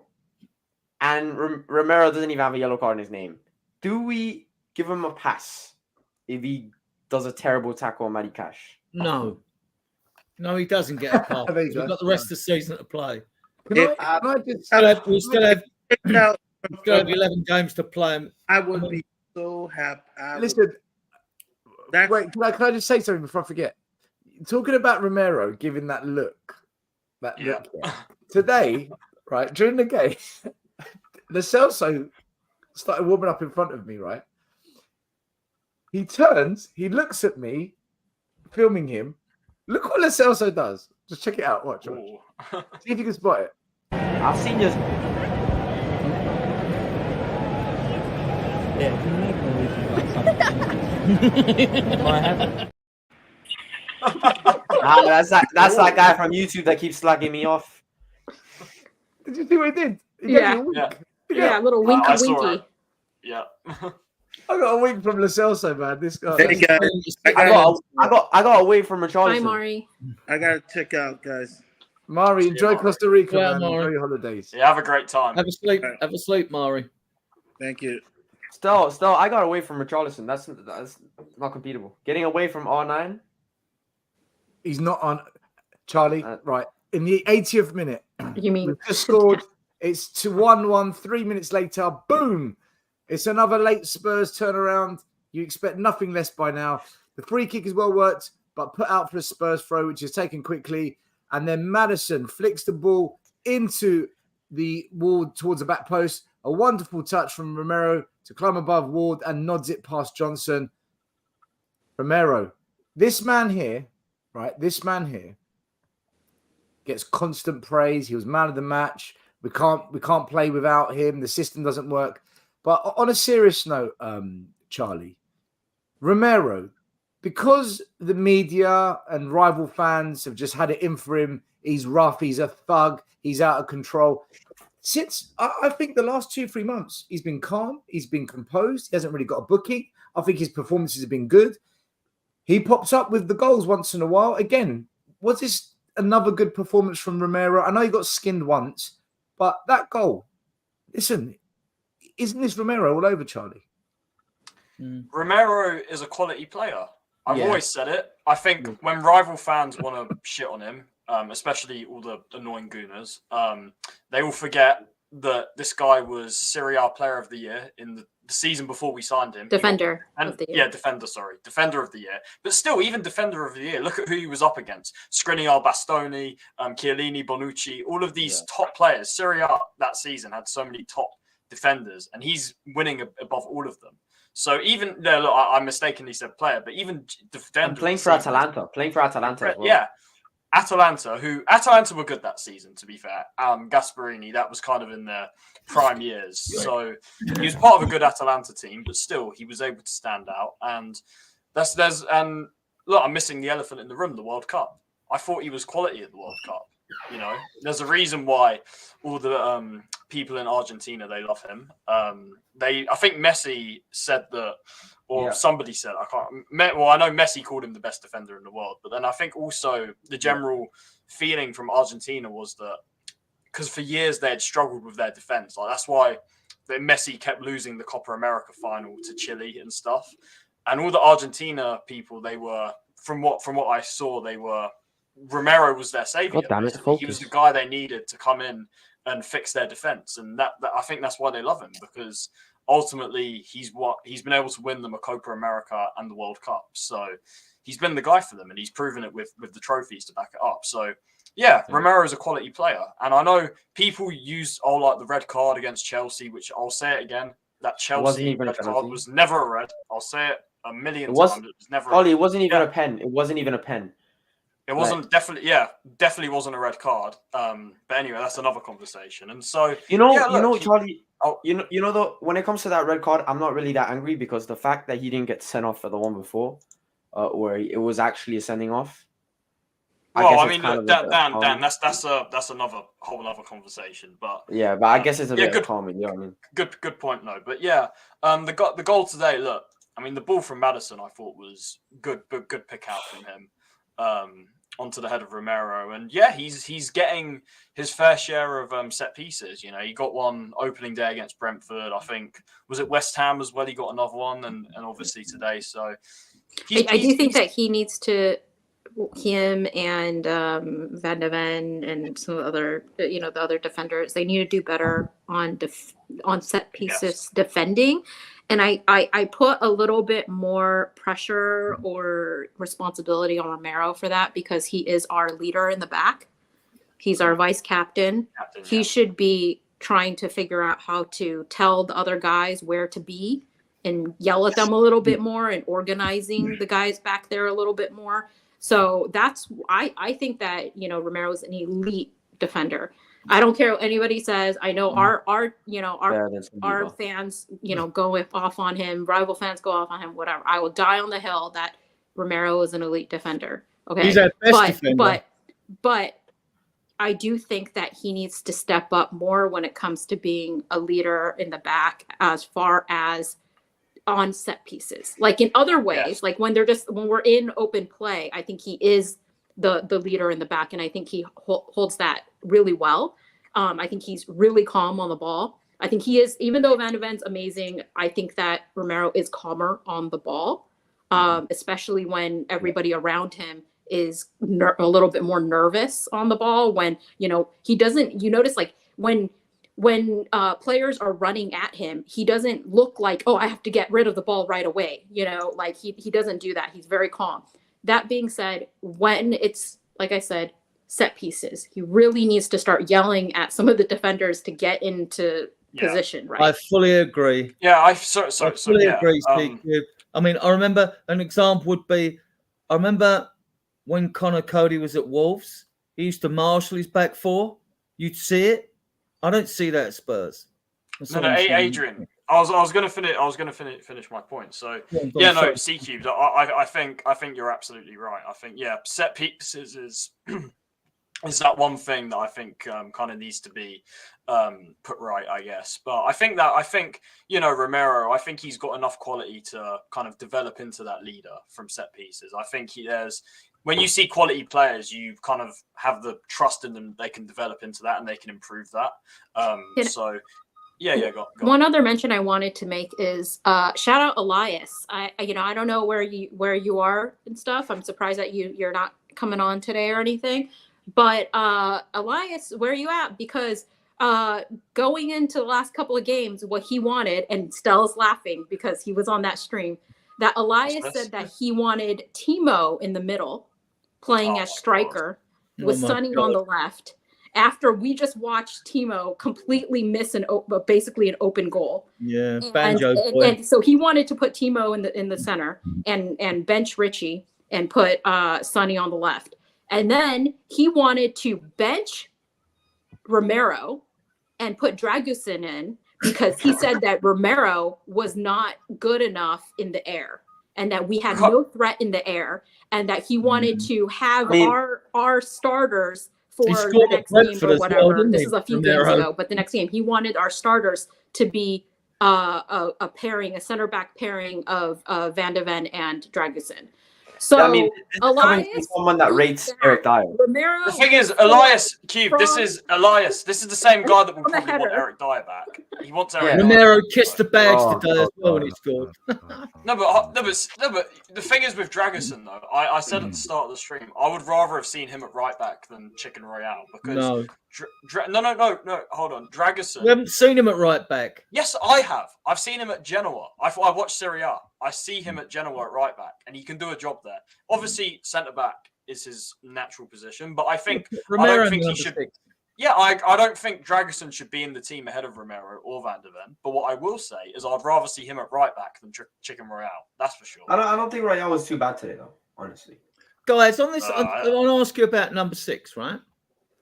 and Romero doesn't even have a yellow card in his name, do we give him a pass if he does a terrible tackle on Matty Cash? No, he doesn't get a pass. We've got the rest of the season to play. We still have 11 games to play. I would be so happy. Listen. Wait, can I just say something before I forget? Talking about Romero giving that look today, right, during the game, the Celso started warming up in front of me, right? He turns, he looks at me, filming him. Look what Lo Celso does. Just check it out. Watch. See if you can spot it. I've seen you. That's that guy from YouTube that keeps slagging me off. Did you see what he did? Yeah, a little winky. Yeah. I got a wink from Lo Celso, man. This guy. I got a wink from Richarlison. Hi, Mari. I gotta check out, guys. Mari, enjoy Costa Rica, man. Enjoy your holidays. Yeah, have a great time. Have a sleep, Mari. Thank you. Still, I got away from Richarlison. That's not competable. Getting away from R9. He's not on. Charlie, right. In the 80th minute, You mean we've just scored. It's to 1-1. 3 minutes later, boom! It's another late Spurs turnaround. You expect nothing less by now. The free kick is well worked, but put out for a Spurs throw, which is taken quickly. And then Maddison flicks the ball into the Ward towards the back post. A wonderful touch from Romero to climb above Ward and nods it past Johnson. Romero, this man here, right? This man here gets constant praise. He was man of the match. We can't play without him. The system doesn't work. But on a serious note, Charlie, Romero, because the media and rival fans have just had it in for him, he's rough, he's a thug, he's out of control. Since I think the last 2-3 months, he's been calm, he's been composed, he hasn't really got a booking. I think his performances have been good. He pops up with the goals once in a while. Again, was this another good performance from Romero? I know he got skinned once, but that goal, listen, isn't this Romero all over, Charlie? Romero is a quality player. I've always said it. I think when rival fans want to shit on him, especially all the annoying gooners, they will forget that this guy was Serie A Player of the Year in the season before we signed him. Defender of the year. Yeah, Defender of the Year. But still, even Defender of the Year, look at who he was up against. Skriniar, Bastoni, Chiellini, Bonucci, all of these top players. Serie A that season had so many top defenders, and he's winning above all of them. So even look, I mistakenly said player, but even defender. And playing for Atalanta as well. Yeah, Atalanta were good that season. To be fair, Gasperini, that was kind of in their prime years. So he was part of a good Atalanta team, but still he was able to stand out. And and look, I'm missing the elephant in the room, the World Cup. I thought he was quality at the World Cup. You know, there's a reason why all the people in Argentina, they love him. I think Messi said that, or somebody said, I know Messi called him the best defender in the world, but then I think also the general feeling from Argentina was that because for years they had struggled with their defense. Like that's why Messi kept losing the Copa America final to Chile and stuff. And all the Argentina people, they were, from what I saw, they were, Romero was their savior. He was the guy they needed to come in and fix their defense, and that I think that's why they love him, because ultimately he's been able to win them a Copa America and the World Cup. So he's been the guy for them, and he's proven it with the trophies to back it up. So Romero is a quality player, and I know people use like the red card against Chelsea, which I'll say it again, that Chelsea red card was never a red. I'll say it a million times. It was never. Ollie, it wasn't even a pen. It wasn't even a pen. It wasn't definitely wasn't a red card. But anyway, that's another conversation. And so Charlie. Though, when it comes to that red card, I'm not really that angry because the fact that he didn't get sent off for the one before, where it was actually a sending off. Well, I mean, look, Dan, that's another whole other conversation. But but I guess it's a bit calming. You know what I mean? Good point, no. But the goal today. Look, I mean, the ball from Maddison, I thought was good pick out from him. Onto the head of Romero, and he's getting his fair share of set pieces. You know, he got one opening day against Brentford. I think was it West Ham as well. He got another one, and obviously today. So I do think that he needs to, him and Van de Ven and some other, the other defenders, they need to do better on set pieces defending. And I put a little bit more pressure or responsibility on Romero for that because he is our leader in the back. He's our vice captain. He should be trying to figure out how to tell the other guys where to be and yell at them a little bit more and organizing the guys back there a little bit more. So that's, I think that, Romero's an elite defender. I don't care what anybody says. I know our fans, go off on him. Rival fans go off on him. Whatever. I will die on the hill that Romero is an elite defender. Okay, he's our best defender. But I do think that he needs to step up more when it comes to being a leader in the back, as far as on set pieces. Like in other ways, like when we're in open play, I think he is the leader in the back, and I think he holds that really well. I think he's really calm on the ball. I think he is, even though Van de Ven's amazing, I think that Romero is calmer on the ball, especially when everybody around him is a little bit more nervous on the ball. When, he doesn't, you notice like when players are running at him, he doesn't look like, oh, I have to get rid of the ball right away. Like he doesn't do that. He's very calm. That being said, when it's, like I said, set pieces, he really needs to start yelling at some of the defenders to get into position, right? I fully agree. Yeah, I fully agree, CQ. I mean, I remember an example would be, I remember when Connor Cody was at Wolves, he used to marshal his back four. You'd see it. I don't see that at Spurs. Adrian, I was going to finish my point. So CQ. I think you're absolutely right. I think set pieces is is that one thing that I think kind of needs to be put right, I guess. But I think Romero, I think he's got enough quality to kind of develop into that leader from set pieces. I think when you see quality players, you kind of have the trust in them. They can develop into that and they can improve that. Go. One other mention I wanted to make is shout out Elias. I don't know where you are and stuff. I'm surprised that you're not coming on today or anything. But Elias, where are you at? Because going into the last couple of games, what he wanted, and Stell's laughing because he was on that stream, that Elias said that he wanted Timo in the middle, playing as striker, with Sonny on the left. After we just watched Timo completely miss basically an open goal. Yeah, and so he wanted to put Timo in the center and bench Richie and put Sonny on the left. And then he wanted to bench Romero and put Dragusin in because he said that Romero was not good enough in the air and that we had no threat in the air and that he wanted to have our starters for the next game or whatever. This is a few games ago, but the next game he wanted our starters to be a center back pairing of Van de Ven and Dragusin. So this is coming from someone that rates Eric Dyer. Romero, the thing is, Elias Cube. This is the same guy that will probably want Eric Dyer back. He wants Eric. Romero kissed the bags today as well when he scored. No, but the thing is with Dragusin though, I said at the start of the stream, I would rather have seen him at right back than Chicken Royale because no, hold on, Dragusin. We haven't seen him at right back. Yes, I have. I've seen him at Genoa. I watched Serie A. I see him at Genoa at right back, and he can do a job there. Obviously, centre back is his natural position, but I think I don't think he should. Yeah, I don't think Dragusin should be in the team ahead of Romero or Van de Ven. But what I will say is I'd rather see him at right back than Chicken Royale. That's for sure. I don't think Royale was too bad today, though. Honestly, guys, on this, I want to ask you about number 6, right?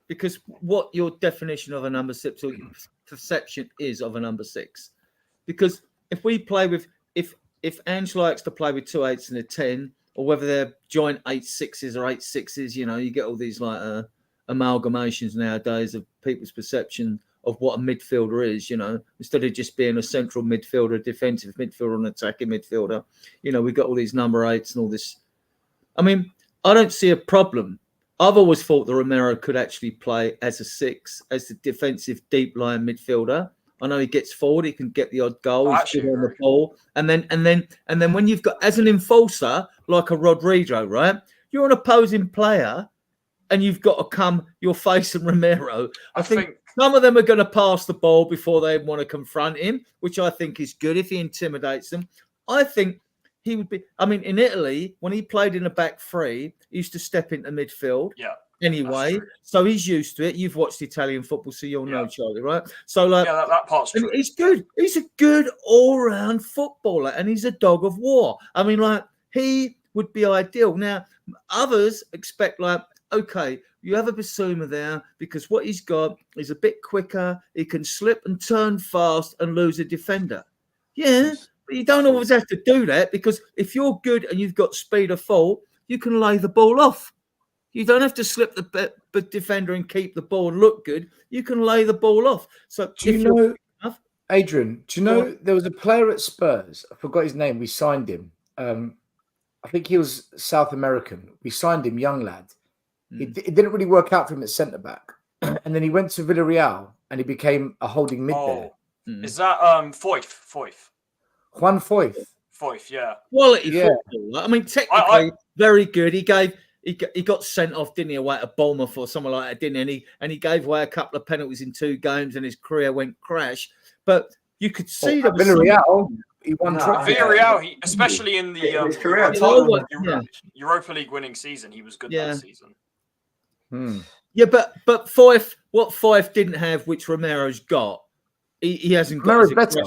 Because what your definition of a number 6 or your perception is of a number 6. Because if we play with if Ange likes to play with 2 8s and a 10, or whether they're joint 8 6s or 8 6s, you get all these like amalgamations nowadays of people's perception of what a midfielder is, instead of just being a central midfielder, defensive midfielder, and attacking midfielder. We've got all these number 8s and all this. I mean, I don't see a problem. I've always thought that Romero could actually play as a 6, as the defensive deep line midfielder. I know he gets forward, he can get the odd goal, he's good on the ball. And then when you've got as an enforcer like a Rodrigo, right? You're an opposing player and you've got to you're facing Romero. I think some of them are going to pass the ball before they want to confront him, which I think is good if he intimidates them. I think he would be. I mean, in Italy, when he played in a back 3, he used to step into midfield. Yeah. Anyway, so he's used to it. You've watched Italian football, so you'll know, Charlie, right? So, that part's true. He's good. He's a good all-round footballer, and he's a dog of war. I mean, he would be ideal. Now, others expect, okay, you have a Basuma there because what he's got is a bit quicker. He can slip and turn fast and lose a defender. Yeah, but you don't always have to do that because if you're good and you've got speed of fault, you can lay the ball off. You don't have to slip the defender and keep the ball and look good. You can lay the ball off. So, Adrian, do you know there was a player at Spurs? I forgot his name. We signed him. I think he was South American. We signed him, young lad. It didn't really work out for him at centre back, and then he went to Villarreal and he became a holding mid there. Is that Foyth? Juan Foyth. Foyth, yeah. Quality football. I mean, technically very good. He got sent off, didn't he, away at Bournemouth or something like that, didn't he? And he gave away a couple of penalties in 2 games, and his career went crash. But you could see that Villarreal. He won Villarreal, especially in the his career Europa League winning season, he was good that season. Yeah, but Foyth, what Foyth didn't have, which Romero's got, he hasn't got. Romero's better.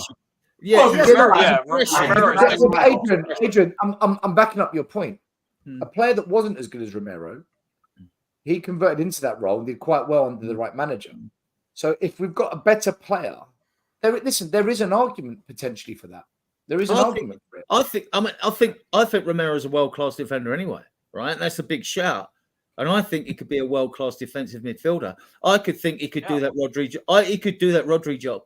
Adrian, I'm backing up your point. A player that wasn't as good as Romero, he converted into that role and did quite well under the right manager. So if we've got a better player, there is an argument potentially for that. There is an argument for it. I think Romero's a world-class defender anyway, right? That's a big shout. And I think he could be a world-class defensive midfielder. I could think he could do that Rodri. He could do that Rodri job.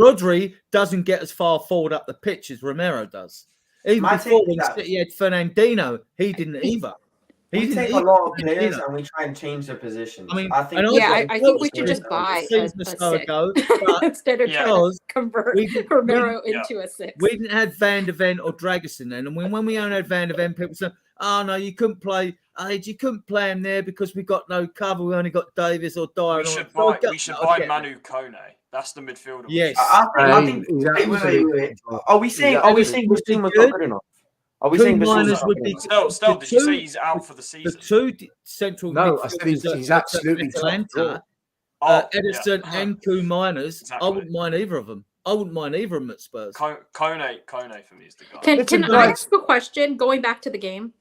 Rodri doesn't get as far forward up the pitch as Romero does. Even before when City had Fernandinho, he didn't either. We take a lot of players and we try and change their positions. I think we should just buy a 6 instead of trying to convert Romero into a 6. We didn't have Van der Ven or Dragusin then, and when we only had Van der Ven, people said, "Oh no, you couldn't play. You couldn't play him there because we got no cover. We only got Davis or Dyer." We should buy Manu Kone. That's the midfielder. Yes, I think. Wait. Are we saying this team was not good enough? Are we saying Miners would be? Still, did you say he's out for the season? The 2 central. No, I said he's absolutely Atlanta. Edison and Koo Miners. Exactly. I wouldn't mind either of them. At Spurs. Kone for me is the guy. Can I ask a question? Going back to the game,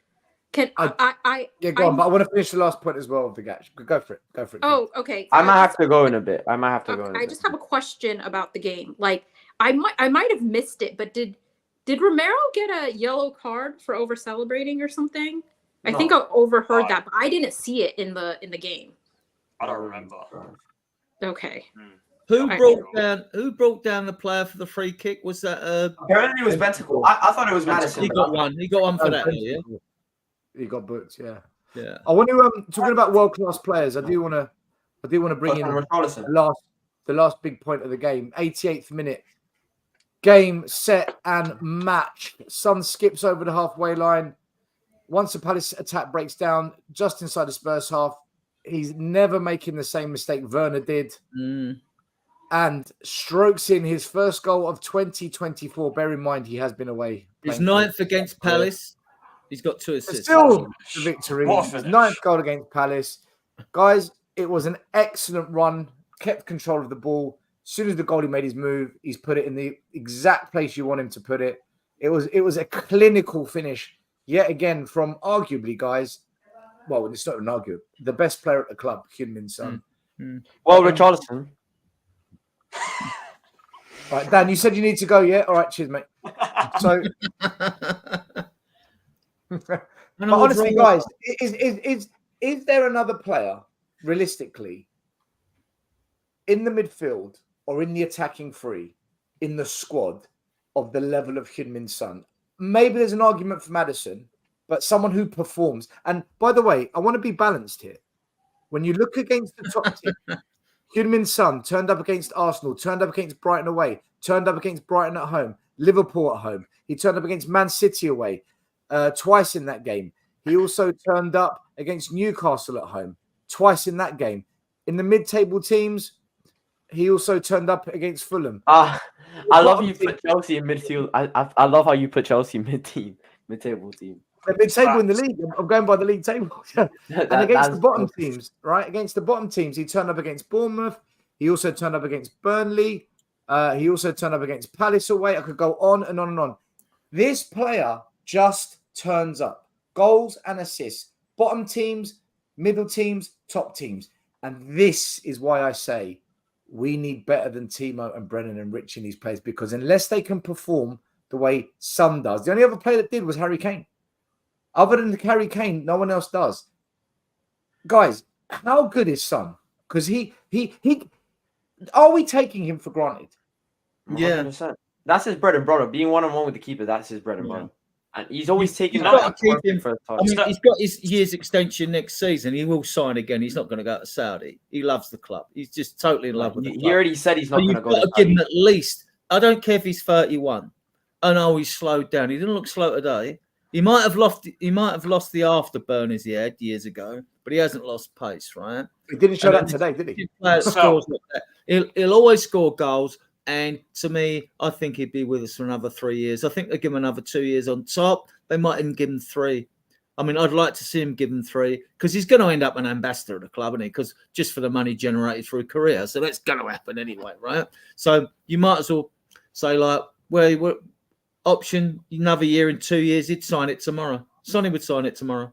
go on. But I want to finish the last point as well of the match. Go for it. Oh, okay. I might have to go in a bit. I just have a question about the game. Like, I might have missed it, but did Romero get a yellow card for over celebrating or something? I think I overheard that, but I didn't see it in the game. I don't remember. Okay. Who brought down the player for the free kick? Was that apparently it was Bentacle. I thought it was Madison. He got one for that, yeah. He got booked, yeah. Yeah. I want to talking about world class players. I do want to bring in the last big point of the game. 88th minute. Game, set, and match. Son skips over the halfway line. Once the Palace attack breaks down, just inside the Spurs half, he's never making the same mistake Werner did. And strokes in his first goal of 2024. Bear in mind, he has been away. His 9th against Palace. He's got 2 assists. Still the victory. His 9th goal against Palace. Guys, it was an excellent run. Kept control of the ball. As soon as the goalie made his move, he's put it in the exact place you want him to put it. It was a clinical finish, yet again, from arguably, guys, well, it's not an argument, the best player at the club, Heung-min Son. Well, Richarlison. Right, Dan, you said you need to go, yeah? All right, cheers, mate. So, but honestly, guys, is there another player, realistically, in the midfield or in the attacking three, in the squad of the level of Heung-min Son? Maybe there's an argument for Maddison, but someone who performs. And by the way, I want to be balanced here. When you look against the top team, Heung-min Son turned up against Arsenal, turned up against Brighton away, turned up against Brighton at home, Liverpool at home. He turned up against Man City away twice in that game. He also turned up against Newcastle at home twice in that game. In the mid-table teams, he also turned up against Fulham. I love how you put Chelsea in midfield. I love how you put Chelsea mid-table team. They're mid-table in the league. I'm going by the league table. And against the bottom teams, right? Against the bottom teams, he turned up against Bournemouth. He also turned up against Burnley. He also turned up against Palace away. I could go on and on and on. This player just turns up. Goals and assists. Bottom teams, middle teams, top teams. And this is why I say we need better than Timo and Brennan and Rich in these players, because unless they can perform the way Son does, the only other player that did was Harry Kane. Other than Harry Kane, no one else does. Guys, how good is Son? Because he are we taking him for granted? 100%. That's his bread and butter. Being one-on-one with the keeper, that's his bread and butter. And he's always taking You've that. got to keep him. For a I mean, he's got his year's extension next season. He will sign again. He's not going to go to Saudi. He loves the club. He's just totally in love with the club. He already said he's not going to go. You've got to give him at least. I don't care if he's 31. I know he's slowed down. He didn't look slow today. He might have lost the afterburners he had years ago, but he hasn't lost pace, right? He didn't show that today, did he? Scores like that. He'll always score goals. And to me, I think he'd be with us for another 3 years. I think they'll give him another 2 years on top. They might even give him 3. I mean, I'd like to see him give him 3 because he's going to end up an ambassador of the club, isn't he? Because just for the money generated through career. So that's going to happen anyway, right? So you might as well say, like, well, option another year in 2 years, he'd sign it tomorrow. Sonny would sign it tomorrow.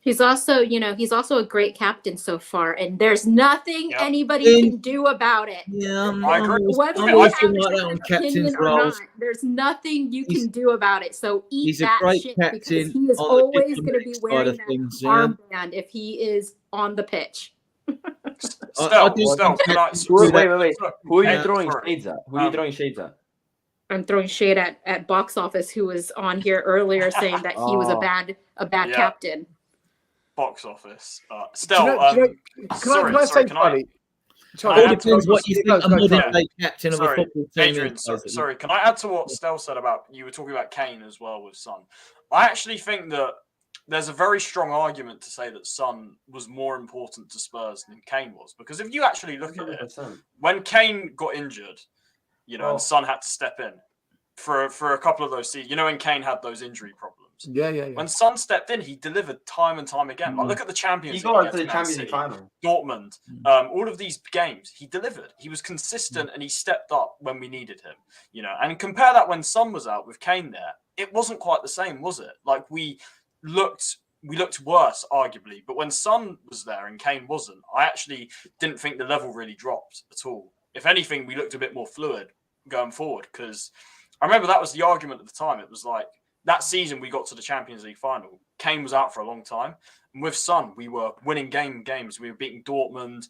He's also a great captain so far, and there's nothing anybody can do about it. Yeah, I agree. Whether I'm you always have like a that on different captain's opinion or roles. not, there's nothing you can do about it. So eat He's a that great shit captain because he is on the always going to be diplomatic side wearing of that things, yeah. armband if he is on the pitch. Stell, Wait. Who are you throwing shades at? Who are you throwing shades at? I'm throwing shade at Box Office, who was on here earlier saying that he was a bad captain. Box Office. Stell, can I say, buddy? It depends what you think a modern day captain of a football team Adrian, is. sorry, can I add to what Stell said about, you were talking about Kane as well with Son. I actually think that there's a very strong argument to say that Son was more important to Spurs than Kane was. Because if you actually look at it, when Kane got injured, and Son had to step in for a couple of those seasons. When Kane had those injury problems. Yeah. When Son stepped in, he delivered time and time again. Like, look at the Champions League. He got into the Champions League final. Dortmund, all of these games, he delivered. He was consistent and he stepped up when we needed him. And compare that when Son was out with Kane there, it wasn't quite the same, was it? Like we looked worse, arguably. But when Son was there and Kane wasn't, I actually didn't think the level really dropped at all. If anything, we looked a bit more fluid going forward because I remember that was the argument at the time. It was like that season we got to the Champions League final. Kane was out for a long time. And with Son, we were winning games. We were beating Dortmund,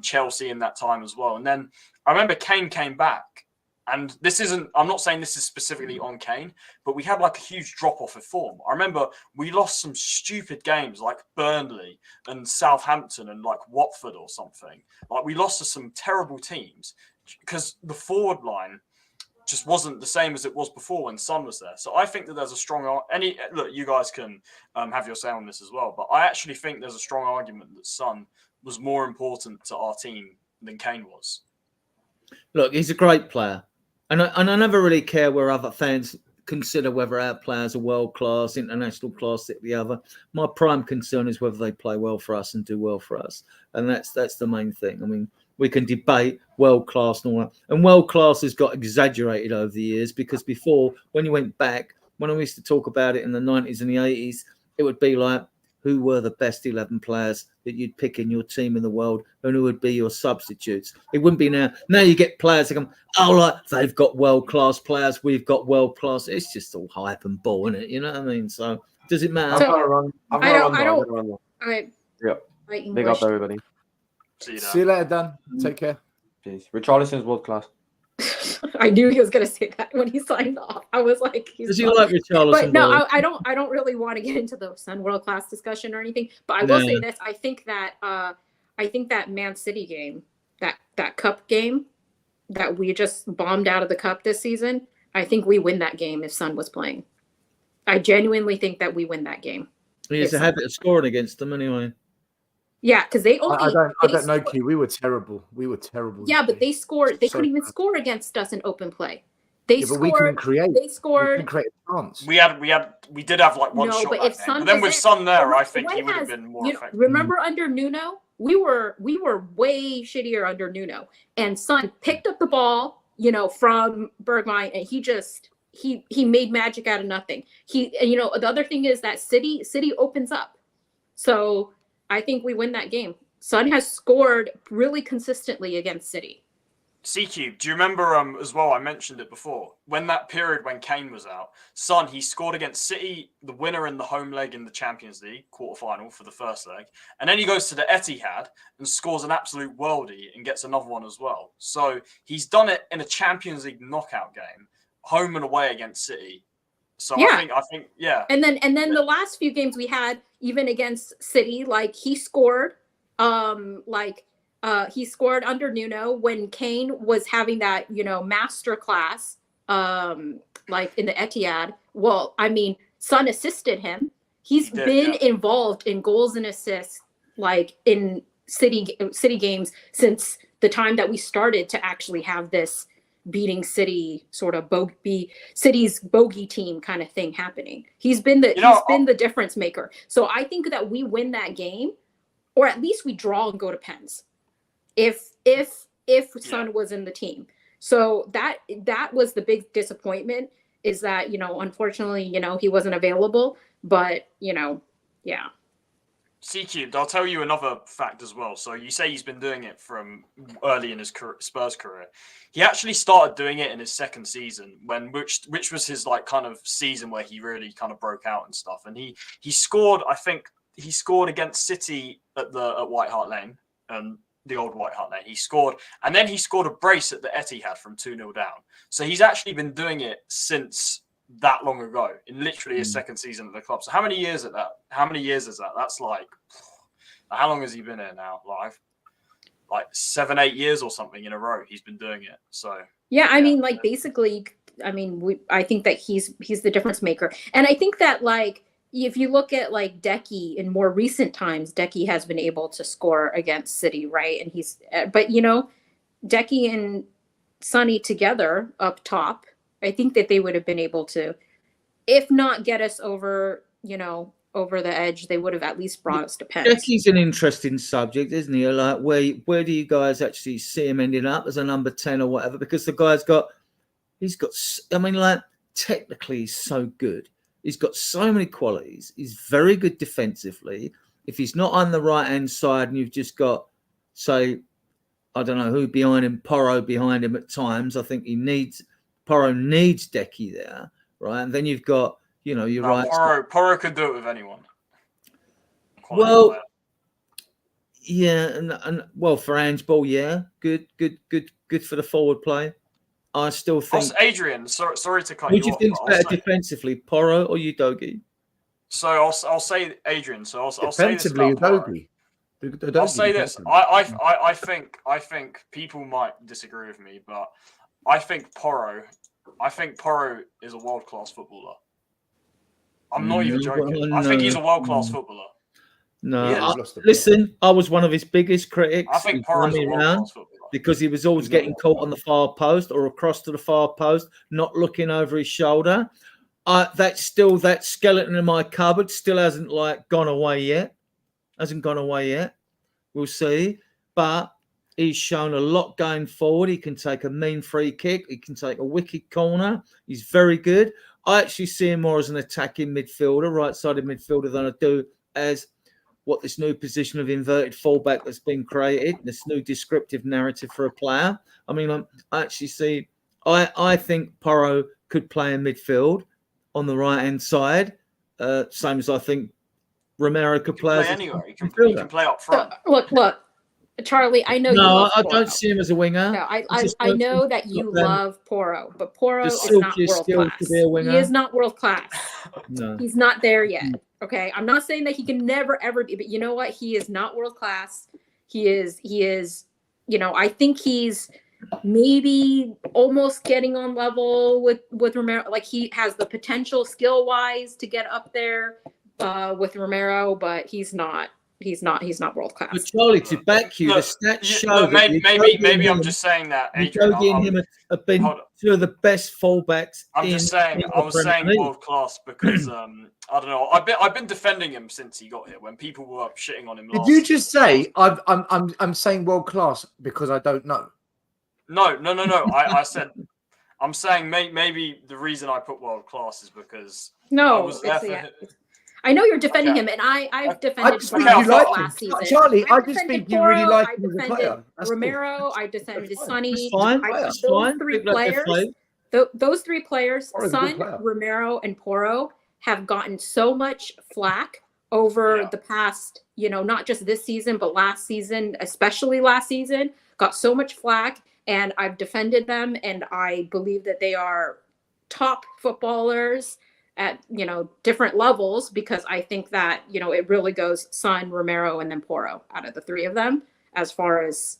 Chelsea in that time as well. And then I remember Kane came back. And I'm not saying this is specifically on Kane, but we had like a huge drop off of form. I remember we lost some stupid games like Burnley and Southampton and like Watford or something. Like we lost to some terrible teams because the forward line just wasn't the same as it was before when Son was there. So I think that there's a strong look, you guys can have your say on this as well, but I actually think there's a strong argument that Son was more important to our team than Kane was. Look, he's a great player. And I never really care where other fans consider whether our players are world class, international class, the other. My prime concern is whether they play well for us and do well for us. And that's the main thing. I mean, we can debate world class and all that. And world class has got exaggerated over the years because before, when you went back, when I used to talk about it in the 90s and the 80s, it would be like, who were the best 11 players that you'd pick in your team in the world and who would be your substitutes? It wouldn't be now. Now you get players that come, they've got world-class players, we've got world-class. It's just all hype and bull, isn't it? You know what I mean? So does it matter? Big up, everybody. See you later, Dan. Take care. Peace. Richarlison's world-class. I knew he was going to say that when he signed off. I was like, does he like Richarlison? But no, I don't really want to get into the Son world class discussion or anything. But I will say this: I think that Man City game, that cup game, that we just bombed out of the cup this season. I think we win that game if Son was playing. I genuinely think that we win that game. He has a habit of scoring against them anyway. Yeah, because they only. I don't know, Q. We were terrible. Yeah, but they scored. They couldn't even score against us in open play. They scored. But we can create. They scored. We can create a chance. We did have like one shot. But if Son, then with Son there, I think he would have been more effective. Remember under Nuno, we were way shittier under Nuno, and Son picked up the ball, from Bergwijn, and he made magic out of nothing. The other thing is that City opens up, so. I think we win that game. Son has scored really consistently against City. CQ, do you remember as well, I mentioned it before, when that period when Kane was out, Son, he scored against City, the winner in the home leg in the Champions League quarterfinal for the first leg, and then he goes to the Etihad and scores an absolute worldie and gets another one as well. So he's done it in a Champions League knockout game, home and away against City. So Yeah. I think, yeah. And then the last few games we had, even against City, like he scored, he scored under Nuno when Kane was having that, master class, like in the Etihad. Well, I mean, Son assisted him. He's been involved in goals and assists, like in City games since the time that we started to actually have this beating City sort of City's bogey team kind of thing happening. He's been the difference maker. So I think that we win that game, or at least we draw and go to pens. If Son was in the team. So that was the big disappointment, is that, unfortunately, he wasn't available, but yeah. C-Cubed, I'll tell you another fact as well. So you say he's been doing it from early in his Spurs career. He actually started doing it in his second season, which was his like kind of season where he really kind of broke out and stuff. And he scored, I think he scored against City at White Hart Lane, the old White Hart Lane. He scored, and then he scored a brace at the Etihad from 2-0 down. So he's actually been doing it since that long ago, in literally his second season at the club. So how many years is that? That's like, how long has he been here now? Like 7-8 years or something in a row he's been doing it. So yeah, I mean, like, basically, I think that he's the difference maker. And I think that, like, if you look at like Decky in more recent times, Decky has been able to score against City, right? And but Decky and Sonny together up top, I think that they would have been able to, if not get us over, over the edge, they would have at least brought us to pens. Decky's an interesting subject, isn't he? Like, where do you guys actually see him ending up as a number 10 or whatever? Because the guy's technically he's so good. He's got so many qualities. He's very good defensively. If he's not on the right-hand side and you've just got, say, I don't know who behind him, Porro behind him at times, I think Porro needs Decky there, right? And then you've got, right. Porro could do it with anyone. Well, yeah, and well, for handball, yeah, good for the forward play. I still think. Adrian, sorry to cut you off. Who do you think's better defensively, Porro or Udogie? So I'll say Adrian. So I'll say this Defensively, about Udogie. I'll say this. I think people might disagree with me, but I think Porro is a world-class footballer. I'm not even joking. No. I think he's a world-class footballer. No, listen, I was one of his biggest critics. I think Porro's a world-class footballer because he was always getting caught on the far post or across to the far post, not looking over his shoulder. That skeleton in my cupboard still hasn't gone away yet. We'll see. But he's shown a lot going forward. He can take a mean free kick. He can take a wicked corner. He's very good. I actually see him more as an attacking midfielder, right-sided midfielder, than I do as what this new position of inverted fullback that's been created, this new descriptive narrative for a player. I mean, I think Porro could play in midfield on the right-hand side, same as I think Romero could play anywhere. He can play up front. Look, Charlie, I know. No, I don't see him as a winger. No, I know that you love Porro, but Porro is not world class. He is not world class. No, he's not there yet. Okay, I'm not saying that he can never ever be, but you know what? He is not world class. He is. I think he's maybe almost getting on level with Romero. Like, he has the potential skill wise to get up there with Romero, but he's not world class. But Charlie, to back you, the stats show maybe I'm just saying that Adrian and him have been two of the best fullbacks. I was saying world class because I don't know. I've been defending him since he got here. When people were shitting on him, did you just say I'm saying world class because I don't know? No. I said I'm saying maybe the reason I put world class is because I was there for him. I know you're defending him, and I've defended last season. Charlie, I just think you really like him as a player. Romero, I defended Sonny. That's fine. Those three players, Son, Romero, and Porro, have gotten so much flack over the past, not just this season, but last season, especially last season, got so much flack, and I've defended them, and I believe that they are top footballers. at different levels, because I think that it really goes Son, Romero, and then Porro out of the three of them as far as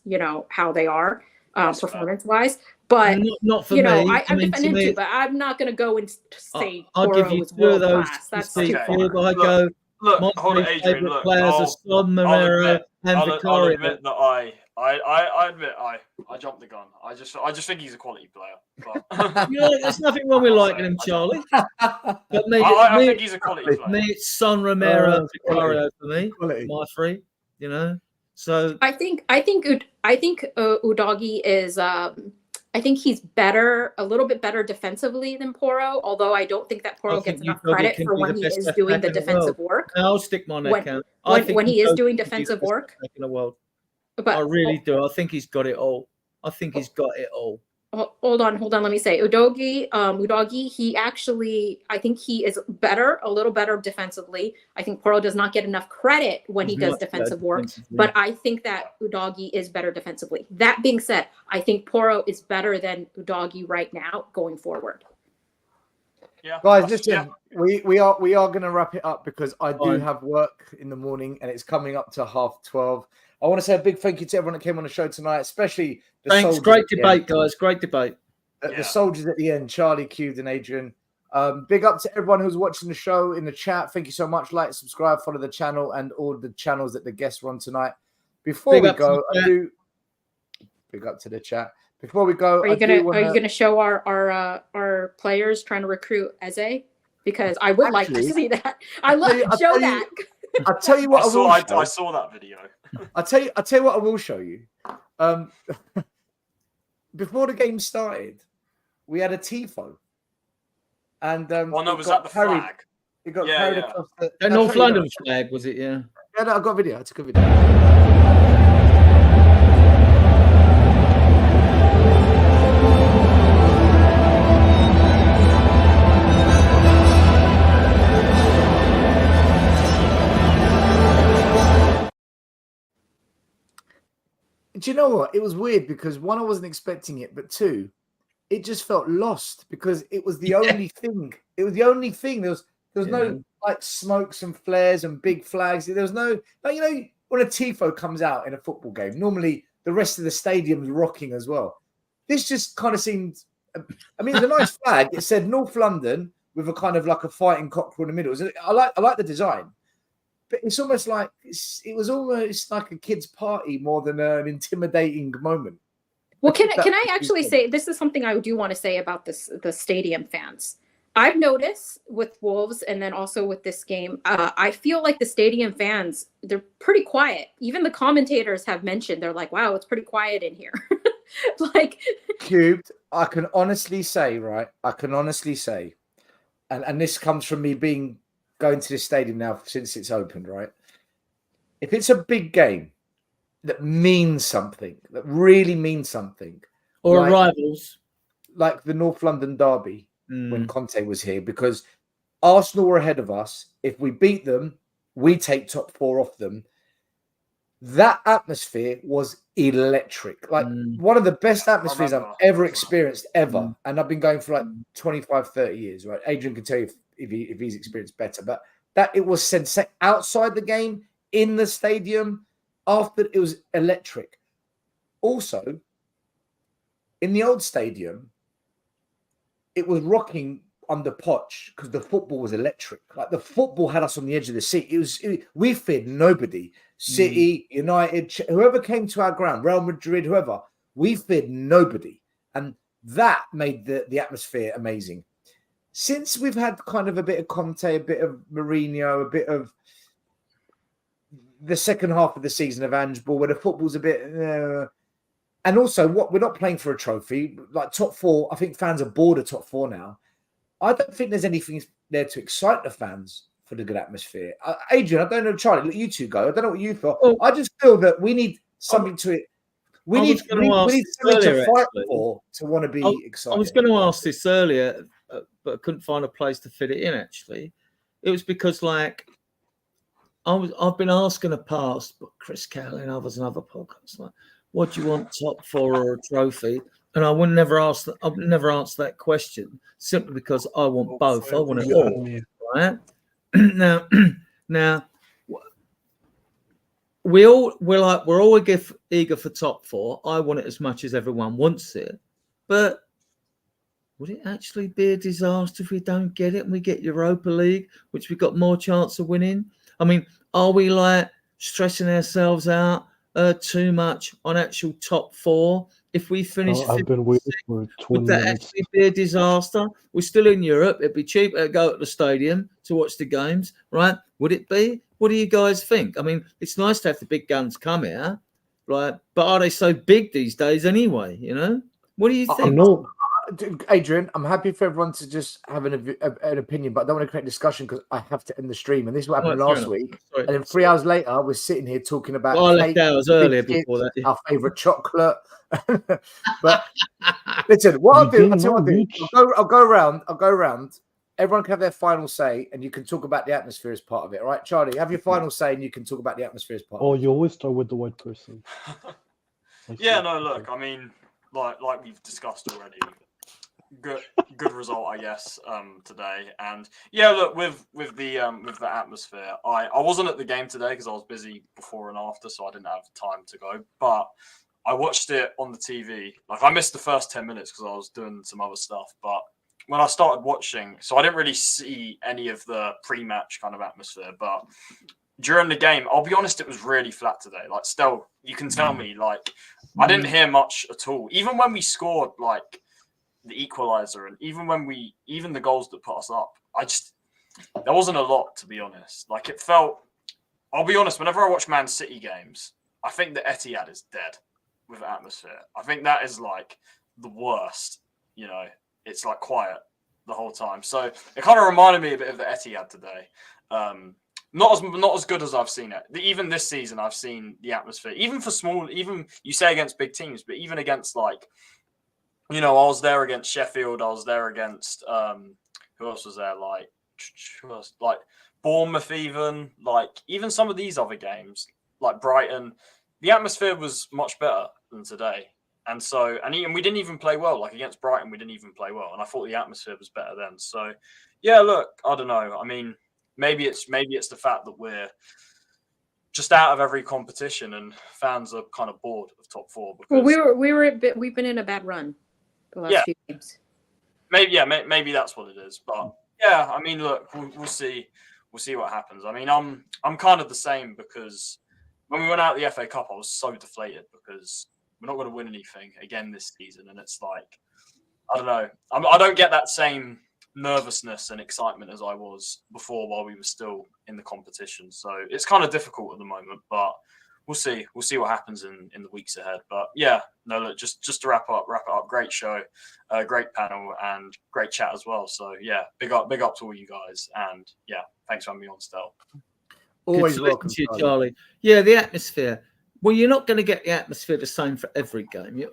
how they are performance wise. But not for me. I'm defending too, but I'm not going to go and say I'll give Porro you is two of world those. class. That's Okay. too far. I go. Look, My hold it, three Adrian. favourite Look, players are Son, Romero, and I'll Vicario. admit that I admit I jumped the gun. I just think he's a quality player. But There's nothing wrong with liking him, Charlie. But me, I think he's a quality player. Me, it's Son, Romero, and Vicario for me. Quality. My three, So I think Udogie is. I think he's better, a little bit better defensively than Porro, although I don't think that Porro gets enough credit for when he is doing the defensive work. I'll stick my neck out. When he is doing defensive work. In the world. But I really do. I think he's got it all. Hold on. Let me say, Udogie, he actually, I think he is better, a little better defensively. I think Porro does not get enough credit when he does defensive work, but I think that Udogie is better defensively. That being said, I think Porro is better than Udogie right now going forward. Yeah, guys, listen, we are going to wrap it up because I do have work in the morning and it's coming up to 12:30. I want to say a big thank you to everyone that came on the show tonight, especially the Thanks. Great debate, guys. Great debate. The soldiers at the end, Charlie, Cubed, and Adrian. Big up to everyone who's watching the show in the chat. Thank you so much. Like, subscribe, follow the channel and all the channels that the guests run tonight. Before we go, big up to the chat. Before we go, are you gonna show our players trying to recruit Eze? Because I would like to see that. I love show that. I'll tell you what I saw that video. I'll tell you what I will show you. Before the game started, we had a tifo, and was that the flag? It got carried across the North London flag, was it? Yeah. Yeah, no, I got a video. I took a video. Do you know what? It was weird because one, I wasn't expecting it, but two, it just felt lost because it was the only thing. It was the only thing. There was no like smokes and flares and big flags. There was no, like, when a tifo comes out in a football game, normally the rest of the stadium's rocking as well. This just kind of seemed. I mean, it's a nice flag. It said North London with a kind of like a fighting cockerel in the middle. I like the design. But it's almost like it was almost like a kid's party more than an intimidating moment. Well, can I actually say, this is something I do want to say about the stadium fans. I've noticed with Wolves and then also with this game, I feel like the stadium fans, they're pretty quiet. Even the commentators have mentioned, they're like, wow, it's pretty quiet in here. Like Cubed, I can honestly say, and this comes from me going to this stadium now since it's opened, right? If it's a big game that means something, that really means something, or rivals, like the North London derby when Conte was here, because Arsenal were ahead of us. If we beat them, we take top 4 off them. That atmosphere was electric, like one of the best atmospheres I've ever experienced ever. And I've been going for like 25, 30 years, right? Adrian can tell you if he's experienced better, but that it was sensation outside the game, in the stadium, after, it was electric. Also, in the old stadium, it was rocking under Poch because the football was electric. Like the football had us on the edge of the seat. We feared nobody. City, United, whoever came to our ground, Real Madrid, whoever, we feared nobody. And that made the atmosphere amazing. Since we've had kind of a bit of Conte, a bit of Mourinho, a bit of the second half of the season of Ange Ball, where the football's a bit... and also, we're not playing for a trophy. Like top 4, I think fans are bored of top 4 now. I don't think there's anything there to excite the fans for the good atmosphere. Adrian, I don't know, Charlie, let you two go. I don't know what you thought. I just feel that we need something to it. We need something to fight for to want to be excited. I was going to ask this earlier, but I couldn't find a place to fit it in, actually. It was because, like, I've been asking in the past, but Chris Cahill and others and other podcasts, like, what do you want, top 4 or a trophy? And I would never ask. I've never answered that question simply because I want both. I want it all. Right now, now we're all eager for top four. I want it as much as everyone wants it, but would it actually be a disaster if we don't get it and we get Europa League, which we've got more chance of winning? I mean, are we like stressing ourselves out too much on actual top four? If we finish, I've been waiting for 20 would that minutes. actually be a disaster? We're still in Europe. It'd be cheaper to go to the stadium to watch the games, right? Would it be? What do you guys think? I mean, it's nice to have the big guns come here, right? But are they so big these days anyway? You know, what do you think? No, Adrian, I'm happy for everyone to just have an opinion, but I don't want to create discussion because I have to end the stream. And this is what happened last week. Sorry. And then 3 hours later, we're sitting here talking about Well, I left hours earlier before that. our favourite chocolate. But listen, what I'll do, I'll go around. Everyone can have their final say, and you can talk about the atmosphere as part of it. All right, Charlie, have your final say, and you can talk about the atmosphere as part. Oh, you always start with the white person. Yeah, no, look, I mean, like we've discussed already, good result, I guess, today. And yeah, look, with the atmosphere, I wasn't at the game today because I was busy before and after, so I didn't have time to go. But I watched it on the TV. Like, I missed the first 10 minutes because I was doing some other stuff. But when I started watching, so I didn't really see any of the pre-match kind of atmosphere. But during the game, I'll be honest, it was really flat today. Like, still, you can tell me, like, I didn't hear much at all. Even when we scored, like, the equalizer, and even the goals that put us up, there wasn't a lot, to be honest. Like, it felt, I'll be honest, whenever I watch Man City games, I think the Etihad is dead with atmosphere. I think that is like the worst, you know, it's like quiet the whole time. So it kind of reminded me a bit of the Etihad today. Not as good as I've seen it. Even this season, I've seen the atmosphere, even for small, even you say against big teams, but even against, like, you know, I was there against Sheffield. I was there against who else was there? Like Bournemouth, even some of these other games, like Brighton. The atmosphere was much better than today, and we didn't even play well. Like against Brighton, we didn't even play well, and I thought the atmosphere was better then. So, yeah, look, I don't know. I mean, maybe it's the fact that we're just out of every competition, and fans are kind of bored of top four. Because, well, we've been in a bad run the last few games. Maybe that's what it is. But yeah, I mean, look, we'll see what happens. I mean, I'm kind of the same because when we went out the FA Cup, I was so deflated because we're not going to win anything again this season, and it's like, I don't know, I don't get that same nervousness and excitement as I was before while we were still in the competition. So it's kind of difficult at the moment, but we'll see what happens in the weeks ahead. But yeah, no, look, just to wrap it up. Great show, great panel, and great chat as well. So yeah, big up to all you guys, and yeah, thanks for having me on still. Always welcome, to you, Charlie. Yeah, the atmosphere. Well, you're not going to get the atmosphere the same for every game.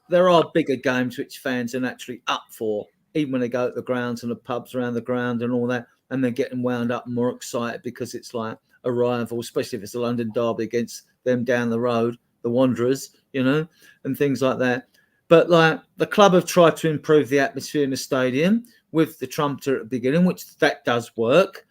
There are bigger games which fans are naturally up for, even when they go to the grounds and the pubs around the ground and all that, and they're getting wound up and more excited because it's like a rival, especially if it's a London derby against them down the road, the Wanderers, you know, and things like that. But like the club have tried to improve the atmosphere in the stadium with the trumpeter at the beginning, which that does work.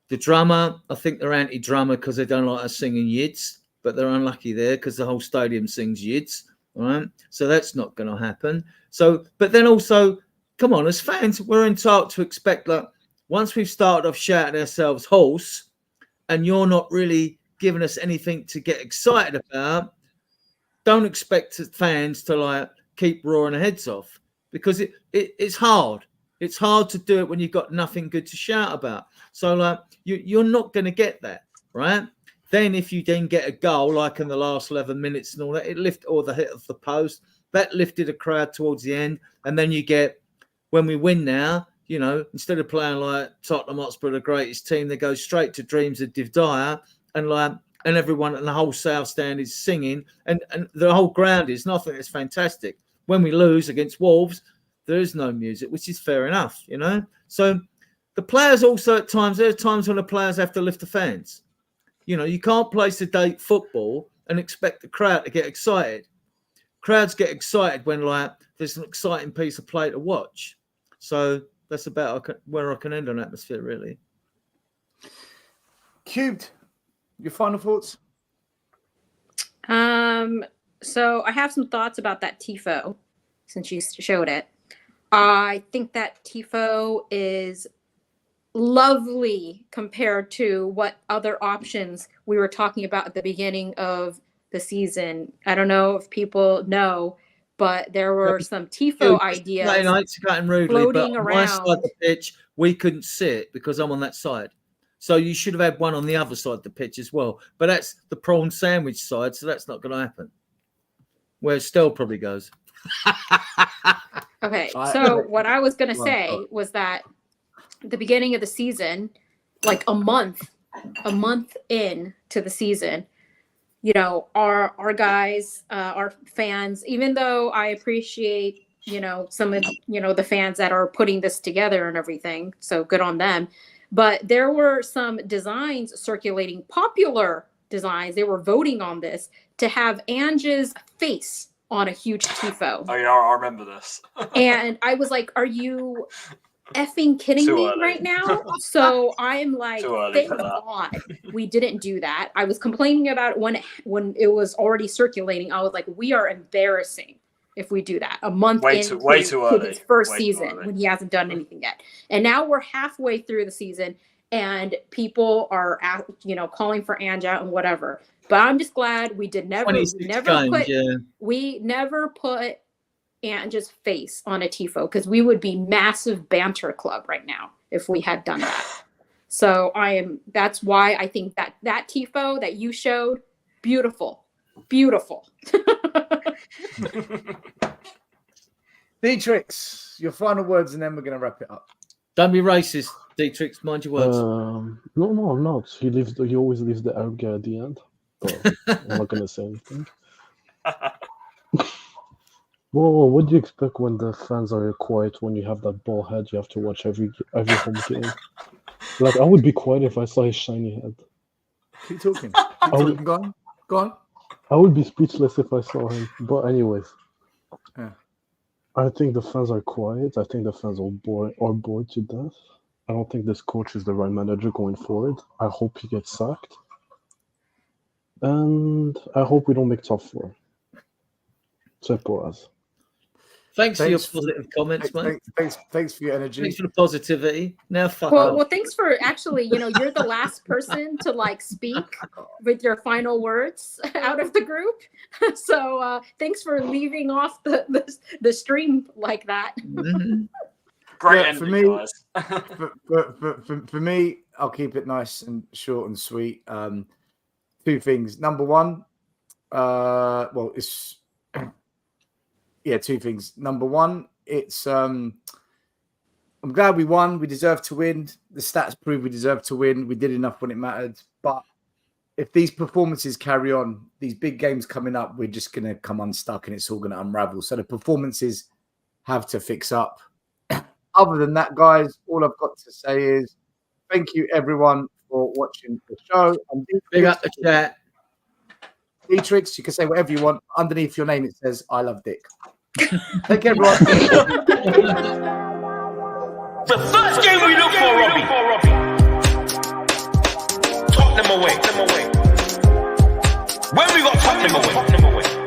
The drummer, I think they're anti-drummer because they don't like us singing yids, but they're unlucky there because the whole stadium sings yids, right? So that's not going to happen. So, but then also, come on, as fans, we're entitled to expect that once we've started off shouting ourselves hoarse and you're not really giving us anything to get excited about, don't expect fans to like keep roaring their heads off because it's hard. It's hard to do it when you've got nothing good to shout about. So like you're not going to get that, right? Then if you then get a goal like in the last 11 minutes and all that, or the hit of the post, that lifted a crowd towards the end. And then you get, when we win now, you know, instead of playing like Tottenham Hotspur, the greatest team, they go straight to Dreams of Div Dyer and everyone and the whole South Stand is singing and the whole ground is nothing. It's fantastic. When we lose against Wolves, there is no music, which is fair enough, you know. So the players also at times, there are times when the players have to lift the fans. You know, you can't play sedate football and expect the crowd to get excited. Crowds get excited when like there's an exciting piece of play to watch. So that's about where I can end on atmosphere, really. Cubed, your final thoughts? So I have some thoughts about that TIFO since you showed it. I think that TIFO is lovely compared to what other options we were talking about at the beginning of the season. I don't know if people know, but there were some TIFO ideas floating around. My side of the pitch, we couldn't sit because I'm on that side. So you should have had one on the other side of the pitch as well. But that's the prawn sandwich side, so that's not going to happen. Where Stell probably goes. Okay, so what I was going to say was that at the beginning of the season, like a month in to the season, you know, our guys, our fans, even though I appreciate, you know, some of, you know, the fans that are putting this together and everything, so good on them. But there were some designs circulating, popular designs. They were voting on this to have Ange's face on a huge TIFO. Oh yeah, I remember this. And I was like, are you effing kidding me right now? So I'm like, thank God we didn't do that. I was complaining about it when it was already circulating. I was like, we are embarrassing if we do that a month into his first season when he hasn't done anything yet. And now we're halfway through the season and people are calling for Anja and whatever. But I'm just glad we never put Anja's face on a TIFO, because we would be massive banter club right now if we had done that. So that's why I think that TIFO that you showed, beautiful. Dietrich, your final words, and then we're going to wrap it up. Don't be racist, Dietrich. Mind your words. No, I'm not. He always leaves the Arab guy at the end. But I'm not going to say anything. Well, what do you expect when the fans are quiet? When you have that ball head, you have to watch every home game. Like, I would be quiet if I saw his shiny head. Keep talking. Go on. I would be speechless if I saw him. But anyways, yeah. I think the fans are quiet. I think the fans are bored to death. I don't think this coach is the right manager going forward. I hope he gets sacked. And I hope we don't make top four. Simple as. Thanks for your positive comments, mate. Thanks for your energy. Thanks for the positivity. Now, fuck off. Well, thanks for actually, you're the last person to speak with your final words out of the group. So thanks for leaving off the stream like that. Mm-hmm. Great ending, guys. For me, I'll keep it nice and short and sweet. Two things. Number one, two things. Number one, it's I'm glad we won. We deserve to win. The stats prove we deserve to win. We did enough when it mattered. But if these performances carry on, these big games coming up, we're just going to come unstuck and it's all going to unravel. So the performances have to fix up. Other than that, guys, all I've got to say is thank you, everyone, for watching the show. And big up the chat. Dietrich, you can say whatever you want. Underneath your name, it says, I love Dick. Take care, everyone. The first game we look for, Robbie. Tottenham away. When we got Tottenham away.